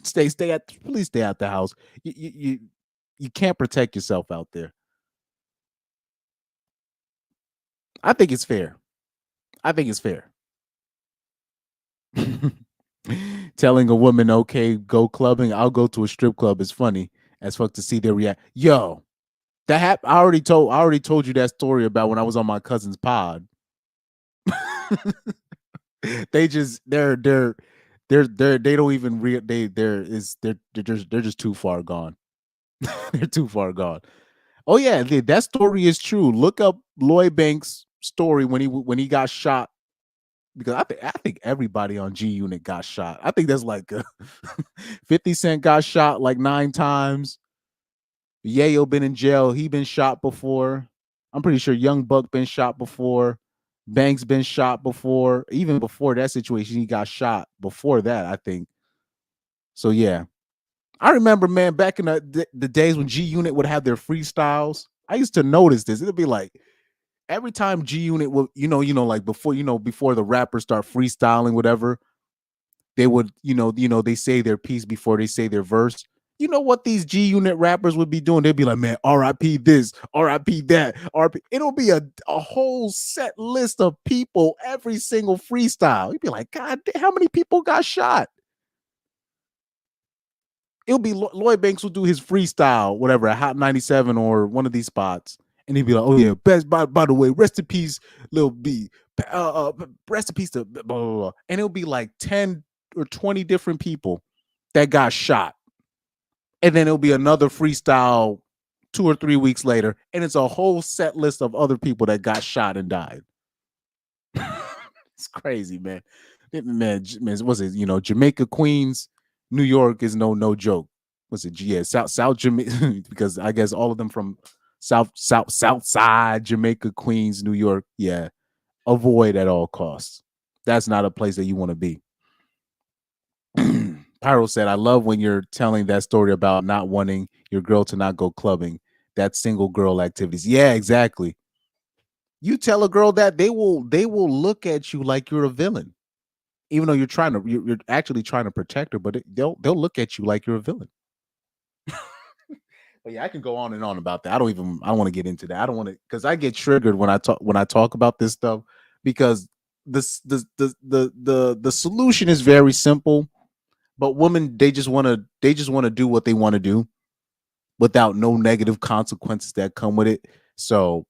Please stay at the house. You can't protect yourself out there. I think it's fair. Telling a woman, "Okay, go clubbing. I'll go to a strip club," is funny as fuck to see their react. Yo, I already told you that story about when I was on my cousin's pod. They just they don't even they're just too far gone. They're too far gone. Oh yeah, that story is true. Look up Lloyd Banks' story when he got shot, because I think everybody on G Unit got shot. I think that's like 50 Cent got shot like 9 times. Yayo been in jail. He been shot before. I'm pretty sure Young Buck been shot before. Banks been shot before. Even before that situation, he got shot before that, I think. So yeah. I remember, man, back in the days when G Unit would have their freestyles. I used to notice this. It'd be like every time G Unit would, like before the rappers start freestyling, whatever, they would, they say their piece before they say their verse. You know what these G Unit rappers would be doing? They'd be like, man, R.I.P. this, R.I.P. that, R.I.P. It'll be a whole set list of people every single freestyle. You'd be like, God, how many people got shot? It'll be Lloyd Banks will do his freestyle, whatever, at Hot 97 or one of these spots. And he'd be like, oh, yeah, best, by the way, rest in peace, Lil B. Rest in peace to blah, blah, blah. And it'll be like 10 or 20 different people that got shot. And then it'll be another freestyle 2 or 3 weeks later. And it's a whole set list of other people that got shot and died. It's crazy, man. Man, what's it? Jamaica, Queens, New York is no joke. What's it? Yeah, South Jamaica, because I guess all of them from South side, Jamaica, Queens, New York. Yeah. Avoid at all costs. That's not a place that you want to be. Pyro said, I love when you're telling that story about not wanting your girl to not go clubbing. That single girl activities. Yeah, exactly. You tell a girl that they will look at you like you're a villain. Even though you're actually trying to protect her, but they'll look at you like you're a villain. But yeah, I can go on and on about that. I don't want to get into that. I don't want to, because I get triggered when I talk about this stuff, because the solution is very simple, but women, they just want to do what they want to do without no negative consequences that come with it. So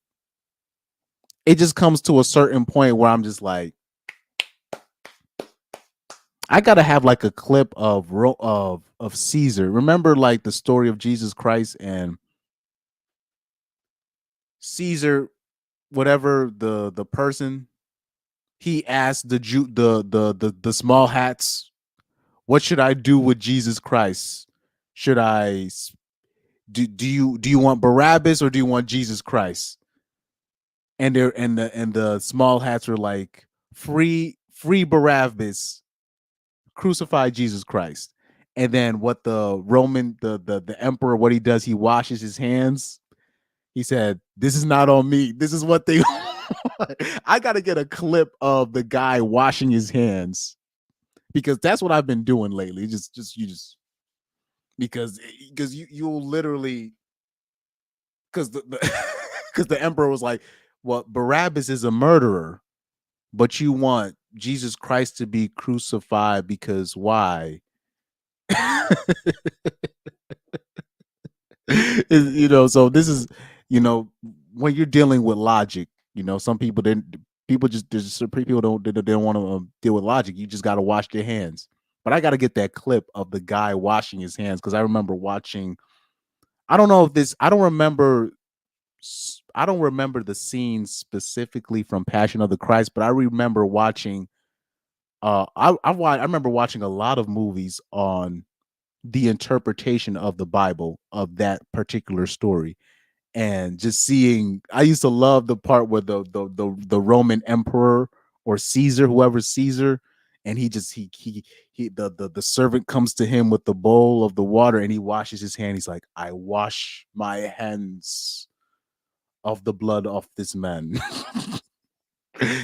it just comes to a certain point where I'm just like, I gotta have like a clip of Caesar. Remember, like the story of Jesus Christ and Caesar, whatever the person, he asked the small hats, what should I do with Jesus Christ? Should I do you want Barabbas or do you want Jesus Christ? And the small hats were like, free Barabbas, crucify Jesus Christ. And then what the Roman, the emperor, what he does, he washes his hands. He said, this is not on me. This is what they I got to get a clip of the guy washing his hands, because that's what I've been doing lately. Because you'll literally, because the emperor was like, well, Barabbas is a murderer, but you want Jesus Christ to be crucified because why? So this is, when you're dealing with logic, some people people don't want to deal with logic. You just got to wash your hands. But I got to get that clip of the guy washing his hands, because I remember watching, I don't remember the scene specifically from Passion of the Christ, but I remember watching I remember watching a lot of movies on the interpretation of the Bible of that particular story, and just seeing, I used to love the part where the Roman emperor or Caesar, whoever's Caesar, and the servant comes to him with the bowl of the water and he washes his hand. He's like, I wash my hands of the blood of this man.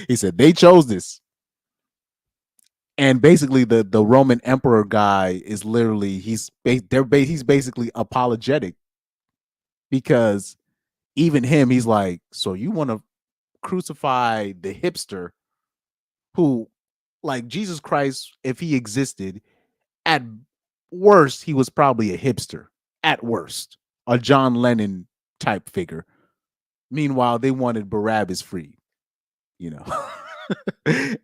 He said they chose this. And basically the Roman emperor guy is literally, he's basically apologetic, because even him, he's like, so you want to crucify the hipster who, like, Jesus Christ, if he existed, at worst, he was probably a hipster. At worst, a John Lennon type figure. Meanwhile, they wanted Barabbas free,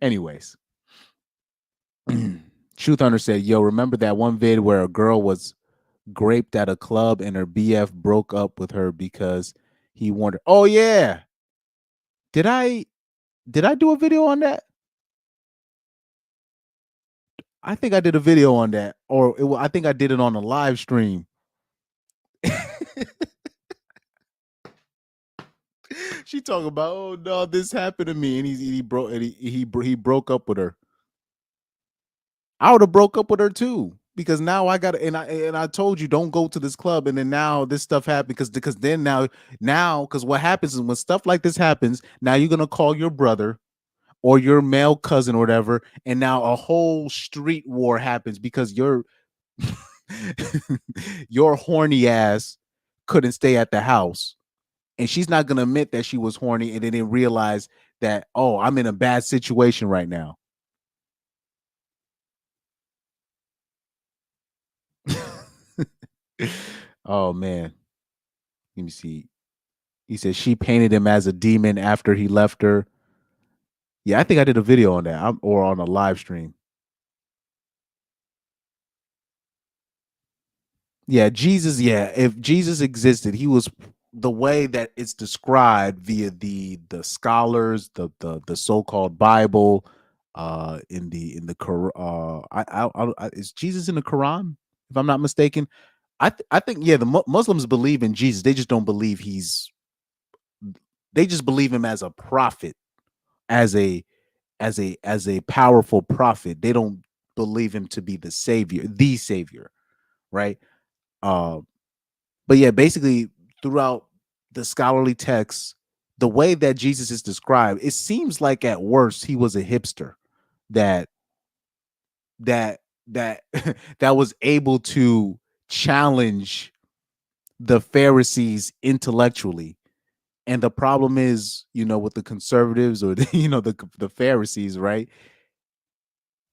Anyways. Truth Hunter said, yo, remember that one vid where a girl was graped at a club and her BF broke up with her because he wanted, oh yeah. Did I do a video on that? I think I did a video on that, or I think I did it on a live stream. She talking about, oh no, this happened to me, and he broke up with her. I would have broke up with her too, because now I got, and I told you, don't go to this club, and then now this stuff happened, because then now because what happens is when stuff like this happens, now you're gonna call your brother or your male cousin or whatever, and now a whole street war happens because your horny ass couldn't stay at the house, and she's not gonna admit that she was horny and didn't realize that, oh, I'm in a bad situation right now. Oh man, let me see. He said she painted him as a demon after he left her. Yeah, I think I did a video on that, or on a live stream. Yeah, Jesus. Yeah, if Jesus existed, he was the way that it's described via the scholars, the so-called Bible, in the Quran. Is Jesus in the Quran? If I'm not mistaken, I think yeah, the Muslims believe in Jesus. They just don't believe they just believe him as a prophet, as a powerful prophet. They don't believe him to be the savior, right? But yeah, basically throughout the scholarly texts, the way that Jesus is described, it seems like at worst he was a hipster that that that that was able to challenge the Pharisees intellectually. And the problem is, with the conservatives or the Pharisees, right?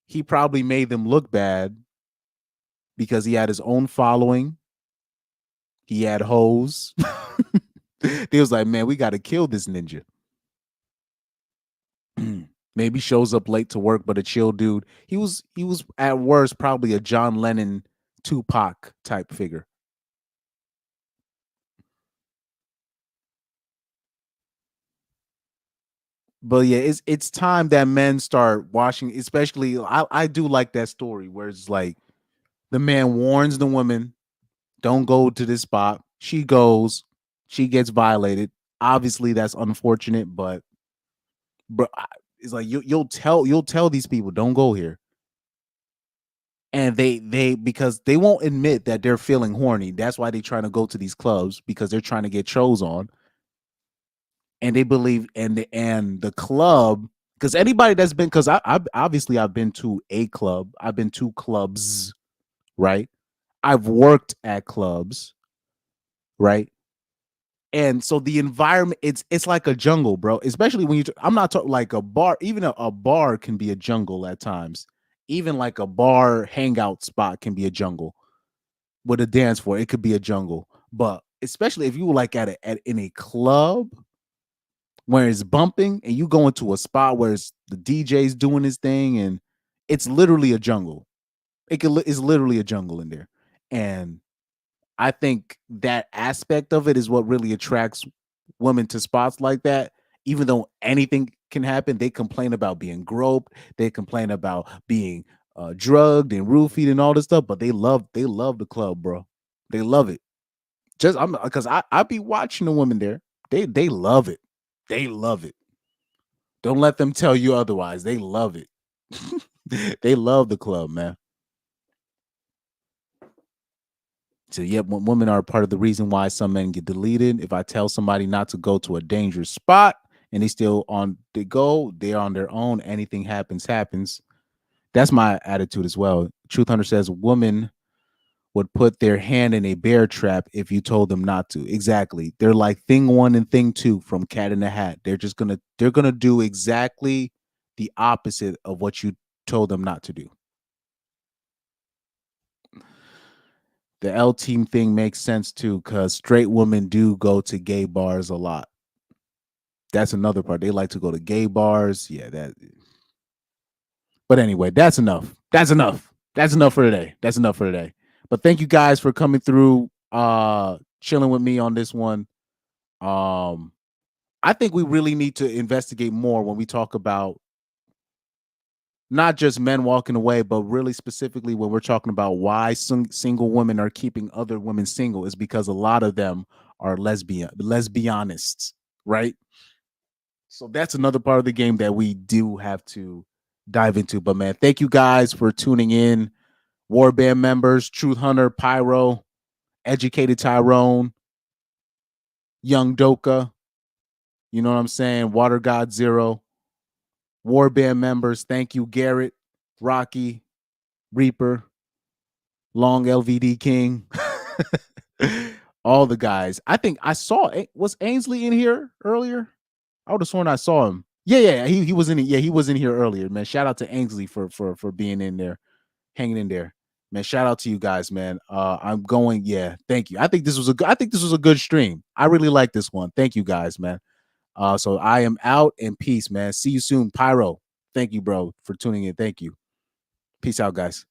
He probably made them look bad because he had his own following. He had hoes. They was like, man, we got to kill this ninja. Maybe shows up late to work, but a chill dude. He was at worst probably a John Lennon, Tupac type figure. But yeah, it's time that men start washing. Especially, I do like that story where it's like the man warns the woman, don't go to this spot. She goes, she gets violated. Obviously, that's unfortunate, but it's like you'll tell these people, don't go here. And they because they won't admit that they're feeling horny. That's why they're trying to go to these clubs, because they're trying to get shows on. And they believe, and the club, because anybody that's been, because I obviously I've been to a club, I've been to clubs, right? I've worked at clubs, right? And so the environment, it's like a jungle, bro. Especially when I'm not talking like a bar. Even a bar can be a jungle at times. Even like a bar hangout spot can be a jungle. With a dance floor, it could be a jungle. But especially if you were like in a club where it's bumping, and you go into a spot where the DJ's doing his thing, and it's literally a jungle. It's literally a jungle in there. And I think that aspect of it is what really attracts women to spots like that. Even though anything can happen, they complain about being groped, they complain about being drugged and roofied and all this stuff, but they love the club, bro. They love it. Just I'm because I be watching the women there. They love it. They love it. Don't let them tell you otherwise. They love it. They love the club, man. So yeah, women are part of the reason why some men get deleted. If I tell somebody not to go to a dangerous spot and they still they're on their own. Anything happens. That's my attitude as well. Truth Hunter says women would put their hand in a bear trap if you told them not to. Exactly. They're like thing one and thing two from Cat in the Hat. They're gonna do exactly the opposite of what you told them not to do. The L team thing makes sense too, because straight women do go to gay bars a lot. That's another part. They like to go to gay bars. Yeah, that. But anyway, that's enough. That's enough. That's enough for today. That's enough for today. But thank you guys for coming through, chilling with me on this one. I think we really need to investigate more when we talk about not just men walking away, but really specifically when we're talking about why single women are keeping other women single, is because a lot of them are lesbianists, right? So that's another part of the game that we do have to dive into. But man, thank you guys for tuning in. Warband members, Truth Hunter, Pyro, Educated Tyrone, Young Doka, you know what I'm saying? Water God Zero. War Band members, thank you, Garrett, Rocky, Reaper, Long LVD King, all the guys. I think I saw, was Ainsley in here earlier? I would have sworn I saw him. Yeah, he was in it. Yeah, he was in here earlier, man. Shout out to Ainsley for being in there, hanging in there. Man, shout out to you guys, man. I'm going, yeah, thank you. I think this was a good stream. I really like this one. Thank you guys, man. So I am out, and peace, man. See you soon. Pyro, thank you, bro, for tuning in. Thank you. Peace out, guys.